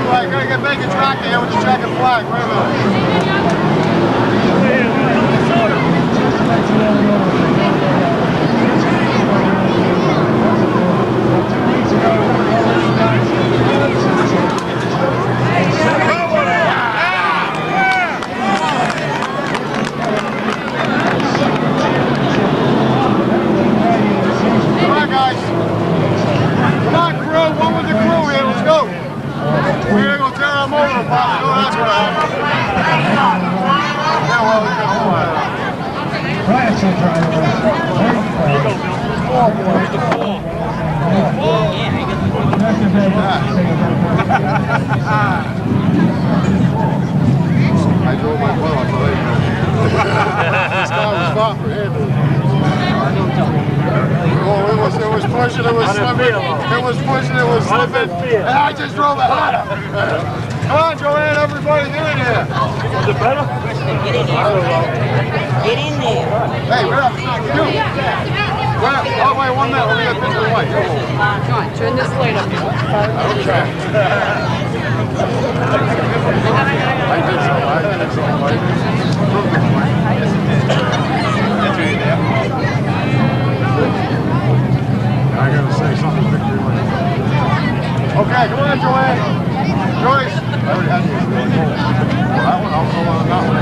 I gotta get Bacon tractor here with the checkered flag. Wait a Come on, guys. Come on, crew. One with the crew here. Let's go. We're gonna go tear our motor apart. You know that's what happened. Yeah, well, we got all that. I drove my butt off the lake. This car was far for handling. Oh, it was pushing, it was slipping. It was pushing, it was slipping. And I just drove it harder. Come on, Joanne, everybody, get in here. Was it better? Get in there. Get in there. Hey, where up? You. Where up? Oh, wait, 1 minute. Let me get this light. Come on, turn this light up. Okay. I did so. I gotta say something Victory Lane. Okay, come on, Joanne. Joyce. I already had you. That one, I'll go on that one.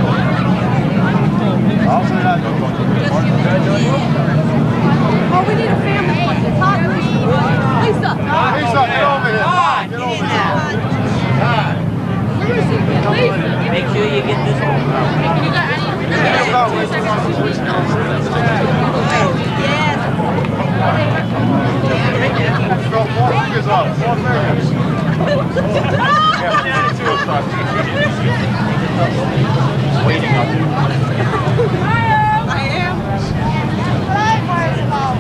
I'll say that. Oh, we need a family one. It's hot. Lisa. Lisa, get over here. Get in there. Where is he? Lisa. Will you get this one? Go 4 fingers up, 4 fingers. Waiting up.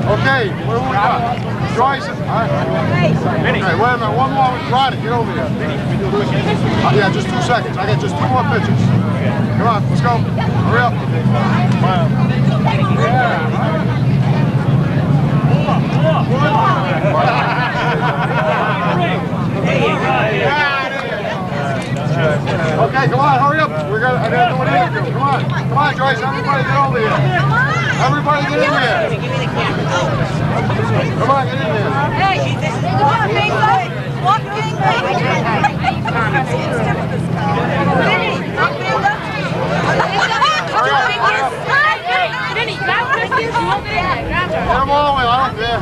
Okay, what do we got? Joyce. Okay, wait a minute, one more. Ronnie, get over here. Yeah, just 2 seconds. I got just 2 more pitches. Come on, let's go. Hurry up. Okay, come on, hurry up. I gotta do what I need to do. Come on, Joyce. Everybody get over here. Everybody get in here. Come on, get in here. Hey, walk, Bingo. Walk, Bingo. Vinny, grab her. Get them all the way, I don't care.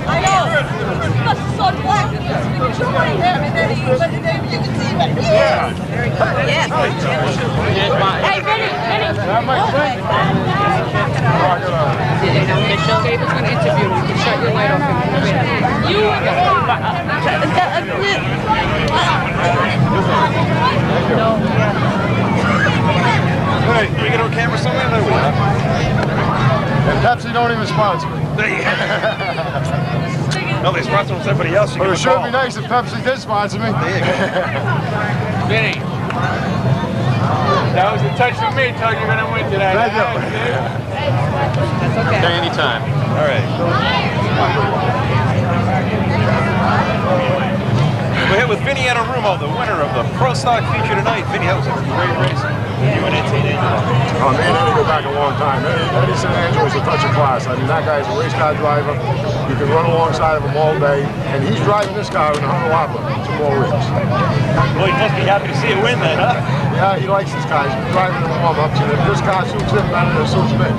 I know. It's so black. You can see it back here. Yeah. Very good. Yes. Hey, Vinny. Michelle Gabe is going to interview you. You can shut your light off. Hey, can we get on camera somewhere? No, we have. And Pepsi don't even sponsor me. No, they sponsor somebody else. But it should be nice if Pepsi did sponsor me. There you go. Vinny, that was a touch from me. Told you're going to win today. Thank you. That's okay. Anytime. All right. We're here with Vinny Anarumo, the winner of the Pro Stock feature tonight. Vinny, that was a great race. You and Eddie, didn't you? Oh, man, Eddie go back a long time. Eddie San Angelo is a touch of class. I mean, that guy's a race car driver. You can run alongside of him all day. And he's driving this car in the Hunter Whopper 2 more weeks. Well, you must be happy to see it win then, huh? Yeah, he likes this car. He's been driving in the warm-ups. And if this car suits him better than it suits me.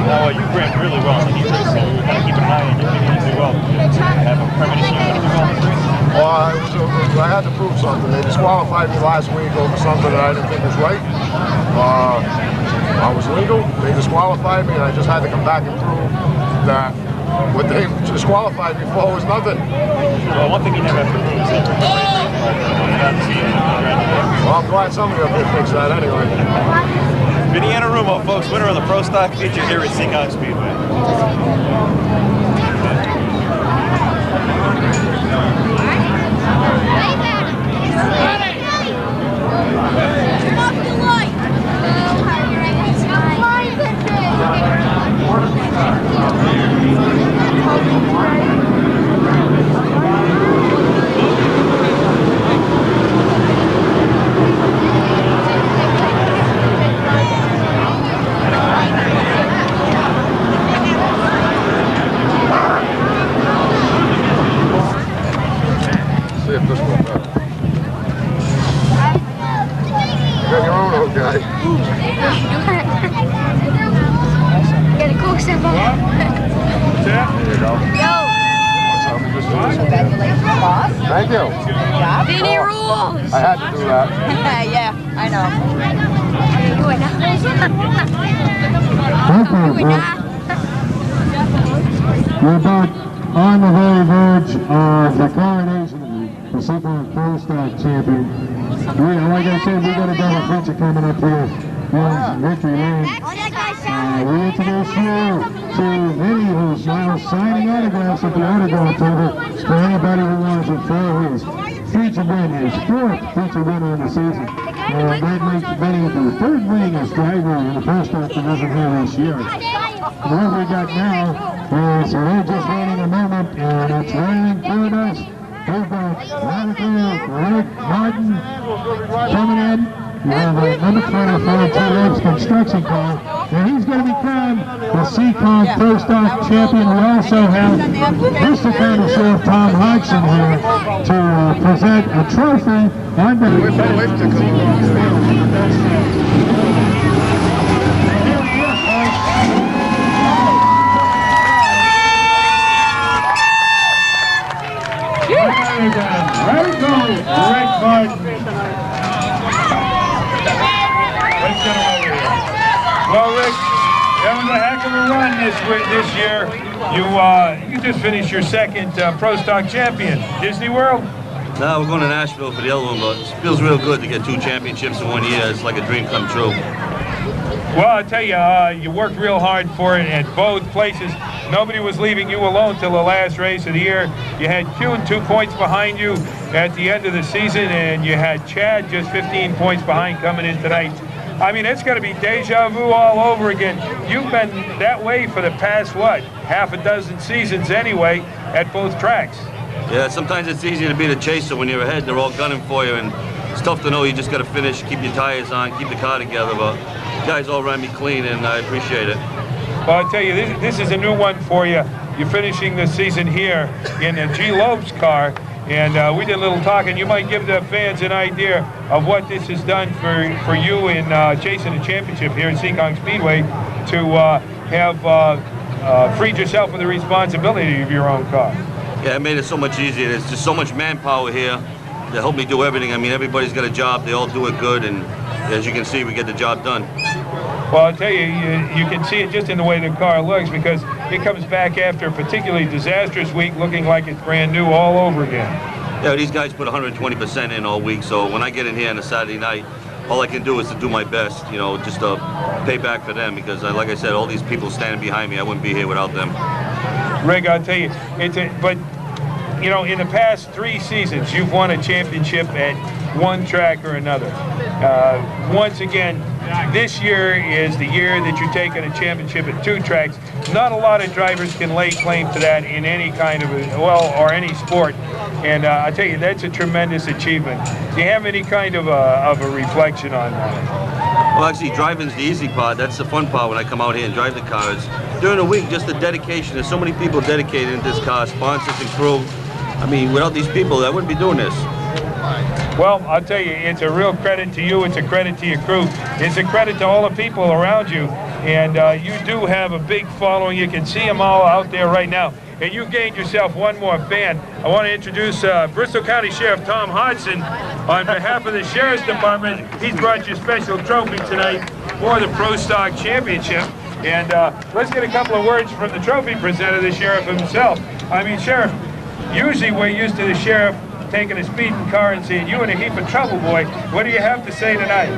Now, you ran really well in the heat race, so we were kind of keeping an eye on you. You did well. Have a premonition you're going to do well in this race? Well, I had to prove something. They disqualified me last week over something that I didn't think was right. I was legal. They disqualified me, and I just had to come back and prove that what they disqualified me for was nothing. Well, one thing you never have to prove is that well, I'm glad somebody up here fixed that anyway. Vinny Anarumo, folks, winner of the Pro Stock feature here at Seekonk Speedway. See if this one's better. You got your own old guy. Get a cool symbol. There you go. Yo. Congratulations, boss. Thank you. Vinny rules. I had to do that. Yeah, I know. Do it now. We're back on the very verge of the coronation of the Seekonk Pro Stock champion. Like I said, we got a double feature coming up here in Mercury Lane. We introduce you to Vinny, who's now signing autographs at the autograph table for anybody who wants it for his feature win, his 4th feature winner in the season. That makes Vinny the 3rd winningest driver in the Pro Stock division here this year. What we got now is we're just waiting a moment, and it's raining for us. We've got Rick Martin coming in. We have a number 24 T-Lips construction car, and he's going to be crowned the Seekonk Pro Stock champion. We also have Mr. County Sheriff Tom Hodgson here to present a trophy on the... Yeah. Rick Martin. Let's get him over here. Well, Rick, that was a heck of a run this year. You just finished your second Pro Stock champion. Disney World? No, we're going to Nashville for the other one, but it feels real good to get 2 championships in 1 year. It's like a dream come true. Well, I tell you, you worked real hard for it at both places. Nobody was leaving you alone till the last race of the year. You had Kuhn 2 points behind you at the end of the season, and you had Chad just 15 points behind coming in tonight. I mean, it's going to be deja vu all over again. You've been that way for the past, what, half a dozen seasons anyway at both tracks. Yeah, sometimes it's easier to be the chaser when you're ahead. They're all gunning for you, and it's tough to know you just got to finish, keep your tires on, keep the car together. But you guys all ran me clean, and I appreciate it. Well, I'll tell you, this is a new one for you. You're finishing the season here in a G. Loeb's car, and we did a little talking. You might give the fans an idea of what this has done for you in chasing the championship here at Seekonk Speedway to have freed yourself of the responsibility of your own car. Yeah, it made it so much easier. There's just so much manpower here to help me do everything. I mean, everybody's got a job. They all do it good, and as you can see, we get the job done. Well, I'll tell you, you can see it just in the way the car looks, because it comes back after a particularly disastrous week looking like it's brand new all over again. Yeah, these guys put 120% in all week, so when I get in here on a Saturday night, all I can do is to do my best, you know, just to pay back for them, because like I said, all these people standing behind me, I wouldn't be here without them. Rick, I'll tell you, but you know, in the past 3 seasons, you've won a championship at one track or another. Once again, this year is the year that you're taking a championship at 2 tracks. Not a lot of drivers can lay claim to that in any kind of, or any sport. And I tell you, that's a tremendous achievement. Do you have any kind of a reflection on that? Well, actually, driving's the easy part. That's the fun part when I come out here and drive the cars. During the week, just the dedication. There's so many people dedicated in this car, sponsors and crew. I mean, without these people, I wouldn't be doing this. Well, I'll tell you, it's a real credit to you. It's a credit to your crew. It's a credit to all the people around you. And you do have a big following. You can see them all out there right now. And you gained yourself one more fan. I want to introduce Bristol County Sheriff Tom Hodson. On behalf of the Sheriff's Department, he's brought you a special trophy tonight for the Pro Stock Championship. And let's get a couple of words from the trophy presenter, the Sheriff himself. I mean, Sheriff, usually we're used to the Sheriff taking a speeding car and saying, "You in a heap of trouble, boy." What do you have to say tonight?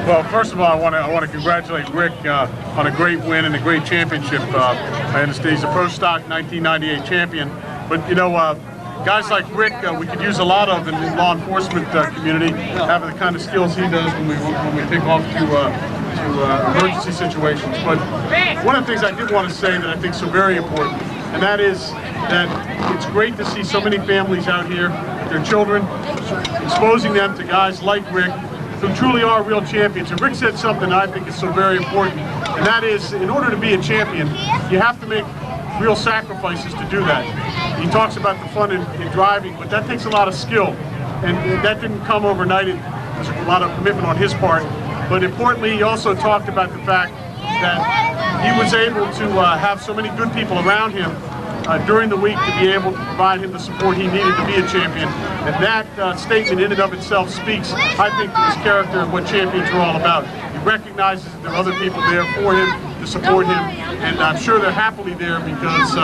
Well, first of all, I want to congratulate Rick on a great win and a great championship. I understand he's a Pro Stock 1998 champion, but you know, guys like Rick, we could use a lot of in the law enforcement community, having the kind of skills he does when we take off to emergency situations. But one of the things I did want to say that I think is so very important, and that is that it's great to see so many families out here, their children, exposing them to guys like Rick, who truly are real champions. And Rick said something I think is so very important, and that is, in order to be a champion, you have to make real sacrifices to do that. He talks about the fun in driving, but that takes a lot of skill, and that didn't come overnight. There's a lot of commitment on his part, but importantly, he also talked about the fact that he was able to have so many good people around him during the week to be able to provide him the support he needed to be a champion. And that statement in and of itself speaks, I think, to his character and what champions are all about. He recognizes that there are other people there for him, to support him, and I'm sure they're happily there because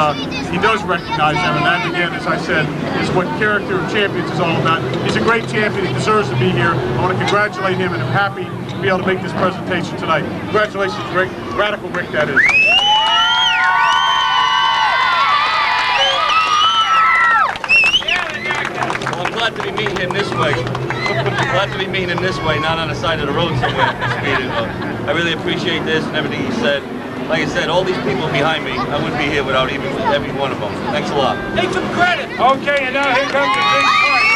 he does recognize them, and that, again, as I said, is what character of champions is all about. He's a great champion. He deserves to be here. I want to congratulate him, and I'm happy to be able to make this presentation tonight. Congratulations, Rick. Radical Rick, that is. Glad to be meeting him this way. Glad to be meeting him this way, not on the side of the road somewhere speeding. But I really appreciate this and everything he said. Like I said, all these people behind me, I wouldn't be here without every one of them. Thanks a lot. Take some credit. Okay, and now here comes the big part.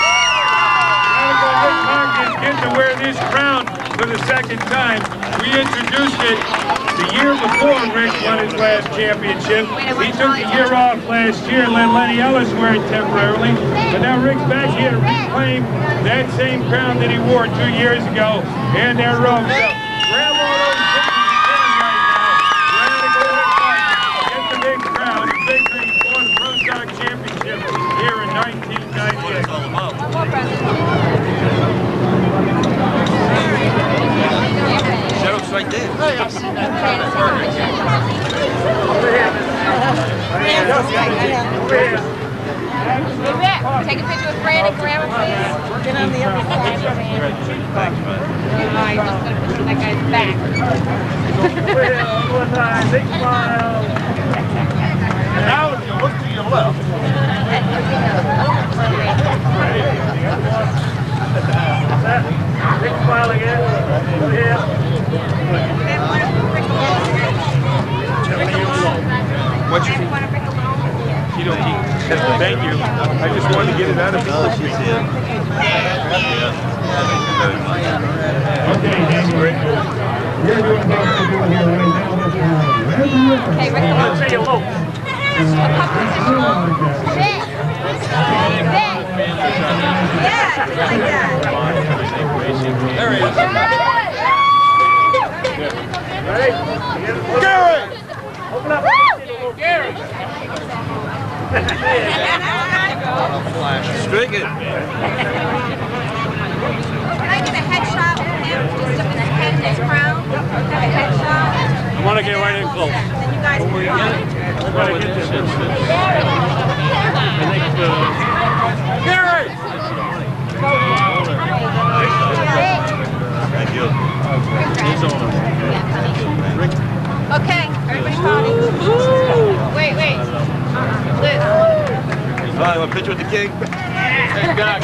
Radical Rick Marcus gets to wear this crown for the second time. We introduced it the year before Rick won his last championship. He took a year off last year and let Lenny Ellis wear it temporarily. But now Rick's back here to reclaim that same crown that he wore 2 years ago. And they're rogue. So grab all those things right now. Radical Rick Marcus gets the big crown. Victory for the Pro Stock Championship here in 1998. Take a picture with Fran and Grandma, please. Get on the other side. Thanks, man. Oh, you're just going to put that guy's back. One time, big smile. Now if you look to your left. Big smile again. Over here. What you thank you. I just wanted to get it out of people. Oh, she's here. Thank you very much. Okay, that's great. We're going back to do here right now. Okay, Rick, come on. Say hello. Yeah, like that. There he is. Gary! Open up. Gary! Stricken. Can I get a headshot with him? Just of his head and his crown? Have a headshot? I want to get right in close. Then you guys can Gary! Thank you. Okay, everybody party. Wait. Liz. All right, want a picture with the king? Hey, God.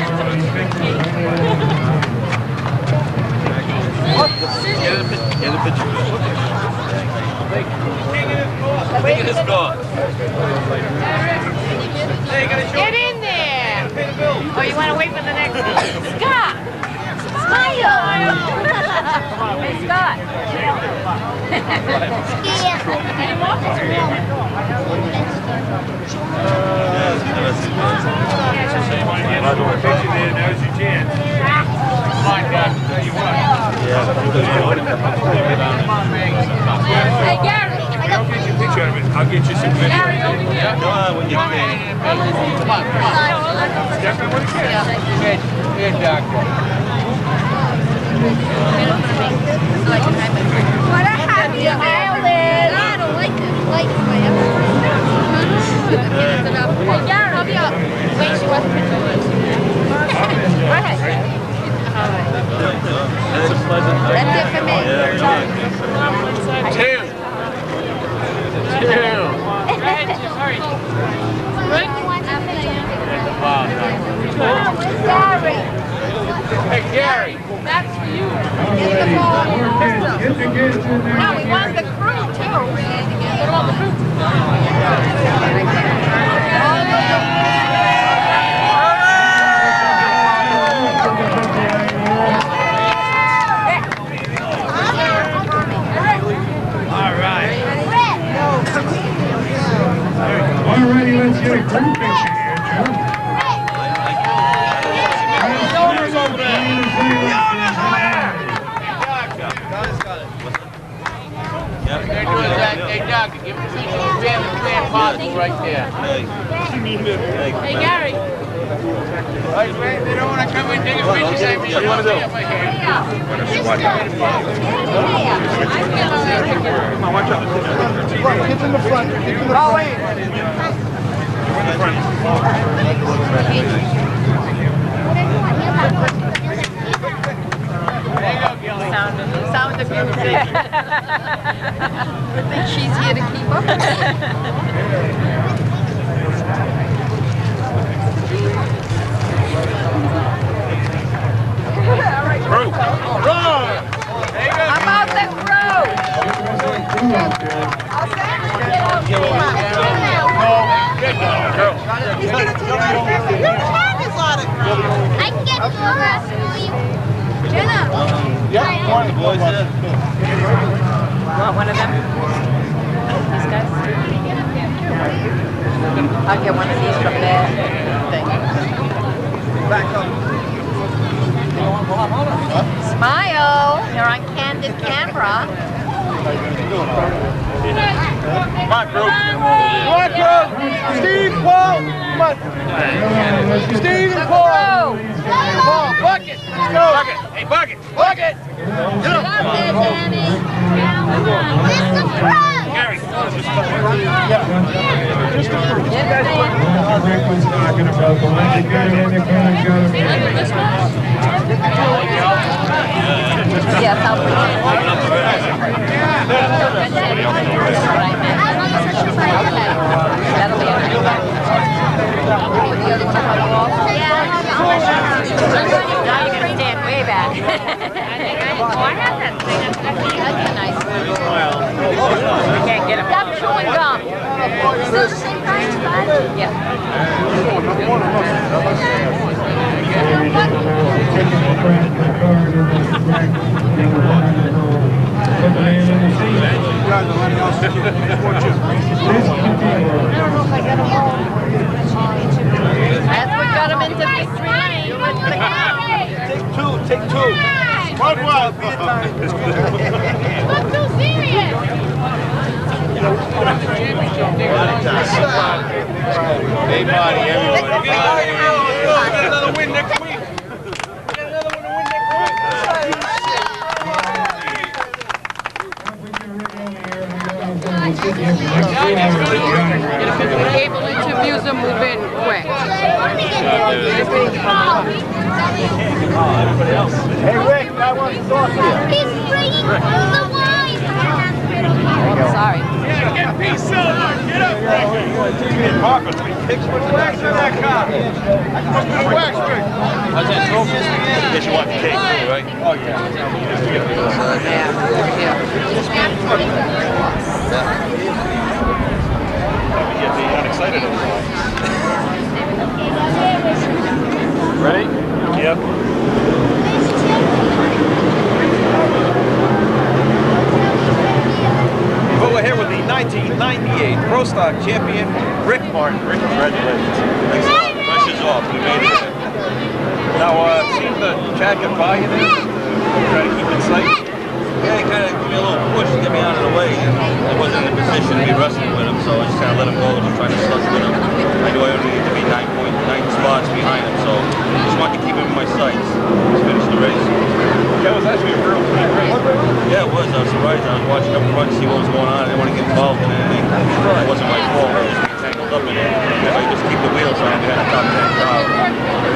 Get a picture. King in his car. Get in there! Oh, you want to wait for the next one? Scott! Smile! Hey, Scott! Now's your chance. Come on, God. Tell you what. Hey, Gary! I'll get you a picture of it. I'll get you some video. Come on, when you can. Come on. Definitely when you can. Here, doctor. What a happy island! I don't like this light in my Hey, Gary, I'll be up. Wait, she wants a picture of us. Go ahead. That's it for me. Two. Gary. Hey, Gary. That's for you. Get the ball. No, we want the crew, too. What about the crew? Alrighty, let's get a group picture here, Joe. Hey, Doc, give me a picture of Graham and Graham right there. Hey, Gary. They don't want to come in and take a picture. Say, what do you want to do? Come on, watch out. Kids in the front. Kids in the front. Sound of music. I think she's here to keep up. All right. I'm out the crew. He's going to take your hand is on it. I can get photos for you. Jenna. Yeah, one. Boys, Want one of them? These guys? I'll get one of these from there. Back up. Smile! You're on candid camera. Come on, crew. Come on, crew. Steve, Paul. Come on. Steve and Paul. Paul, bucket. Let's go. Bucket. Hey, bucket. Bucket. Get up. Get up there, Danny. Mr. Pro. Gary. Rick was talking about the ones that got in, they kind of got Yes, I'll put that'll be okay. Now you're going to stand way back. Oh, I have that thing. That's nice. I can't get him. Stop chewing gum. Still the same price? Yeah. That's what got him into victory lane. Take two. One. Look too serious. Hey, buddy, everybody. Get another win next week. Cable interviews and move in quick. Hey, Rick, I want to talk to you. He's bringing the wine. Sorry. Get peace over. Get up, Rick. Marcus, we kicked with the wax in that car. Wax, Rick. How's that trophy? Guess you want the cake, right? Oh, yeah. You're being unexcited over it. Ready? Yep. Well, we're here with the 1998 Pro Stock champion, Rick Martin. Rick, congratulations. Thanks a lot. Pressure's off. We made it. Now, seeing the Chad get by you there, try to keep it safe. Yeah, he kind of gave me a little push to get me out of the way, and I wasn't in a position to be wrestling with him, so I just kind of let him go, just trying to suss with him. I knew I only needed to be 9 spots behind him, so I just wanted to keep him in my sights. Just finish the race. That was actually a real clean race. Yeah, it was. I was surprised. I was watching up front to see what was going on. I didn't want to get involved in anything. It wasn't my fault. I was just being tangled up in it. If I just keep the wheels on, we had a top 10 crowd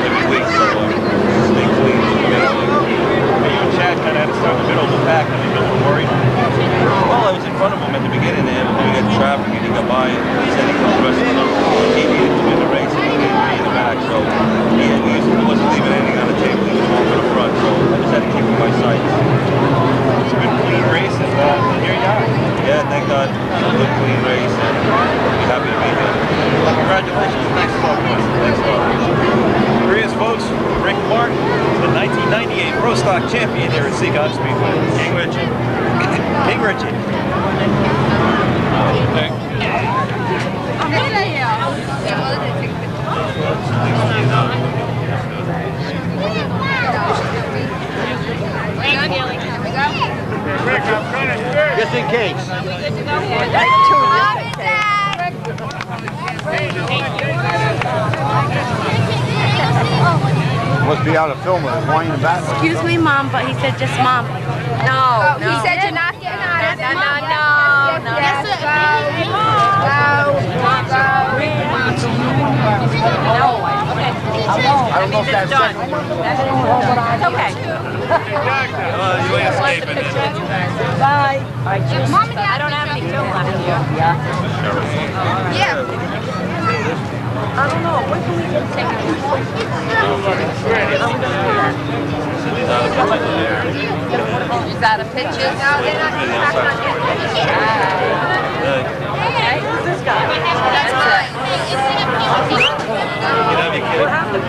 every week, so stay clean was the main thing. You and Chad kind of had to start in the middle of the pack, and you were worried. Well, I was in front of him at the beginning there, but then we got traffic and he got by and he said he was wrestling up. He needed to win the race and he needed me in the back, so he wasn't leaving anything on the table. He was going for the front, so I just had to keep him in my sights. It's a good clean race, and here you are. Yeah, thank God. It was a good clean race, and I'm happy to be here. Congratulations. Thanks a lot. Thanks a lot. Here he is, folks. Rick Martin, the 1998 Pro Stock champion here at Seekonk Speedway. King Richie. King Richie. Just in case. Must be out of film with his wine in the back. Excuse me, Mom, but he said just Mom. No, He said you're not getting out of it. No. Yes, sir. I don't know if that's done. It's okay. You ain't escaping it. Bye. Mom and Dad, I don't have any film left here. Yeah. I don't know. When can we get tickets? Is that a picture? No, they're not. Okay, who's this guy? That's mine. What happened?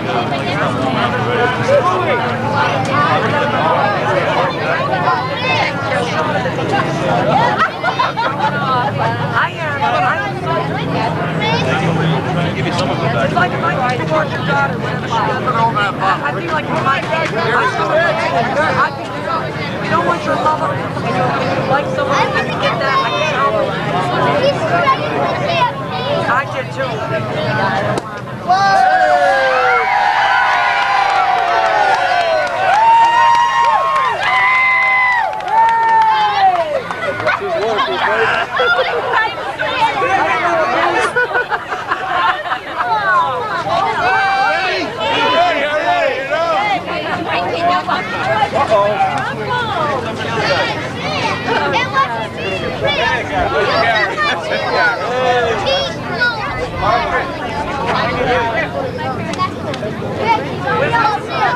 Give you some of it back. It's like if I support your daughter with a I feel like you might I think you don't want your lover and you like someone and you get that, I can't help it. I did too. Whoa!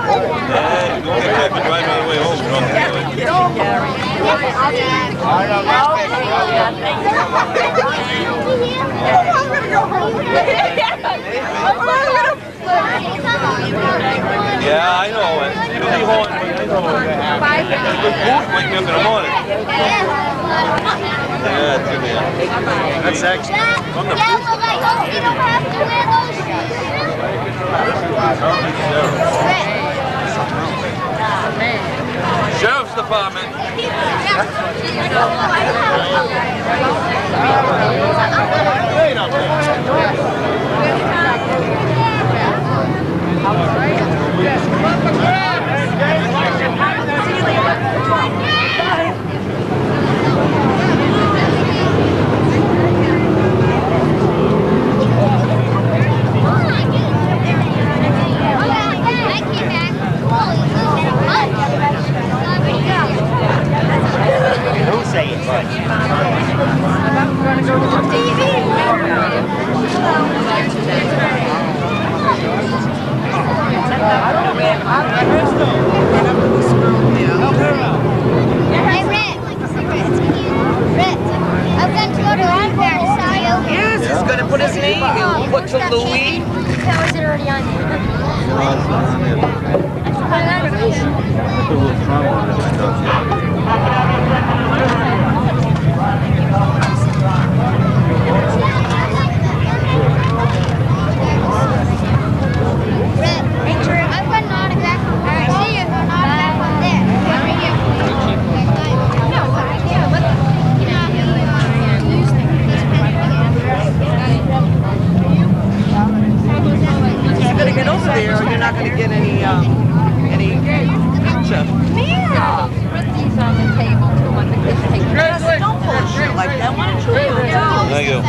Yeah, don't get back and drive all the way home. Yeah, I know it. You'll be home. I know it. Good food, wake me up in the morning. Yeah, it's good, man. That's extra. Yeah, well, I hope you don't have to wear those shoes. Sheriff's Department. Who say it? Hey, Rick, I'm going to go to Onfair to see you. Yes, he's going to put his name in. What to Louis? How is it already on I've got an autograph. All right, see you. An autograph up there. Right here. You're going to get over there or you're not going to get any picture. Don't pull a shirt like that. Why don't you leave it down? Thank you.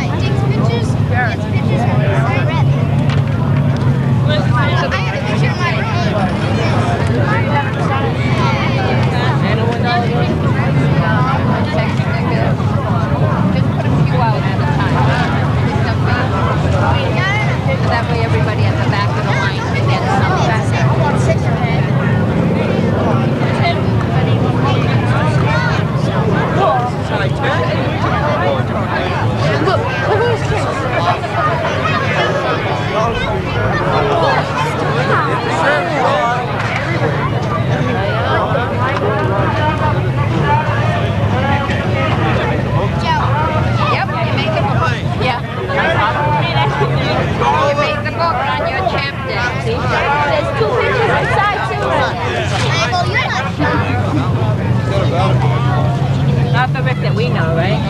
That way everybody at the back of the line can get Not the Rick that we know, right?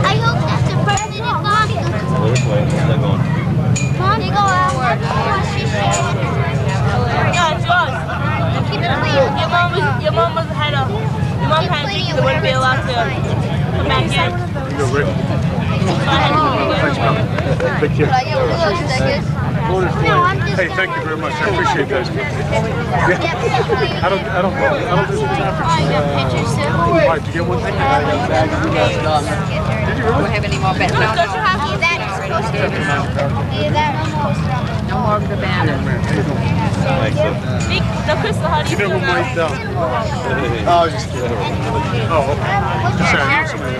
I hope that's a president Bobby. Which way? Where's that going? Mommy, go out. Yeah, it's yours. Keep it clean. Your mom had a drink that wouldn't be allowed to come back here. Go, Rick. Thanks, man. Take care. Hey, thank you very much. I appreciate that. Yeah. I don't do the graphics. Why, did you get one thing? Did you really? Do we have any more bets? No, no more of the banner. The Crystal, how do you You know feel who now? might Oh, I was just kidding. Oh, okay. Just saying, somebody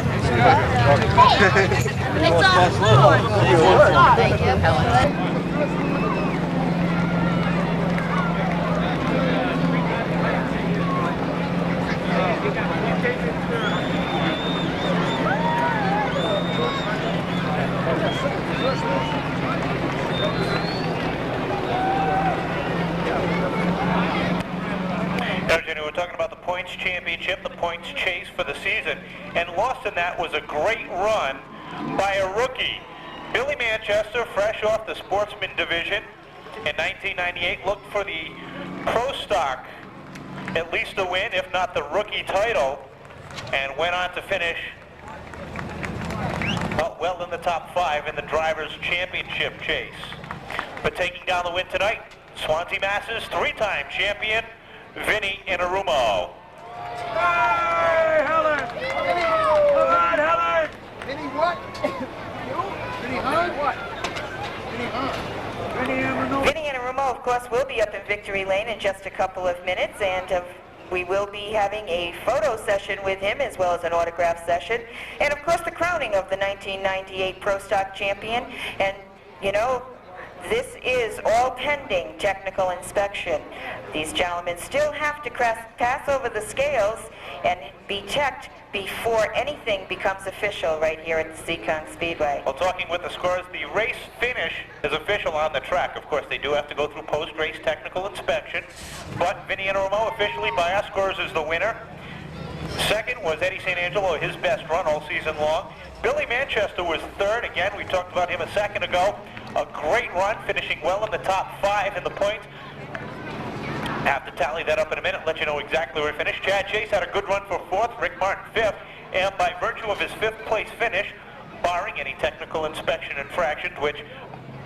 It's on floor. Thank you, Helen. We're talking about the points championship, the points chase for the season, and lost in that was a great run by a rookie. Billy Manchester, fresh off the Sportsman division in 1998, looked for the Pro Stock, at least a win, if not the rookie title, and went on to finish well in the top 5 in the Drivers' Championship chase. But taking down the win tonight, Swansea Mass's 3-time champion, Vinny Inarumo. Hey, Helen! Come on, Helen! Vinny what? Vinny and Arumo, of course, will be up in Victory Lane in just a couple of minutes, and we will be having a photo session with him as well as an autograph session, and of course the crowning of the 1998 Pro Stock champion. And you know, this is all pending technical inspection. These gentlemen still have to pass over the scales and be checked before anything becomes official right here at the Seekonk Speedway. Well, talking with the scores, the race finish is official on the track. Of course, they do have to go through post-race technical inspection, but Vinny and Romo officially by our scores is the winner. Second was Eddie St. Angelo, his best run all season long. Billy Manchester was third. Again, we talked about him a second ago. A great run, finishing well in the top 5 in the points. Have to tally that up in a minute, let you know exactly where he finished. Chad Chase had a good run for 4th, Rick Martin 5th, and by virtue of his 5th place finish, barring any technical inspection infractions, which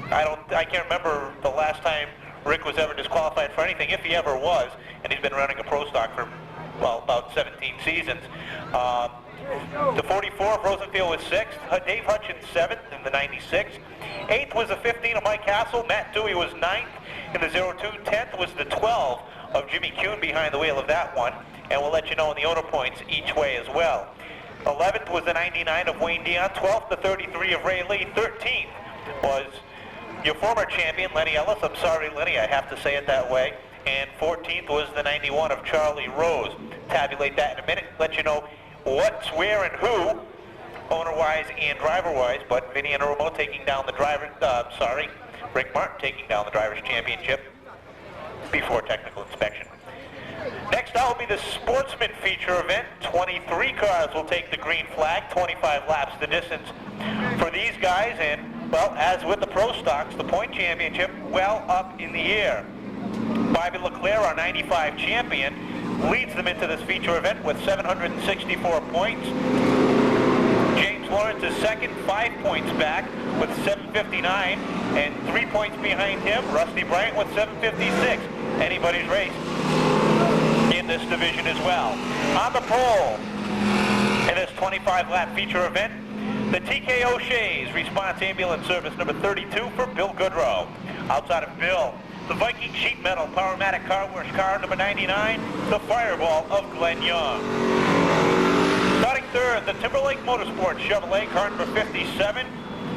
I can't remember the last time Rick was ever disqualified for anything, if he ever was, and he's been running a pro stock for, well, about 17 seasons. The 44 of Rosenfield was 6th, Dave Hutchins 7th in the 96. 8th was the 15 of Mike Hassel, Matt Dewey was 9th in the 02. 10th was the 12 of Jimmy Kuhn behind the wheel of that one, and we'll let you know in the owner points each way as well. 11th was the 99 of Wayne Dion, 12th the 33 of Ray Lee, 13th was your former champion Lenny Ellis, I'm sorry Lenny, I have to say it that way, and 14th was the 91 of Charlie Rose. Tabulate that in a minute, let you know what's where and who, owner-wise and driver-wise, but Vinny and Arumo taking down the driver, Rick Martin taking down the Drivers' Championship before technical inspection. Next out will be the Sportsman feature event. 23 cars will take the green flag, 25 laps the distance for these guys, and, well, as with the Pro Stocks, the point championship well up in the air. Bobby Leclerc, our 95 champion, leads them into this feature event with 764 points. James Lawrence is second, 5 points back with 759, and 3 points behind him, Rusty Bryant with 756. Anybody's race in this division as well. On the pole in this 25-lap feature event, the TK O'Shea's Response Ambulance Service number 32 for Bill Goodrow. Outside of Bill, the Viking Sheet Metal Powermatic Car Wash car number 99, the Fireball of Glenn Young. Starting third, the Timberlake Motorsports Chevrolet car number 57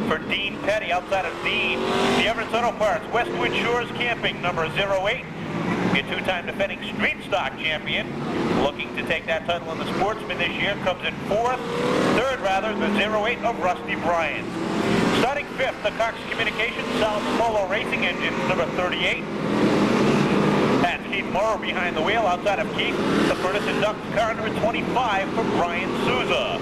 for Dean Petty. Outside of Dean, the Everett Auto Parts Westwood Shores Camping number 08. Your 2-time defending street stock champion, looking to take that title in the Sportsman this year, comes in third, the 08 of Rusty Bryant. Starting 5th, the Cox Communications South Polo Racing Engine number 38. That's Keith Morrow behind the wheel. Outside of Keith, the Furnace and Ducks car number 25 for Brian Souza.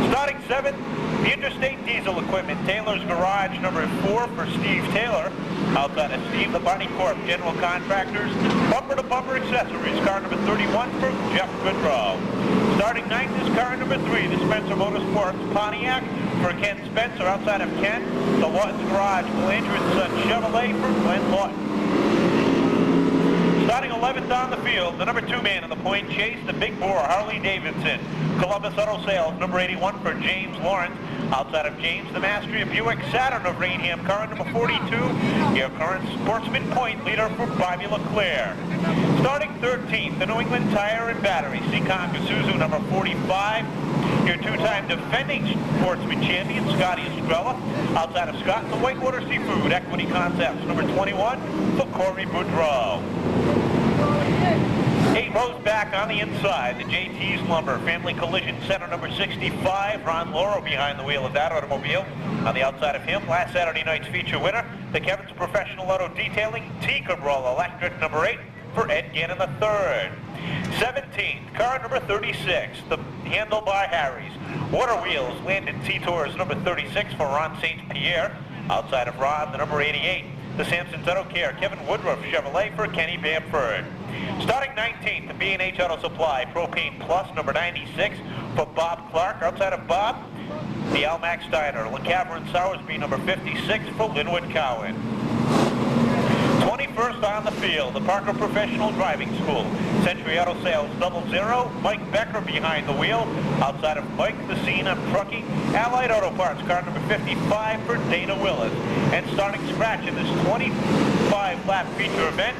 Starting 7th, the Interstate Diesel Equipment Taylor's Garage number 4 for Steve Taylor. Outside of Steve, the Barney Corp General Contractors Bumper-to-Bumper Accessories car number 31 for Jeff Goodrow. Starting 9th is car number 3, the Spencer Motorsports Pontiac for Ken Spencer. Outside of Ken, the Lawton's Garage Belanger & Son Chevrolet for Glenn Lawton. Starting 11th on the field, the number 2 man in the point chase, the Big Bore Harley Davidson. Columbus Auto Sales, number 81 for James Lawrence. Outside of James, the Mastria Buick Saturn of Rainham, car number 42. Your current Sportsman point leader for Bobby Leclerc. Starting 13th, the New England Tire and Battery, Seekonk Isuzu number 45. Your 2-time defending Sportsman champion, Scotty Estrella. Outside of Scott, the Whitewater Seafood Equity Concepts number 21 for Corey Boudreau. 8 rows back on the inside, the JT's Lumber Family Collision Center number 65, Ron Lauro behind the wheel of that automobile. On the outside of him, last Saturday night's feature winner, the Kevin's Professional Auto Detailing T Cabral Electric number 8 for Ed Gannon III. 17th, car number 36, the Handlebar Harry's Water Wheels Landon T-Tours number 36 for Ron St. Pierre. Outside of Ron, the number 88, the Samson's Auto Care Kevin Woodruff Chevrolet for Kenny Bamford. Starting 19th, the B&H Auto Supply Propane Plus number 96 for Bob Clark. Outside of Bob, the Almac Steiner LeCavern Sowersby number 56 for Linwood Cowan. 21st on the field, the Parker Professional Driving School. Century Auto Sales 00, Mike Becker behind the wheel. Outside of Mike, the scene of trucking. Allied Auto Parts, car number 55 for Dana Willis. And starting scratch in this 25-lap feature event,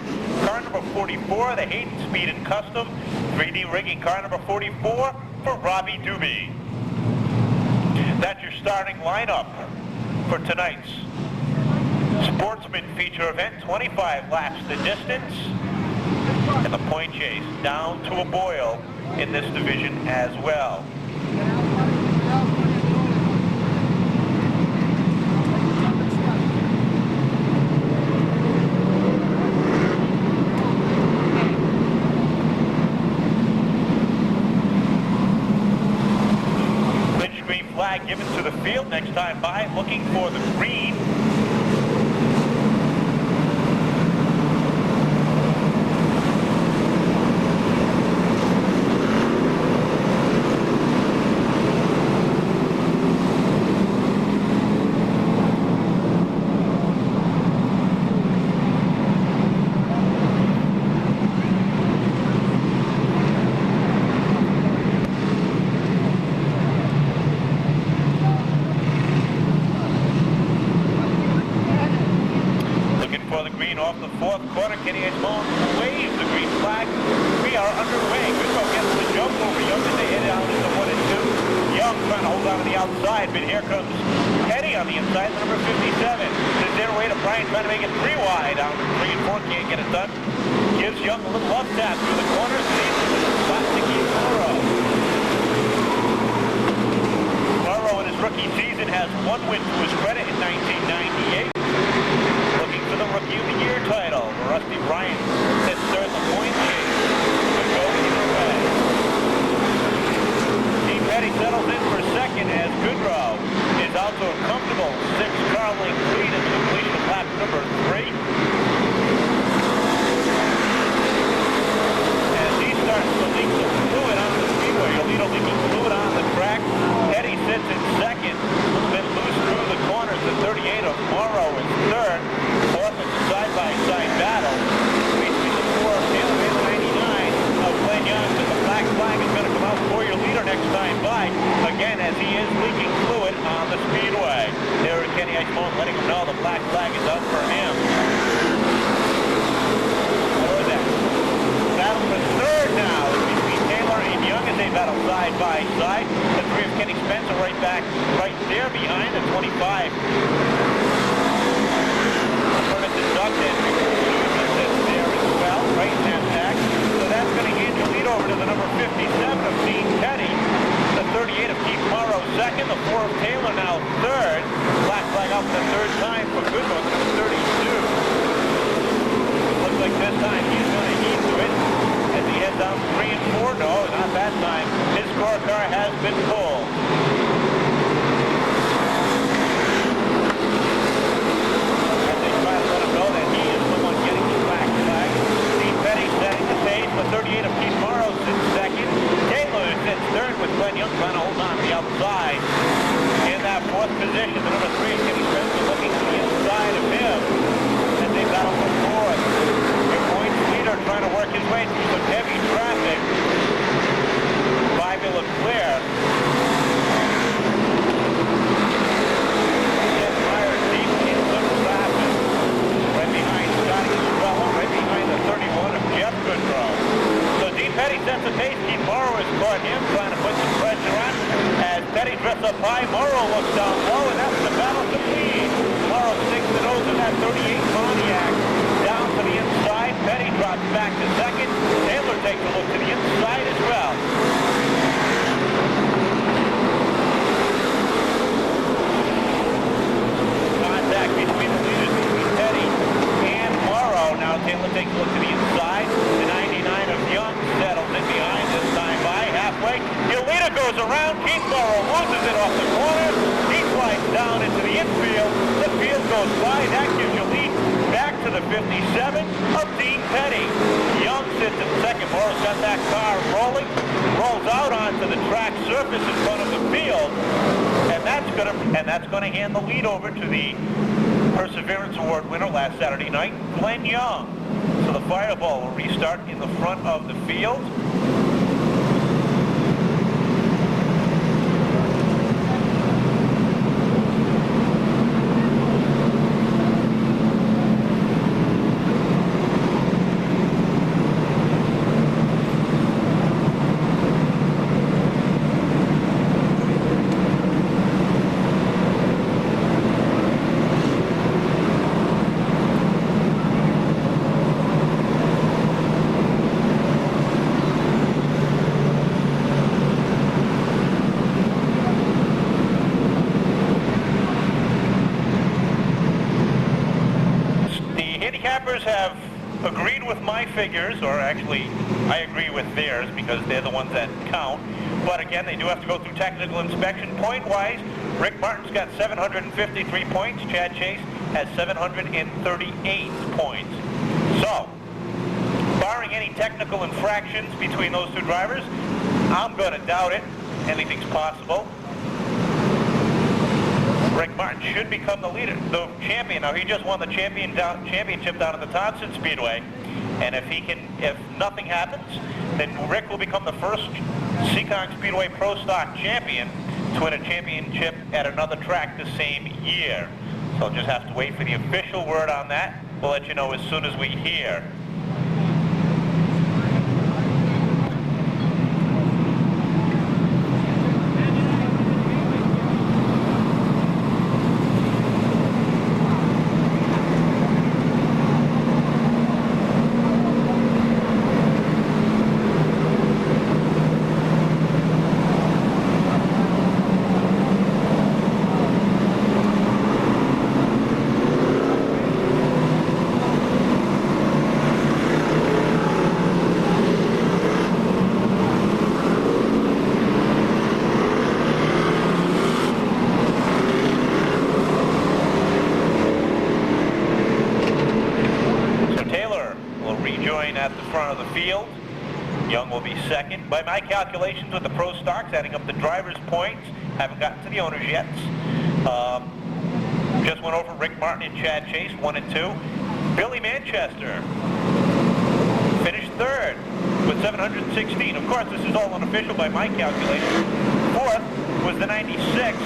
car number 44, the Hayden Speed and Custom. 3D rigging, car number 44 for Robbie Doobie. That's your starting lineup for tonight's Sportsman feature event. 25 laps the distance, and the point chase down to a boil in this division as well. Windscreen flag given to the field. Next time by, looking for the green. Off the fourth quarter, Kenny Esmond waves the green flag. We are underway. Goodrow gets the jump over Young as they head out into 1 and 2. Young trying to hold on to the outside, but here comes Petty on the inside, number 57. This their way to Brian, trying to make it 3 wide. Out 3 and 4, can't get it done. Gives Young a little love tap through the corner. Sees the spot to keep Morrow. Morrow in his rookie season has 1 win to his credit in 1998. Looking for the Rookie of the Year title. Rusty Bryant sits third in the point chase. Could go either way. Dean Petty settles in for second as Goodrow is out to a comfortable 6-car length lead in the completion of lap number 3. As he starts to leak some fluid on the speedway, Alito leaking fluid on the track. Petty sits in second. A little bit loose through the corners. The 38 of Morrow is third. Fourth, it's a side-by-side battle between the 4 of Taylor and 99 of Glenn Young. But the black flag is going to come out for your leader next time by. Again, as he is leaking fluid on the speedway. There is Kenny Eichmont letting him know the black flag is up for him. Or that battle for third now is between Taylor and Young as they battle side-by-side. The 3 of Kenny Spencer right back, right there behind the 25. Inducted. Sits there as well, right in that back. So that's going to hand your lead over to the number 57 of Dean Petty. The 38 of Keith Morrow second. The 4 of Taylor now third. Black flag out for the third time for Goodrow, the number 32. Looks like this time he's going to heed to it as he heads down 3 and 4. No, not that time. His scorecard has been pulled. Know that he is the one getting the black flag. Dean Petty setting the stage. The 38 of Keith Morrow sits second. Taylor sits third with Glenn Young trying to hold on to the outside. In that fourth position, the number 3 is Kenny Spencer looking to the inside of him as they battle for fourth. Your points leader trying to work his way through some heavy traffic. 5 will look clear. Petty sets the pace. Keith Morrow has caught him, trying to put some pressure on. As Petty drifts up high, Morrow looks down low, and that's the battle to lead. Morrow sticks the nose of that 38 Pontiac down to the inside. Petty drops back to second. Taylor takes a look to the inside as well. Contact between the leaders, between Petty and Morrow. Now Taylor takes a look to the inside. The 99 of Young settles in behind this time by halfway. Yolita goes around. Keith Morrow loses it off the corner. He slides down into the infield. The field goes wide. That gives you lead back to the 57 of Dean Petty. Young sits in second. Morrow's got that car rolling. Rolls out onto the track surface in front of the field. And that's gonna hand the lead over to the Perseverance Award winner last Saturday night, Glenn Young. So the Fireball will restart in the front of the field. Have agreed with my figures, or actually I agree with theirs because they're the ones that count. But again, they do have to go through technical inspection. Point-wise, Rick Martin's got 753 points. Chad Chase has 738 points. So, barring any technical infractions between those two drivers, I'm going to doubt it. Anything's possible. Rick Martin should become the leader, the champion. Now, he just won the championship down at the Thompson Speedway, and if nothing happens, then Rick will become the first Seekonk Speedway Pro Stock champion to win a championship at another track the same year. So I'll just have to wait for the official word on that. We'll let you know as soon as we hear. At the front of the field. Young will be second. By my calculations with the Pro Stocks, adding up the drivers' points, haven't gotten to the owners yet. Just went over Rick Martin and Chad Chase, 1 and 2. Billy Manchester finished third with 716. Of course, this is all unofficial by my calculations. Fourth was the 96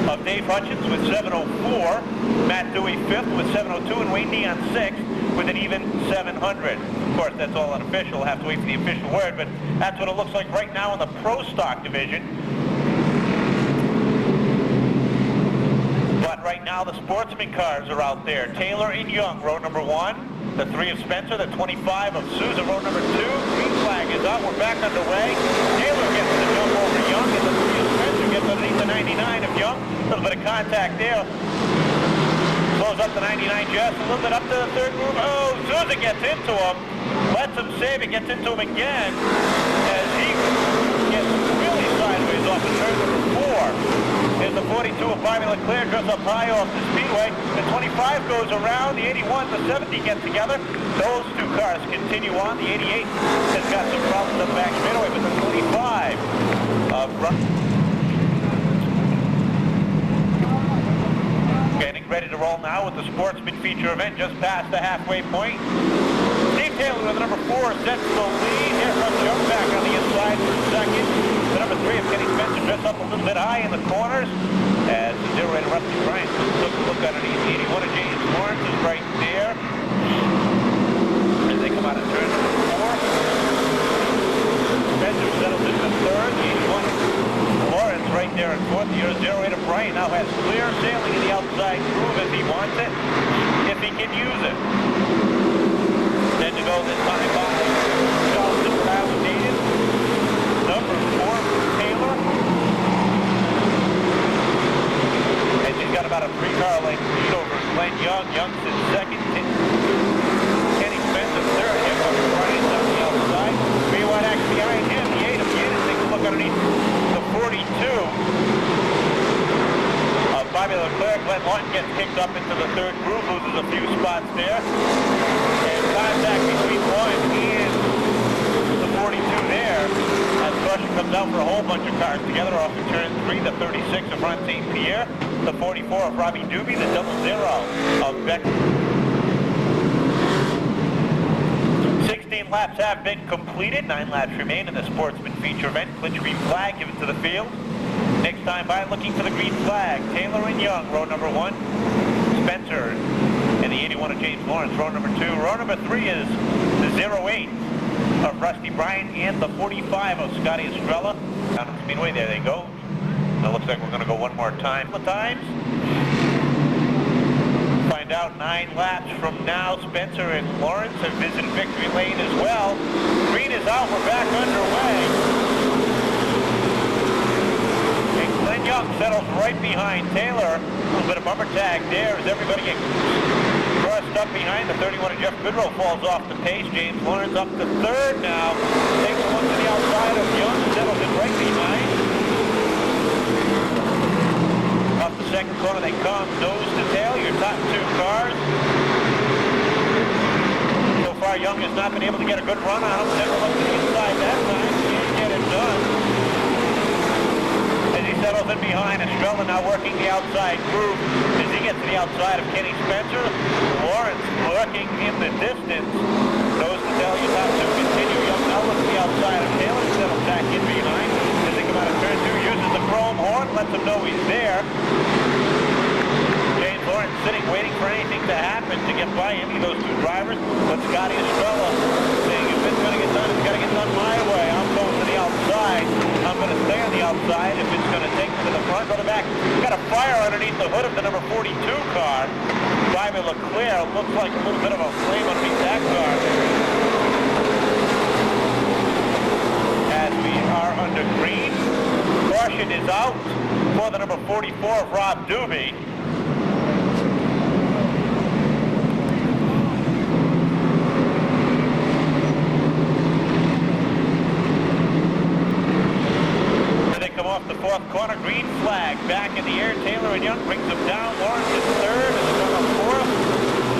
of Dave Hutchins with 704. Matt Dewey fifth with 702, and Wayne Dion sixth with an even 700. Of course, that's all unofficial. We'll have to wait for the official word, but that's what it looks like right now in the Pro Stock division. But right now, the sportsman cars are out there. Taylor and Young, row number 1. The 3 of Spencer, the 25 of Sousa, row number 2. Green flag is up. We're back underway. Taylor gets the jump over Young, and the 3 of Spencer gets underneath the 99 of Young. A little bit of contact there. Slows up the 99 just a little bit up to the third group. Oh, Sousa gets into him. Lets him save it, gets into him again as he gets really sideways off the turn number 4. Here's the 42 of Bobby Leclerc, just up high off the speedway. The 25 goes around, the 81, the 70 get together. Those two cars continue on. The 88 has got some problems up the back straightaway, but the 25 getting ready to roll now with the sportsman feature event just past the halfway point. Steve Taylor with the number 4 sets the lead. Here comes Young back on the inside for second. The number 3 of Kenny Spencer dressed up a little bit high in the corners as the zero-rated Rusty Bryant took a look underneath. The 81 of James Lawrence is right there as they come out of turn number 4. Spencer settles into third. The 81 Lawrence right there in fourth. The zero-rated Bryant now has clear sailing in the outside groove if he wants it, if he can use it. Then to go this time by Charleston validated. Number 4, Taylor. And she's got about a 3-car length lead over Glenn Young. Young's in second. Kenny Spencer third. Here comes Bryant on the outside. Rewind X behind him. The 8 of Yates. Take a look underneath the 42 of Bobby Leclerc. Glenn Lawton gets kicked up into the third groove, loses a few spots there. And contact between Lawton and the 42 there. there. As caution comes out for a whole bunch of cars together off of turn 3, the 36 of Ron St. Pierre, the 44 of Robbie Doobie, the 00 of Beck. 16 laps have been completed. 9 laps remain in the sportsman feature event. Clinch green flag given to the field. Next time by, looking for the green flag. Taylor and Young, row number 1. Spencer and the 81 of James Lawrence, row number 2. Row number 3 is the 08 of Rusty Bryant and the 45 of Scotty Estrella. Down at the Speedway, there they go. It looks like we're going to go one more time. Find out 9 laps from now. Spencer and Lawrence have visited victory lane as well. Green is out, we're back underway. And Glenn Young settles right behind Taylor. A little bit of bumper tag there as everybody gets crossed up behind. The 31 of Jeff Goodrow falls off the pace. James Lawrence up to 3rd now. Takes one to the outside of Young, settles it right behind. Off the second corner they come, nose to tail, your top 2 cars. So far Young has not been able to get a good run on him. Never looked to the inside that time. Can't get it done. As he settles in behind, Estrella now working the outside groove. As he gets to the outside of Kenny Spencer, Lawrence lurking in the distance. Nose to tail, your top 2 continue. Young now looks to the outside of Taylor, settles back in behind. As they come out of turn 2, uses the chrome horn, lets him know he's there. James Lawrence sitting, waiting for anything to happen to get by any of those 2 drivers. But Scotty Estrella saying, if it's going to get done, it's got to get done my way. I'm going to the outside. I'm going to stay on the outside. If it's going to take me to the front, go to the back. Got a fire underneath the hood of the number 42 car. Driver Leclerc looks like a little bit of a flame underneath that car. As we are under green, caution is out for the number 44 of Rob Doobie. Come off the 4th corner, green flag back in the air. Taylor and Young brings them down. Lawrence in 3rd, and they're going 4th.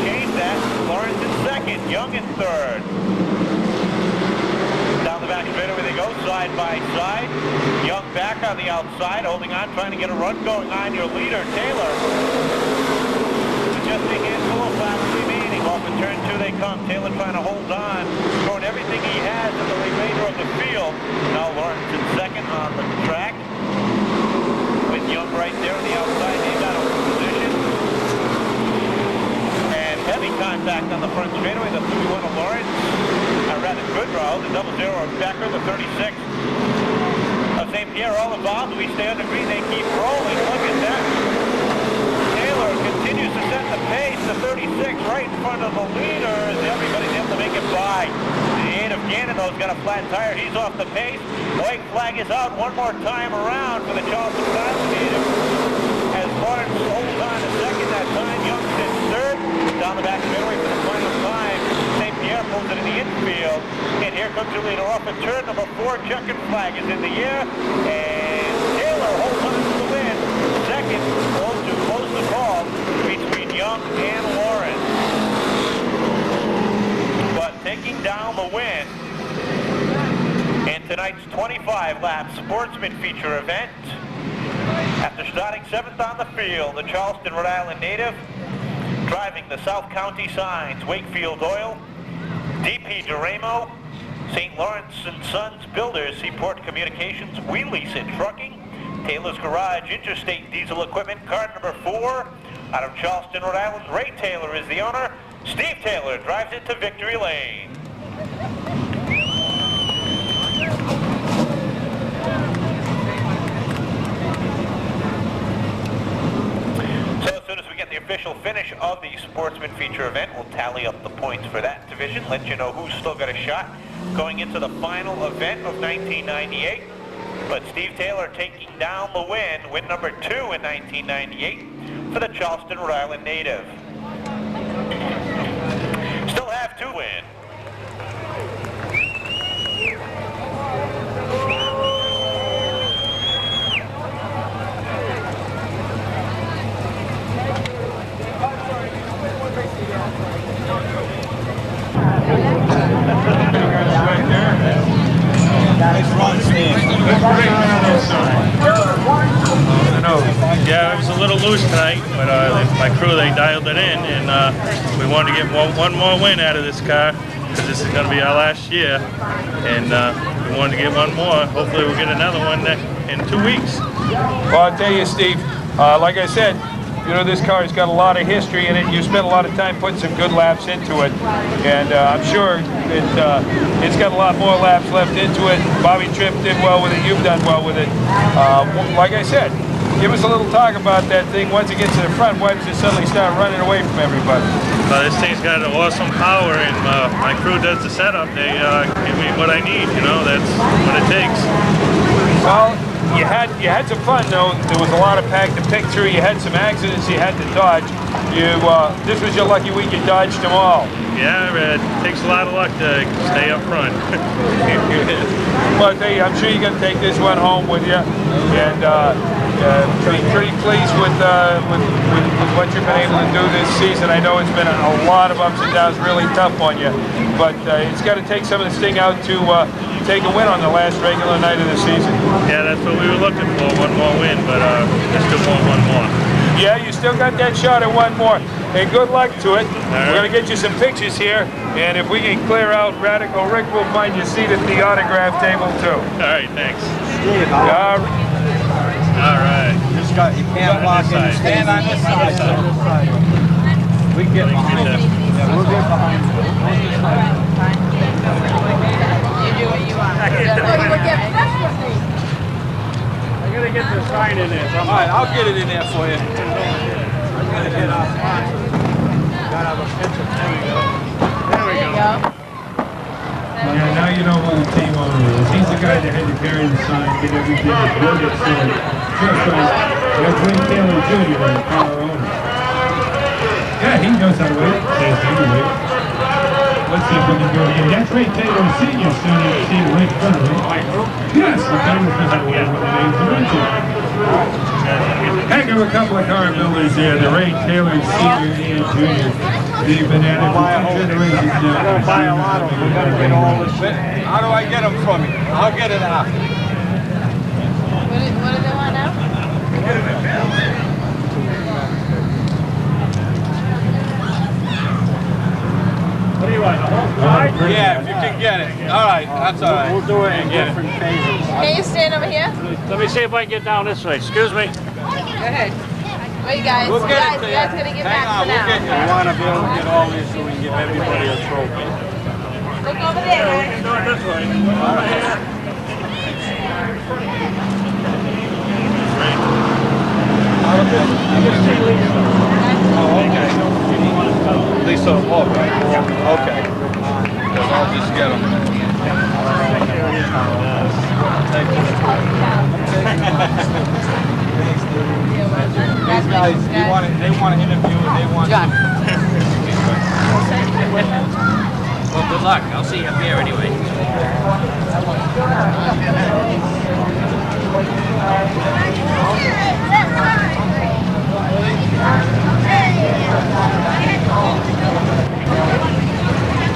Change that. Lawrence in 2nd, Young in 3rd. Down the back straightaway they go, side by side. Young back on the outside, holding on, trying to get a run going on. Your leader, Taylor. Just a handful of laps remaining. Off in turn 2 they come. Taylor trying to hold on, throwing everything he has in the remainder of the field. Now Lawrence in 2nd on the track. With Young right there on the outside. They've got a position. And heavy contact on the front straightaway. The 31 of Lawrence. Rather Goodrow. The 00 of Becker. The 36 of St. Pierre. All involved. We stay under green. They keep rolling. Look at that. Taylor continues to set the pace. The 36 right in front of the leaders. Everybody's able to make it by. The 8 of Gannon, though, has got a flat tire. He's off the pace. White flag is out one more time around for the Charleston native. As Lawrence holds on to 2nd that time. Young sits 3rd. Down the back straightaway for the final time. St. Pierre pulls it in the infield. And here comes your leader off at turn number 4. Checkered flag is in the air. And Taylor holds on to the win. 2nd, to close the call between Young and Lawrence. But taking down the win in tonight's 25-lap sportsman feature event, after starting 7th on the field, the Charleston, Rhode Island native, driving the South County signs, Wakefield Oil, DP Duramo, St. Lawrence and Sons Builders, Seaport Communications, We Lease It Trucking, Taylor's Garage, Interstate Diesel Equipment, car number 4, out of Charleston, Rhode Island. Ray Taylor is the owner. Steve Taylor drives it to victory lane. So as soon as we get the official finish of the sportsman feature event, we'll tally up the points for that division, let you know who's still got a shot going into the final event of 1998. But Steve Taylor taking down the win number 2 in 1998 for the Charleston, Rhode Island native. Still have to win. a little loose tonight, but my crew, they dialed it in, and we wanted to get one more win out of this car, because this is going to be our last year, and we wanted to get one more. Hopefully we'll get another one in 2 weeks. Well, I'll tell you, Steve, like I said, you know, this car's got a lot of history in it. You spent a lot of time putting some good laps into it, and I'm sure it's got a lot more laps left into it. Bobby Tripp did well with it. You've done well with it. Like I said, give us a little talk about that thing. Once it gets to the front, why does it suddenly start running away from everybody? This thing's got awesome power, and my crew does the setup. They give me what I need, you know, that's what it takes. Well, you had some fun though. There was a lot of pack to pick through. You had some accidents you had to dodge. This was your lucky week. You dodged them all. Yeah, it takes a lot of luck to stay up front. Well, I tell you, I'm sure you're going to take this one home with you, and pretty pleased with what you've been able to do this season. I know it's been a lot of ups and downs, really tough on you, but it's got to take some of the sting out to take a win on the last regular night of the season. Yeah, that's what we were looking for, one more win, but just still want one more. Yeah, you still got that shot at one more. Hey, good luck to it. We're going to get you some pictures here, and if we can clear out Radical Rick, we'll find you a seat at the autograph table too. All right, thanks. All right. You can't block it. Stand on this side. We get behind it. Yeah, we'll get behind it. You do what you want. I gotta get the sign in there. All right, I'll get it in there for you. I gotta get our sign. Gotta have a picture. There we go. Yeah, now you know what the team owner is. He's the guy that had to carry the sign, get everything recorded, so just like that's Wayne Taylor Jr., the car owner. Yeah, he knows how to wait. Says anyway. Let's see if we can go again. That's Ray Taylor Sr. standing right in front of him. Yes, the cameras know how to wait when the names are mentioned. Heck of a couple of car builders there, the Ray Taylor Sr. and Jr. They've been at it for 2 generations now. I don't buy a lot of them. We gotta get all this. How do I get them from you? I'll get it out. What do they want now? What do you want, the whole side? Yeah, if you can get it. All right, that's all right. We'll do it in different phases. Can you stand over here? Let me see if I can get down this way. Excuse me. Go ahead. Wait, guys. We'll get it to You guys gotta get back for we'll now. get you. We want to be able to get all these so we can give everybody a trophy. Look over there, guys. We can do it this way. All right. Lisa, okay. I'll just get them. These guys, they want to interview and they want John. Well, good luck. I'll see you up here anyway.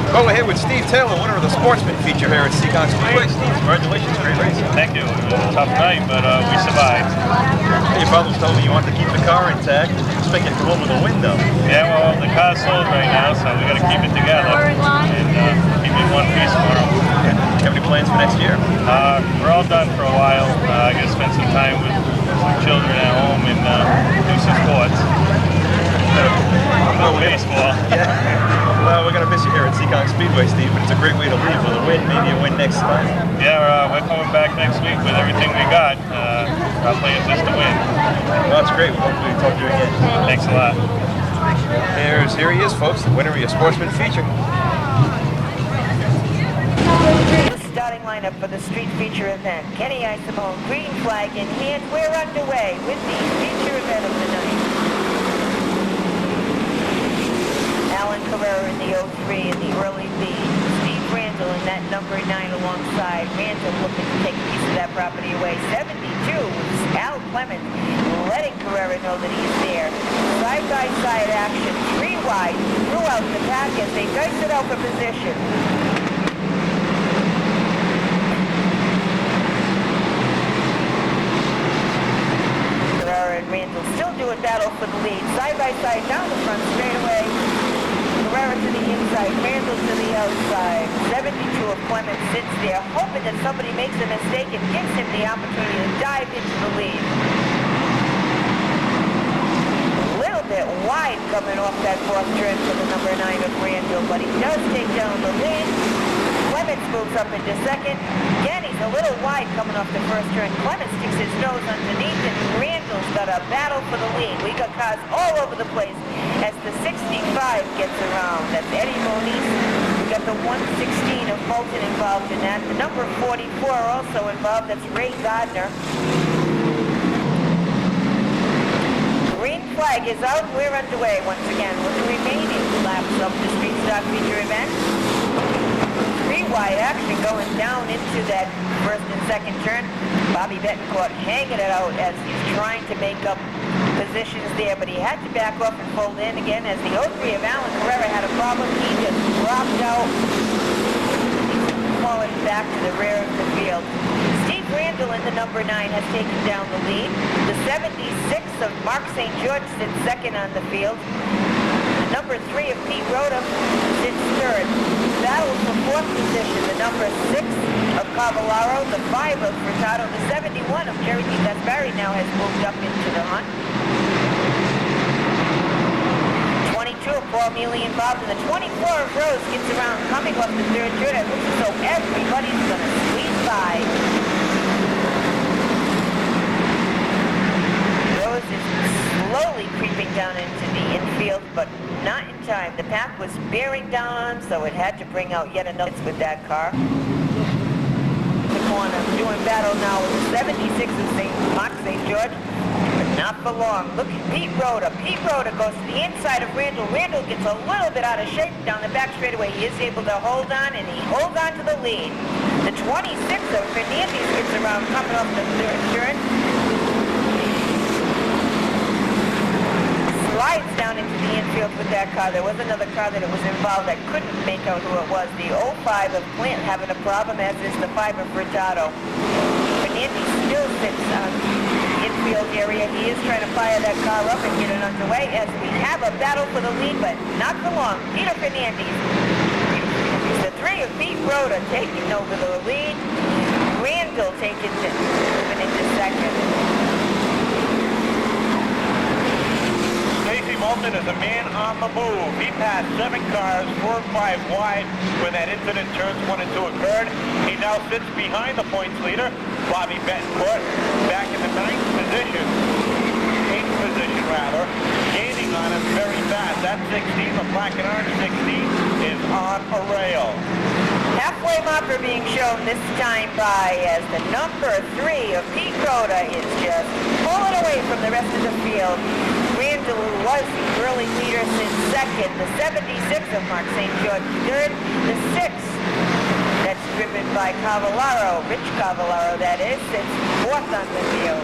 Well, we're here with Steve Taylor, winner of the Sportsman feature here at Seekonk Speedway. Steve, congratulations, great race. Thank you. It was a tough night, but we survived. Your brothers told me you wanted to keep the car intact. You expect it to come home with a win, though. Yeah, well, the car's sold right now, so we got to keep it together and keep it in one piece for them. Do you have any plans for next year? We're all done for a while. I got to spend some time with some children at home and do some sports. Baseball. Yeah. Well, we're going to miss you here at Seekonk Speedway, Steve, but it's a great way to leave with a win, maybe a win next time. Yeah, we're coming back next week with everything we got. Our plan is just to win. Well, that's great. We'll hopefully talk to you again. Thanks a lot. Here he is, folks, the winner of your Sportsman feature. The starting lineup for the street feature event. Kenny Isimone, green flag in hand. We're underway with the feature event of the night. Alan Carrera in the 03 in the early lead. Steve Randall in that number 9 alongside. Randall looking to take a piece of that property away. 72 with Al Clement letting Carrera know that he's there. Side-by-side action, 3 wide throughout the pack as they dice it out for position. Carrera and Randall Randall still doing battle for the lead. Side by side down the front straightaway. Carrera to the inside, Randall to the outside. 72 of Clemens sits there, hoping that somebody makes a mistake and gives him the opportunity to dive into the lead. A little bit wide coming off that fourth turn for the number 9 of Randall, but he does take down the lead. Clemens moves up into second. Again, he's a little wide coming off the first turn. Clemens sticks his nose underneath, and Randall's got a battle for the lead. We got cars all over the place as the 65 gets around. That's Eddie Moniz. We got the 116 of Moulton involved in that. The number 44 also involved. That's Ray Gardner. Green flag is out. We're underway once again with the remaining laps of the Street Stock Feature event. Three-wide action going down into that first and second turn. Bobby Betancourt hanging it out as he's trying to make up positions there, but he had to back off and fold in again as the 03 of Alan Carrera had a problem. He just dropped out, falling back to the rear of the field. Steve Randall in the number 9 has taken down the lead. The 76 of Mark St. George sits second on the field. The number 3 of Pete Rhoda sits third. Battle for fourth position, the number 6 of Cavallaro, the 5 of Furtado, the 71 of Jerry D. Gaspari now has moved up into the hunt. 22 of Paul Mealy involved, and the 24 of Rose gets around coming off the third turn. It looks as though everybody's going to squeeze by. Rose is slowly creeping down into the infield, but not in time. The pack was bearing down on him, so it had to bring out yet another with that car. The corner doing battle now with the 76 of Mark St. George, but not for long. Look at Pete Rhoda. Pete Rhoda goes to the inside of Randall. Randall gets a little bit out of shape down the back straightaway. He is able to hold on, and he holds on to the lead. The 26 of Fernandez gets around coming off the third turn. Slides down into the infield with that car. There was another car that was involved. I couldn't make out who it was. The 05 of Clint having a problem, as is the 5 of Furtado. Fernandez still sits on the infield area. He is trying to fire that car up and get it underway as we have a battle for the lead, but not for long. Peter Fernandez. The 3 of Pete Rhoda taking over the lead. Randall moving into second. Moulton is a man on the move. He passed 7 cars, 4 or 5 wide when that incident turns 1 and 2 occurred. He now sits behind the points leader, Bobby Betancourt, back in the 8th position, gaining on him very fast. That 16, the black and orange 16, is on a rail. Halfway marker being shown this time by as the number 3 of Pete Rhoda is just pulling away from the rest of the field. Randall, who was the early leader, sits second. The 76 of Mark St. George third. The 6 that's driven by Cavallaro, Rich Cavallaro that is, sits fourth on the field.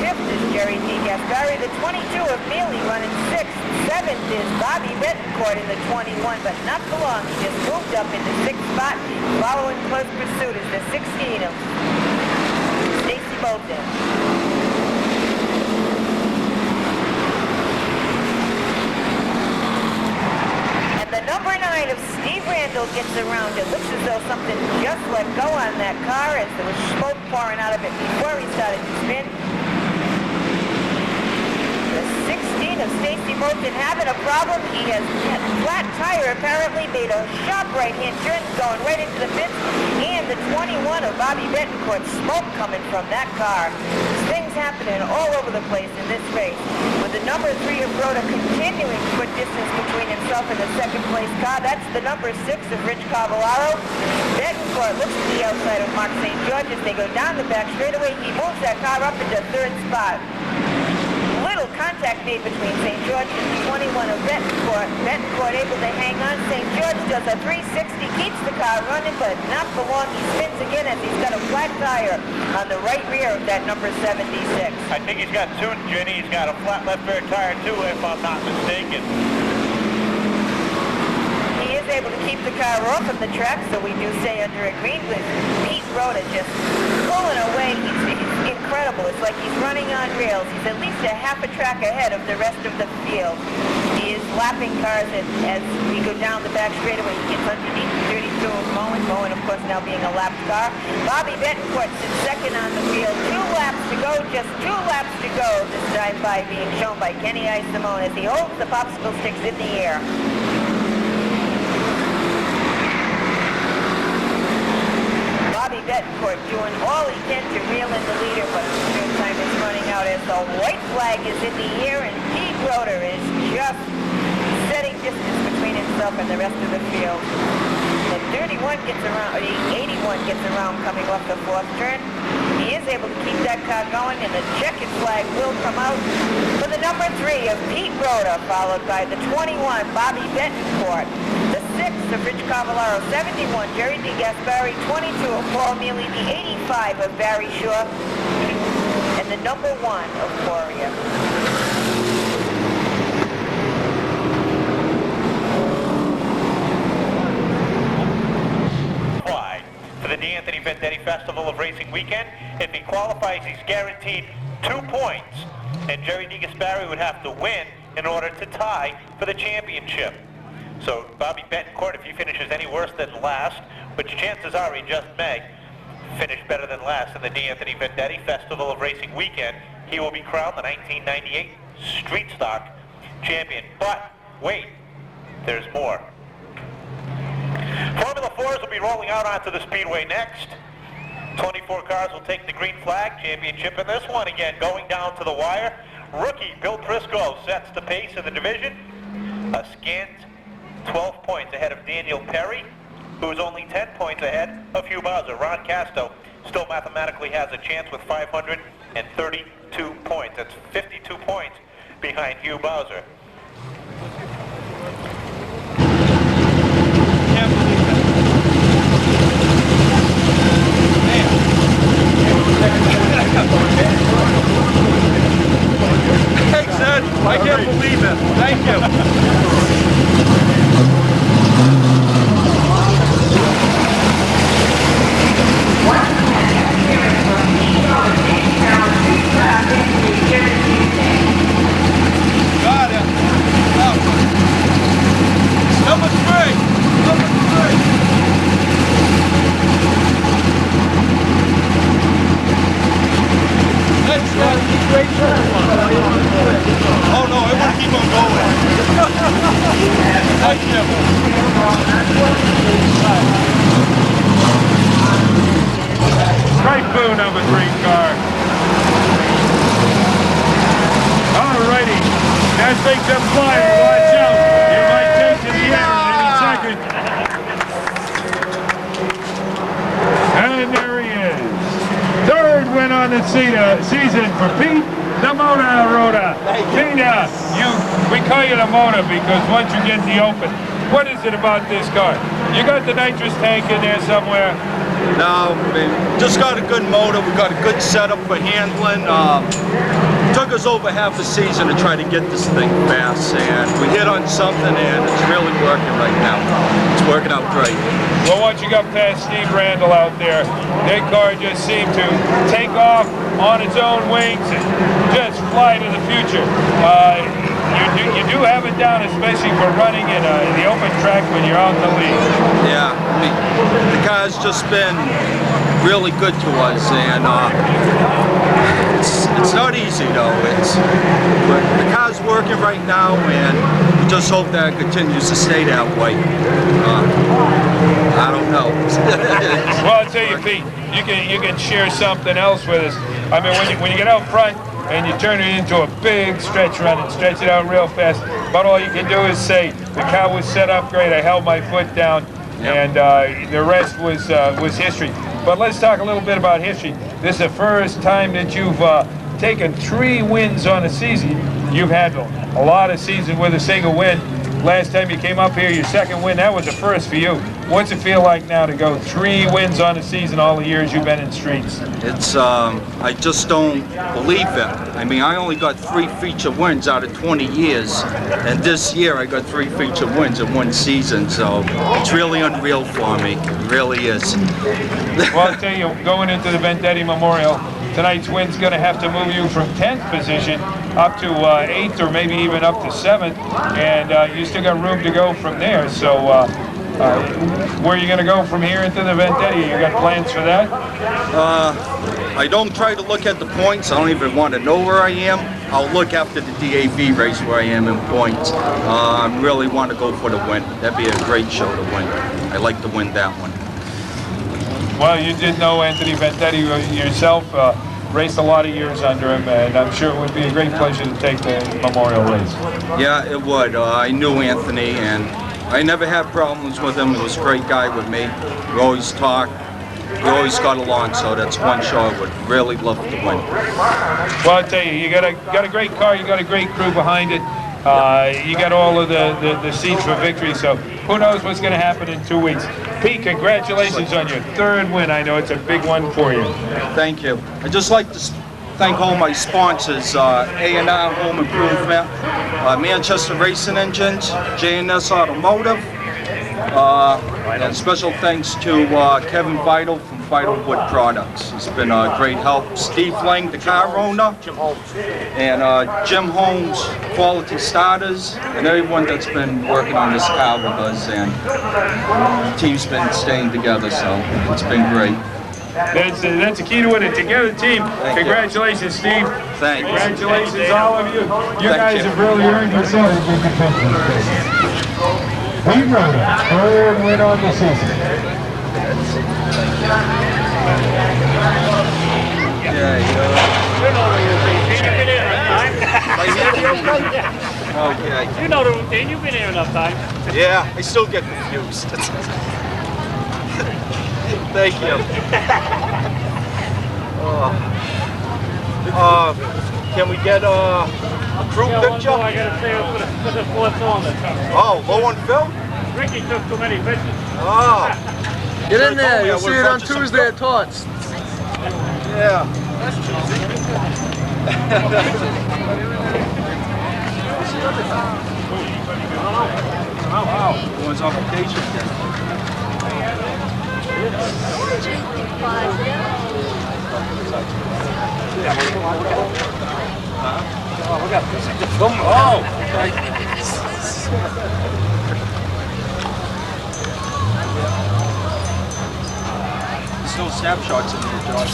Fifth is Jerry D. Gaspari. The 22 of Mealy running sixth. 7th is Bobby Betancourt in the 21, but not for long. He just moved up into 6th spot. Following close pursuit is the 16 of Stacy Bolton. The number 9 of Steve Randall gets around. It looks as though something just let go on that car as there was smoke pouring out of it before he started to spin. The 16 of Stacy Moulton having a problem. He has a flat tire apparently, made a sharp right-hand turn going right into the pits. And the 21 of Bobby Betancourt, smoke coming from that car. Things happening all over the place in this race. With the number 3 of Rhoda continuing to put distance between himself and the second place car. That's the number 6 of Rich Cavallaro. Betancourt looks to the outside of Mark St. George as they go down the back straightaway. He moves that car up into 3rd spot. Little contact made between St. George and the 21 of Betancourt. Betancourt able to hang on. St. George does a 360, keeps the car running, but not for long. He spins again as he's got a flat tire on the right rear of that number 76. I think he's got 2, Jenny. He's got a flat left rear tire too, if I'm not mistaken. He is able to keep the car off of the track, so we do say under a green with Pete Rhoda just pulling away. He's in incredible. It's like he's running on rails. He's at least a half a track ahead of the rest of the field. He is lapping cars as we go down the back straightaway. He gets underneath the 32 of Moen. Moen, of course, now being a lapped car. Bobby Betancourt sits second on the field. 2 laps to go, just 2 laps to go. This drive-by being shown by Kenny Simone as he holds the popsicle sticks in the air. Bobby Betancourt doing all he can to reel in the leader, but the time is running out as the white flag is in the air, and Pete Roeder is just setting distance between himself and the rest of the field. The 31 gets around, or the 81 gets around coming off the 4th turn. He is able to keep that car going, and the checkered flag will come out for the number 3 of Pete Roeder, followed by the 21, Bobby Betancourt. The 6 of Rich Cavallaro, 71, Jerry DeGasperi, 22 of Paul Mealy, the 85 of Barry Shaw, and the number 1 of Poirier. For the D'Anthony Vendetti Festival of Racing Weekend, if he qualifies, he's guaranteed 2 points, and Jerry DeGasperi would have to win in order to tie for the championship. So Bobby Betancourt, if he finishes any worse than last, which chances are he just may finish better than last in the D'Anthony Vendetti Festival of Racing Weekend, he will be crowned the 1998 Street Stock champion. But wait, there's more. Formula 4s will be rolling out onto the Speedway next. 24 cars will take the green flag championship in this one again, going down to the wire. Rookie Bill Prisco sets the pace in the division. A scant 12 points ahead of Daniel Perry, who's only 10 points ahead of Hugh Bowser. Ron Casto still mathematically has a chance with 532 points. That's 52 points behind Hugh Bowser. Thanks, Ed. I can't believe it. Thank you. Got it. Number 3. Number 3. Next one, great turn. Oh no, it will keep on going. Thank you. Typhoon of a green car. Alrighty, that thing's up flying. Watch out. You might take to the air in any second. And there he is. 3rd win on the season for Pete, the Motor Roeder. Tina, we call you the Motor because once you get in the open, what is it about this car? You got the nitrous tank in there somewhere? No, we just got a good motor. We got a good setup for handling. Took us over half a season to try to get this thing fast, and we hit on something, and it's really working right now. It's working out great. Well, once you got past Steve Randall out there, that car just seemed to take off on its own wings and just fly to the future. You do have it down, especially for running in the open track when you're out in the lead. Yeah, the car's just been really good to us, and it's not easy though. The car's working right now, and we just hope that it continues to stay that way. I don't know. Well, I'll tell you, Pete, you can share something else with us. I mean, when you get out front and you turn it into a big stretch run and stretch it out real fast, but all you can do is say the car was set up great. I held my foot down, and the rest was history. But let's talk a little bit about history. This is the first time that you've taken 3 wins on a season. You've had a lot of seasons with a single win. Last time you came up here, your 2nd win, that was the first for you. What's it feel like now to go 3 wins on the season all the years you've been in streets? It's, I just don't believe it. I mean, I only got 3 feature wins out of 20 years, and this year I got 3 feature wins in 1 season, so it's really unreal for me. It really is. Well, I'll tell you, going into the Vendetti Memorial, tonight's win's going to have to move you from 10th position up to 8th or maybe even up to 7th, and you still got room to go from there. So where are you going to go from here into the Vendetti? You got plans for that? I don't try to look at the points. I don't even want to know where I am. I'll look after the DAV race where I am in points. I really want to go for the win. That'd be a great show to win. I like to win that one. Well, you did know Anthony Vendetti yourself, raced a lot of years under him, and I'm sure it would be a great pleasure to take the Memorial race. Yeah, it would. I knew Anthony, and I never had problems with him. He was a great guy with me. We always talked. We always got along, so that's one show I would really love to win. Well, I tell you, you got a great car, you got a great crew behind it. You got all of the seeds for victory, so who knows what's going to happen in 2 weeks. Pete, congratulations on your 3rd win. I know it's a big one for you. Thank you. I'd just like to thank all my sponsors, A&R Home Improvement, Manchester Racing Engines, J&S Automotive, and special thanks to Kevin Vital from Vital Wood Products. He's been a great help. Steve Lang, the car owner, and Jim Holmes, Quality Starters, and everyone that's been working on this car with us, and the team's been staying together, so it's been great. That's the key to winning. Together, team. Congratulations, Steve. Thanks. Congratulations, all of you. You guys have really earned yourselves. He rode a 3rd win on the season. Okay. You know the routine. You've been here enough time. Yeah, I still get confused. Thank you. Can we get a crew picture? I gotta say for the 4th cylinder. Oh, low on film? Ricky took too many pictures. Oh. Get in there. You'll see it on Tuesday at Tots. Yeah. Wow. Everyone's on vacation again. There's no snapshots in here, Josh.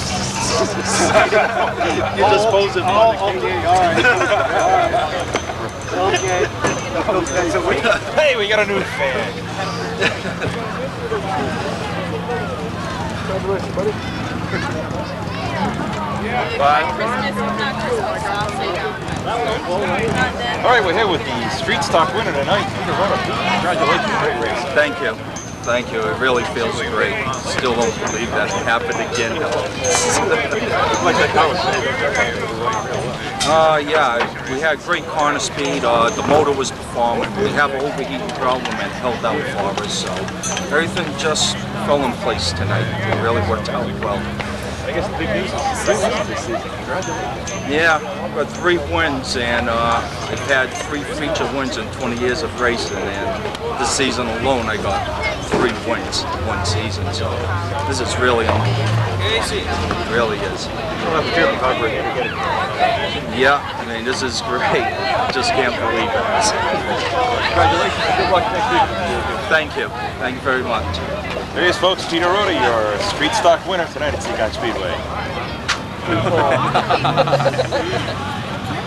You just posed it. Oh, okay, all right. Okay. Hey, we got a new fan. All right, we're here with the Street Stock winner tonight, Peter Rota. Congratulations, great race. Thank you. Thank you. It really feels great. Still don't believe that it happened again. Yeah, we had great corner speed. The motor was performing. We have an overheating problem and held out for us. So everything just fell in place tonight. It really worked out well. I guess the big news is 3 wins this season. Congratulations. Yeah, I've got 3 wins, and I've had 3 feature wins in 20 years of racing, and this season alone I got 3 wins in 1 season, so this is really unbelievable. It really is. Yeah, I mean, this is great. I just can't believe it. Congratulations. Good luck next week. Thank you. Thank you very much. There he is, folks. Peter Rota, your Street Stock winner tonight at Seekonk Speedway.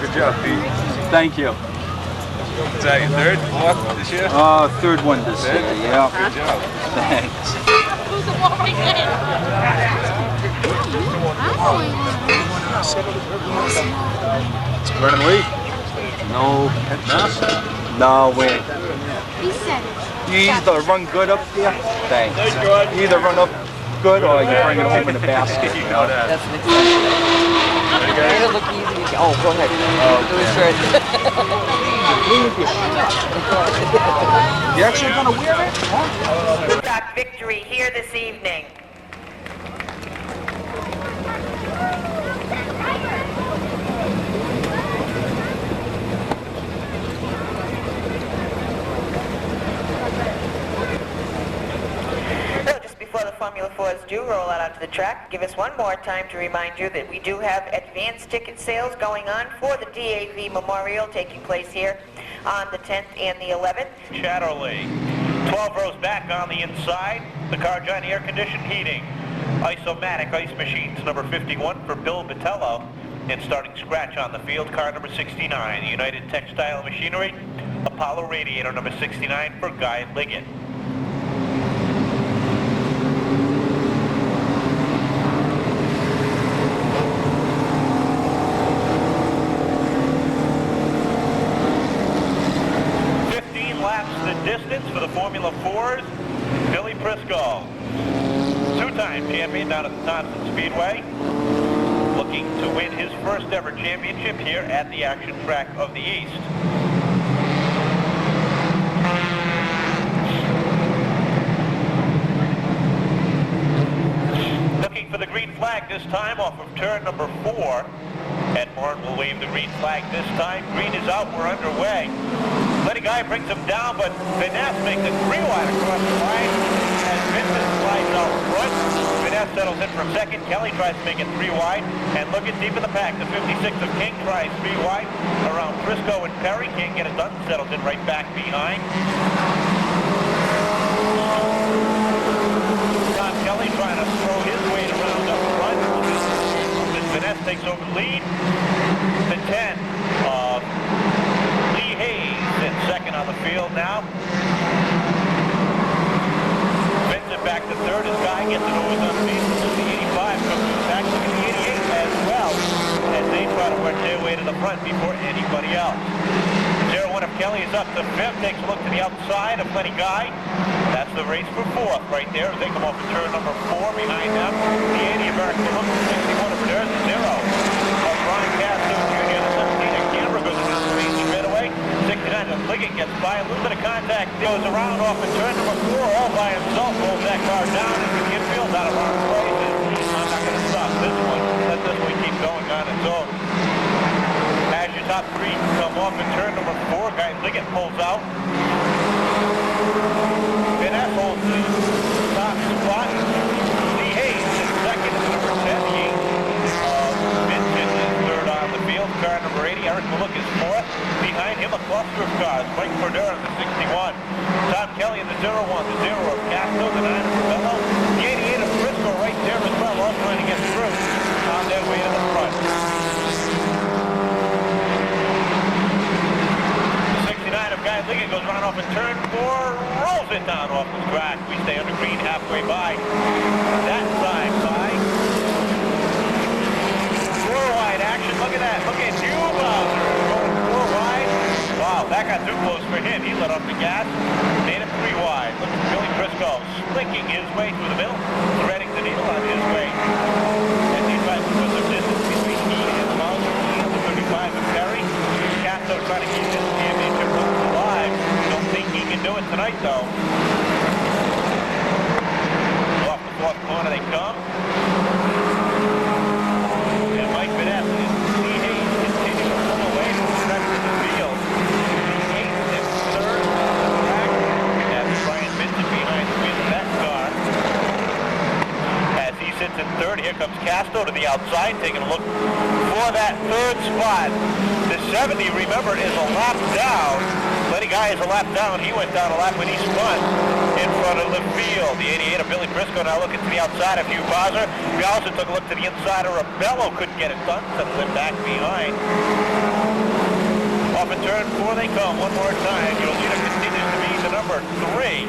Good job, Pete. Thank you. Is that your 3rd, 4th this year? 3rd one this year, yeah. Good job. Thanks. Who's the one right there? It's Vernon Lee. No. No, wait. He said it. You either run good up there, thanks. You either run up good, or you bring it home in a basket. You know that. That's an exception. Made it look easy. Oh, go ahead. Do his shirt. You actually gonna wear it? Huh? Stock victory here this evening. Before the Formula 4s do roll out onto the track, give us one more time to remind you that we do have advanced ticket sales going on for the DAV Memorial taking place here on the 10th and the 11th. Chatterley, 12 rows back on the inside, the car joint air-conditioned heating. Isomatic Ice Machines, number 51 for Bill Batello. And starting scratch on the field, car number 69, United Textile Machinery, Apollo Radiator, number 69 for Guy Liggett. Distance for the Formula 4s, Billy Prisco, two-time champion down at the Seekonk Speedway, looking to win his first ever championship here at the action track of the East. Looking for the green flag this time off of turn number 4. Ed Morin will wave the green flag this time. Green is out, we're underway. Lenny Guy brings him down, but Vanessa makes it 3 wide across the line as Vincent slides out front. Vanessa settles in from second. Kelly tries to make it 3 wide. And looking deep in the pack, the 56 of King tries 3 wide around Prisco and Perry. Can't get it done. Settles in right back behind. Tom Kelly trying to throw his weight around up front. As Vanessa takes over the lead. The 10 of Lee Hayes in second on the field now. Vincent back to third. His Guy gets it over underneath. The 85 comes back to the 88 as well as they try to work their way to the front before anybody else. 01 of Kelly is up to fifth. Takes a look to the outside of Lenny Guy. That's the race for fourth right there as they come off the turn number 4 behind them. The 80 of Eric Phillips, the 61 of There's the 0 of Ron Castro Jr. The 17 of Camera goes around the main straightaway. 69 of Liggett gets by. A little bit of contact. Goes around off in turn number 4 all by himself. Rolls that car down into the infield out of harm's way. I'm not going to stop this one. Let this one keep going on its own. As your top 3 come off in turn number 4, Guy Liggett pulls out. Vanessa holds the top spot. Lee Hayes in second, number 10. The 8 of Vincent is third on the field. Car number 80, Eric Maluk is fourth. Behind him, a cluster of cars. Mike Perdura in the 61. Tom Kelly in the 01. The 0 of Castro, the 9 of Bello. The 88 of Frisco right there as well, all trying to get through on their way to the front. The 69 of Guy Liggett goes around off in turn 4, rolls it down off the track. We stay under green halfway by that side by 4 wide action. Look at that. Look at you, Bowser. Going 4 wide. Wow, that got too close for him. He let off the gas. Made it 3 wide. Look at Billy Prisco slinking his way through the middle, threading the needle on his way. As he tries to put some distance between he and Bowser. He and the 35 of Perry. Castro trying to keep his championship runs alive. Don't think he can do it tonight, though. Off the 4th corner they come. And Mike Vanessa and Lee Hayes continue to pull away from the rest of the field. Lee Hayes is third on the track. As Brian Vincent behind the wheel of that car. As he sits in third, here comes Castro to the outside, taking a look for that 3rd spot. The 70, remember, is a lap down. Lenny Guy is a lap down. He went down a lap when he spun in front of the field. The 88 of Billy Prisco now looking to the outside of Hugh Bowser. We also took a look to the inside of Rebello. Couldn't get it done. Settled it back behind. Off in turn 4 they come one more time. Your leader continues to be the number 3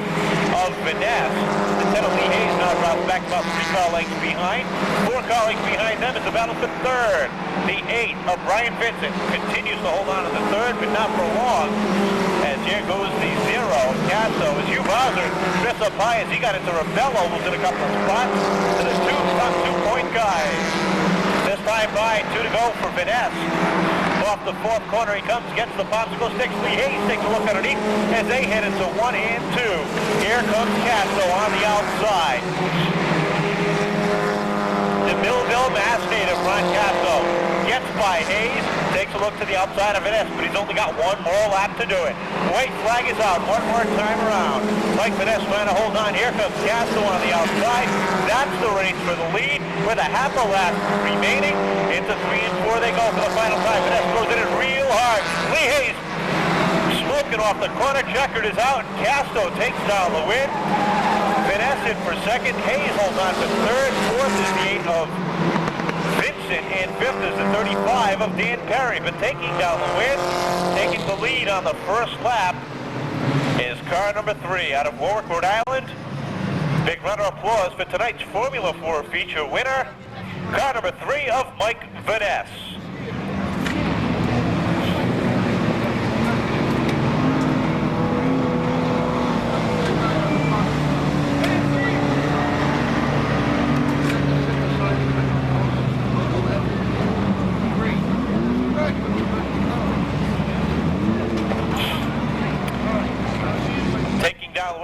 of Vanessa. The 10 of Lee Hayes now drops back about 3 car lengths behind. 4 car lengths behind them is the battle for 3rd. The 8 of Brian Vincent continues to hold on to the 3rd, but not for long. As here goes the 0 of Castro as Hugh Bowser drifts up high as he got into Rebello, who's in a couple of spots to the top 2-point guys. This time by 2 to go for Vaness. Off the fourth corner he comes, gets the popsicle sticks. Lee Hayes takes a look underneath as they head into 1 and 2. Here comes Castro on the outside. The Millville Mass native, Ron Castro, gets by Hayes, takes a look to the outside of Vaness, but he's only got one more lap to do it. White flag is out, one more time around. Mike Vaness trying to hold on. Here comes Castro on the outside. That's the race for the lead with a half a lap remaining. Into 3 and 4 they go for the final time. Vaness throws it in real hard. Lee Hayes smoking off the corner. Checkered is out. Castro takes down the win. Vaness in for second. Hayes holds on for third. Fourth is the 8 of Vincent, and fifth is the 35 of Dan Perry. But taking down the win, taking the lead on the first lap is car number 3 out of Warwick, Rhode Island. Big round of applause for tonight's Formula 4 feature winner, car number 3 of Mike Vaness.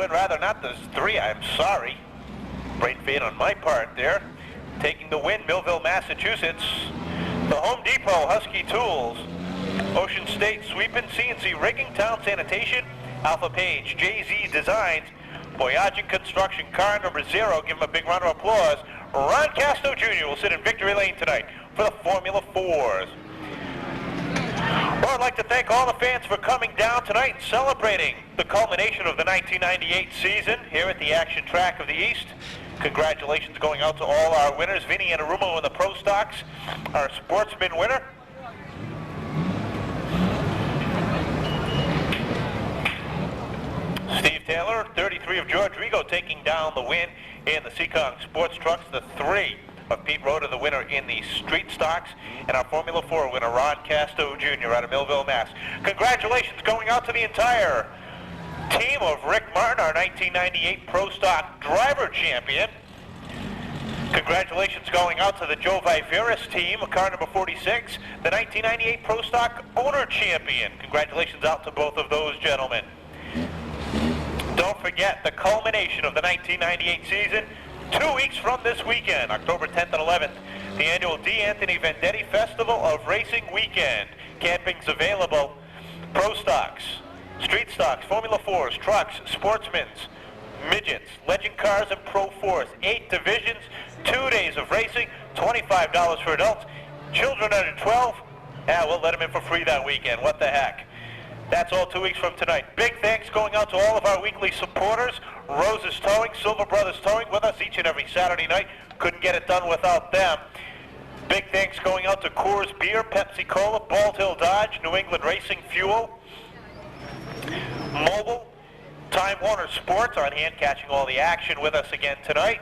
Rather not the 3, I'm sorry. Brain fade on my part there. Taking the win, Millville, Massachusetts. The Home Depot, Husky Tools. Ocean State, Sweepin', CNC Rigging, Town Sanitation, Alpha Page, JZ Designs, Boyagin Construction, car number 0. Give him a big round of applause. Ron Castro Jr. will sit in victory lane tonight for the Formula 4s. Well, I'd like to thank all the fans for coming down tonight and celebrating the culmination of the 1998 season here at the Action Track of the East. Congratulations going out to all our winners. Vinny Anarumo in the Pro Stocks, our Sportsman winner. Steve Taylor, 33 of George Rigo, taking down the win in the Seekonk Sports Trucks. The 3 of Pete Rhoda, the winner in the Street Stocks, and our Formula 4 winner, Ron Castro Jr. out of Millville, Mass. Congratulations going out to the entire team of Rick Martin, our 1998 Pro Stock driver champion. Congratulations going out to the Joe Viveris team, car number 46, the 1998 Pro Stock owner champion. Congratulations out to both of those gentlemen. Don't forget the culmination of the 1998 season, 2 weeks from this weekend, October 10th and 11th, the annual D. Anthony Vendetti Festival of Racing Weekend. Camping's available. Pro Stocks, Street Stocks, Formula 4s, Trucks, Sportsmen's, Midgets, Legend Cars, and Pro 4s. 8 divisions, 2 days of racing, $25 for adults. Children under 12, we'll let them in for free that weekend. What the heck? That's all 2 weeks from tonight. Big thanks going out to all of our weekly supporters. Rose's Towing, Silver Brothers Towing with us each and every Saturday night. Couldn't get it done without them. Big thanks going out to Coors Beer, Pepsi Cola, Bald Hill Dodge, New England Racing Fuel, Mobile, Time Warner Sports on hand catching all the action with us again tonight.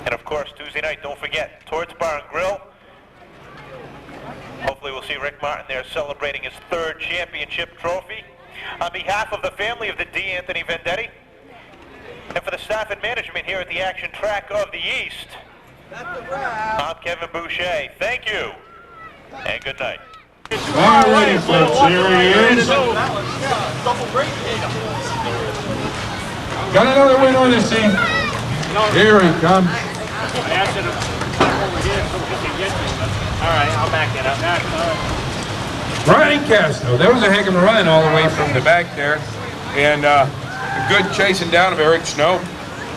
And of course, Tuesday night, don't forget, Towards Bar and Grill. Hopefully we'll see Rick Martin there celebrating his 3rd championship trophy. On behalf of the family of the D. Anthony Vendetti, and for the staff and management here at the Action Track of the East, I'm Kevin Boucher. Thank you, and good night. All righty, folks, here he is. Got another win on the scene. Here he comes. All right, I'll back it up. Ron Castro, that was a heck of a run all the way from the back there, and a good chasing down of Eric Snow.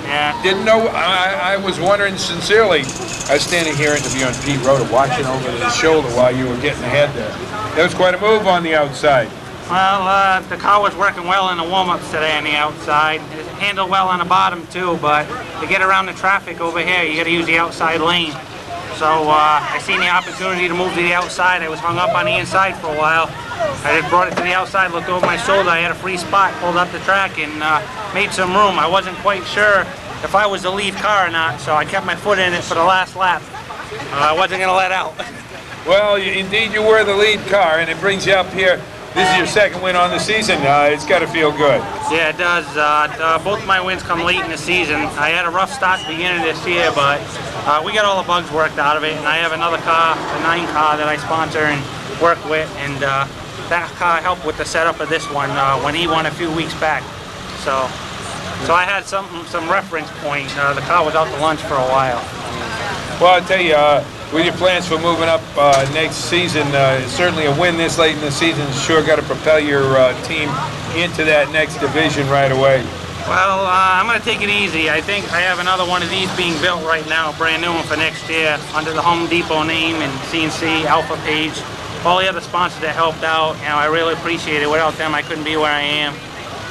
Yeah. Didn't know, I was wondering sincerely, I was standing here interviewing Pete Rhoda, watching over his shoulder while you were getting ahead there. That was quite a move on the outside. Well, the car was working well in the warm-ups today on the outside. It handled well on the bottom too, but to get around the traffic over here, you got to use the outside lane. So I seen the opportunity to move to the outside. I was hung up on the inside for a while. I just brought it to the outside, looked over my shoulder. I had a free spot, pulled up the track, and made some room. I wasn't quite sure if I was the lead car or not, so I kept my foot in it for the last lap. I wasn't going to let out. Well, indeed you were the lead car, and it brings you up here this is your second win on the season. It's got to feel good. Yeah, it does. Both my wins come late in the season. I had a rough start at the beginning of this year, but we got all the bugs worked out of it, and I have another car, a 9 car that I sponsor and work with, and that car helped with the setup of this one when he won a few weeks back. So I had some reference point. The car was out to lunch for a while. Well, I'll tell you, with your plans for moving up next season, certainly a win this late in the season is sure got to propel your team into that next division right away. Well, I'm going to take it easy. I think I have another one of these being built right now, a brand new one for next year, under the Home Depot name and CNC, Alpha Page, all the other sponsors that helped out. You know, I really appreciate it. Without them, I couldn't be where I am.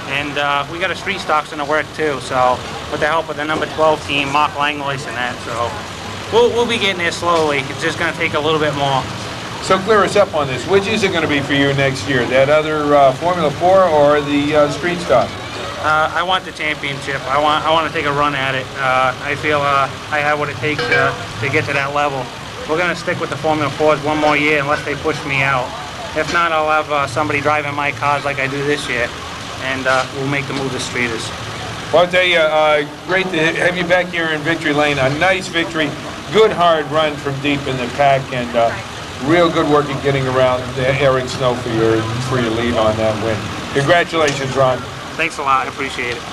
And we got a street stocks in the work too, so with the help of the number 12 team, Mark Langlois and that, so we'll be getting there slowly. It's just going to take a little bit more. So clear us up on this. Which is it going to be for you next year? That other Formula 4 or the street stock? I want the championship. I want to take a run at it. I feel I have what it takes to get to that level. We're going to stick with the Formula 4s one more year unless they push me out. If not, I'll have somebody driving my cars like I do this year, and we'll make the move to streeters. Well, I'll tell you, great to have you back here in victory lane. A nice victory, good hard run from deep in the pack, and real good work in getting around Eric Snow for your lead on that win. Congratulations, Ron. Thanks a lot. I appreciate it.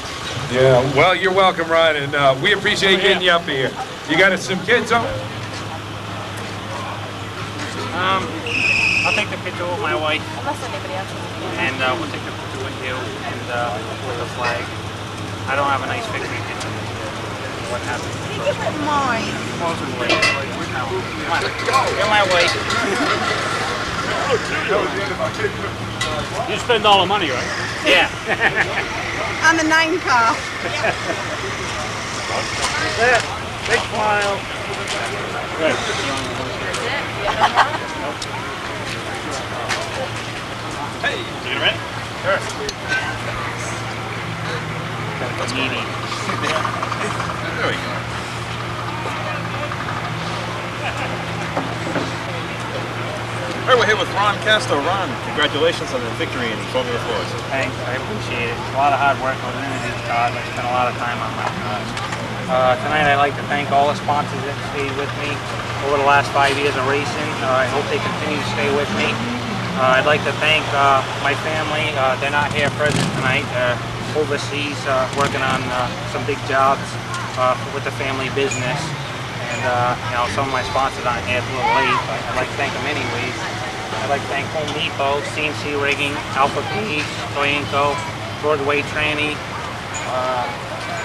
Yeah, well, you're welcome, Ron, and we appreciate getting you up here. You got some kids on? I'll take the picture with my wife. Unless anybody else is here. And we'll take the picture with you and with the flag. I don't have a nice victory picture. What happened? You give it mine. Supposedly. No. Come on. You're my wife. You spend all the money, right? Yeah. On the 9 car. That's it. Big smile. Good. Hey, you get ready? Sure. That's meaty. There we go. All right, we're here with Ron Castro. Ron, congratulations on the victory in Formula 4s. Thanks, I appreciate it. A lot of hard work goes into these cars. I spent a lot of time on my cars. Tonight I'd like to thank all the sponsors that stayed with me over the last 5 years of racing. I hope they continue to stay with me. I'd like to thank my family. They're not here present tonight. They're overseas working on some big jobs with the family business. And you know, some of my sponsors aren't here, it's a little late, but I'd like to thank them anyways. I'd like to thank Home Depot, CNC Rigging, Alpha Page, Toyenko, Broadway Tranny,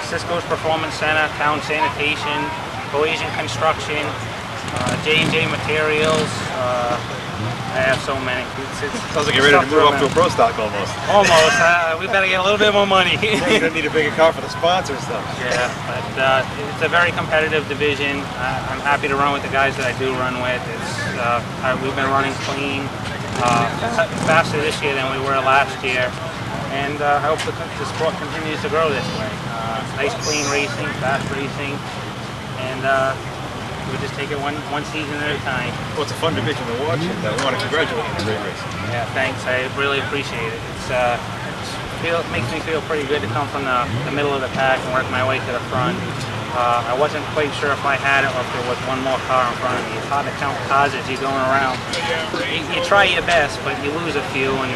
Cisco's Performance Center, Town Sanitation, Cohesion Construction, J&J Materials. I have so many. Sounds like you're ready to move up to a pro stock almost. Almost. We better get a little bit more money. Yeah, you're going to need a bigger car for the sponsors stuff. Yeah, but it's a very competitive division. I'm happy to run with the guys that I do run with. We've been running clean, faster this year than we were last year. And I hope the sport continues to grow this way. Nice clean racing, fast racing, and we just take it one season at a time. Well, it's a fun division to watch, and we want to congratulate you on the great race. Yeah, thanks. I really appreciate it. It makes me feel pretty good to come from the middle of the pack and work my way to the front. I wasn't quite sure if I had it or if there was one more car in front of me. It's hard to count cars as you're going around. You try your best, but you lose a few. And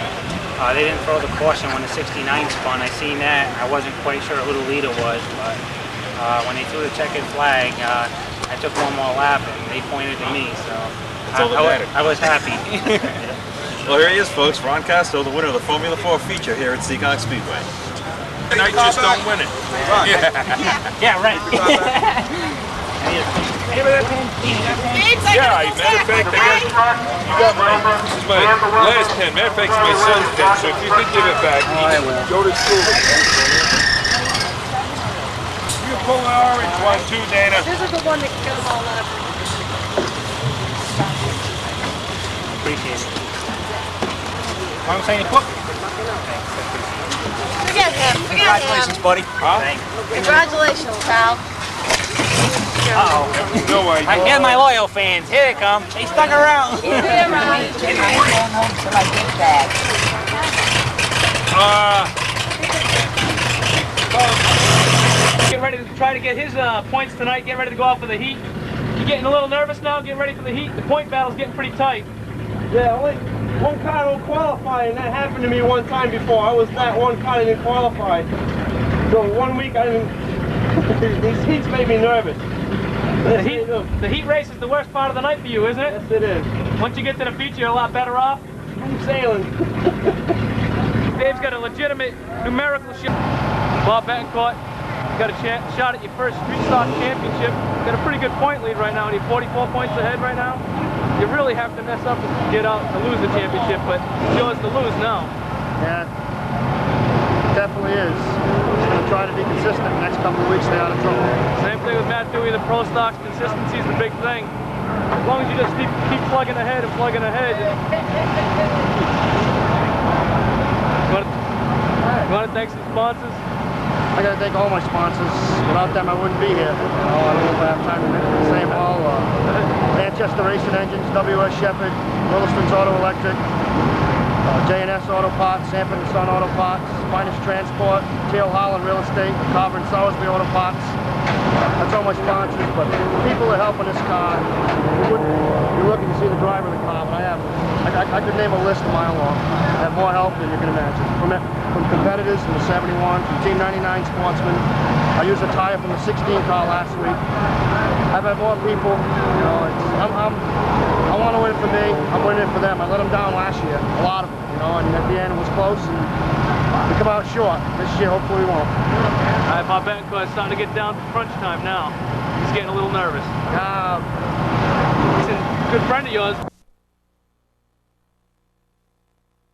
they didn't throw the caution when the 69 spun. I seen that. I wasn't quite sure who the leader was, but when they threw the checkered flag, I took one more lap and they pointed to me, so I was happy. Well, here he is, folks. Ron Castro, the winner of the Formula 4 feature here at Seekonk Speedway. And I just don't win it. Yeah, right. Yeah, matter of fact, you got this is my last pen. Matter of fact, it's my son's pen, so if you could give it back, he can go to school. You pull an orange one too, Dana. This is the one that can get them all up. Appreciate it. I'm saying quick. Forget him. Congratulations, buddy. Huh? Congratulations, pal. Uh-oh. No way. Here's my loyal fans. Here they come. They stuck around. Here, Ron. I'm going home to my big bag. Get ready to try to get his points tonight. Get ready to go out for the heat. You getting a little nervous now? Get ready for the heat. The point battle's getting pretty tight. Yeah, only one car don't qualify, and that happened to me one time before. I was that one car that didn't qualify. So 1 week I didn't. These heats made me nervous. The heat race is the worst part of the night for you, isn't it? Yes, it is. Once you get to the feature, you're a lot better off. I'm sailing. Dave's got a legitimate numerical shot. Bob Betancourt, you got a shot at your first Street Stock Championship. Got a pretty good point lead right now, and you're 44 points ahead right now. You really have to mess up to get out to lose the championship, but it's yours to lose now. Yeah, it definitely is. Just going to try to be consistent. The next couple of weeks, stay out of trouble. Same thing with Matt Dewey, the Pro Stocks. Consistency is the big thing. As long as you just keep plugging ahead and plugging ahead. You want to thank some sponsors? I got to thank all my sponsors. Without them, I wouldn't be here. You know, I don't know if I have time to say them all. Manchester Racing Engines, W.S. Shepherd, Williston's Auto Electric, J&S Auto Parts, Sanford & Son Auto Parts, Finest Transport, Teal Holland Real Estate, Carver & Salisbury Auto Parts. That's all my sponsors, but the people that help in this car, you're looking to see the driver of the car, but I could name a list a mile long. I have more help than you can imagine. From competitors from the 71, from Team 99 Sportsman. I used a tire from the 16 car last week. I've had more people, you know, I want to win it for me, I'm winning it for them. I let them down last year, a lot of them, you know, and at the end it was close, and we come out short. This year, hopefully we won't. All right, Bob Betancourt is starting to get down to crunch time now. He's getting a little nervous. He's a good friend of yours.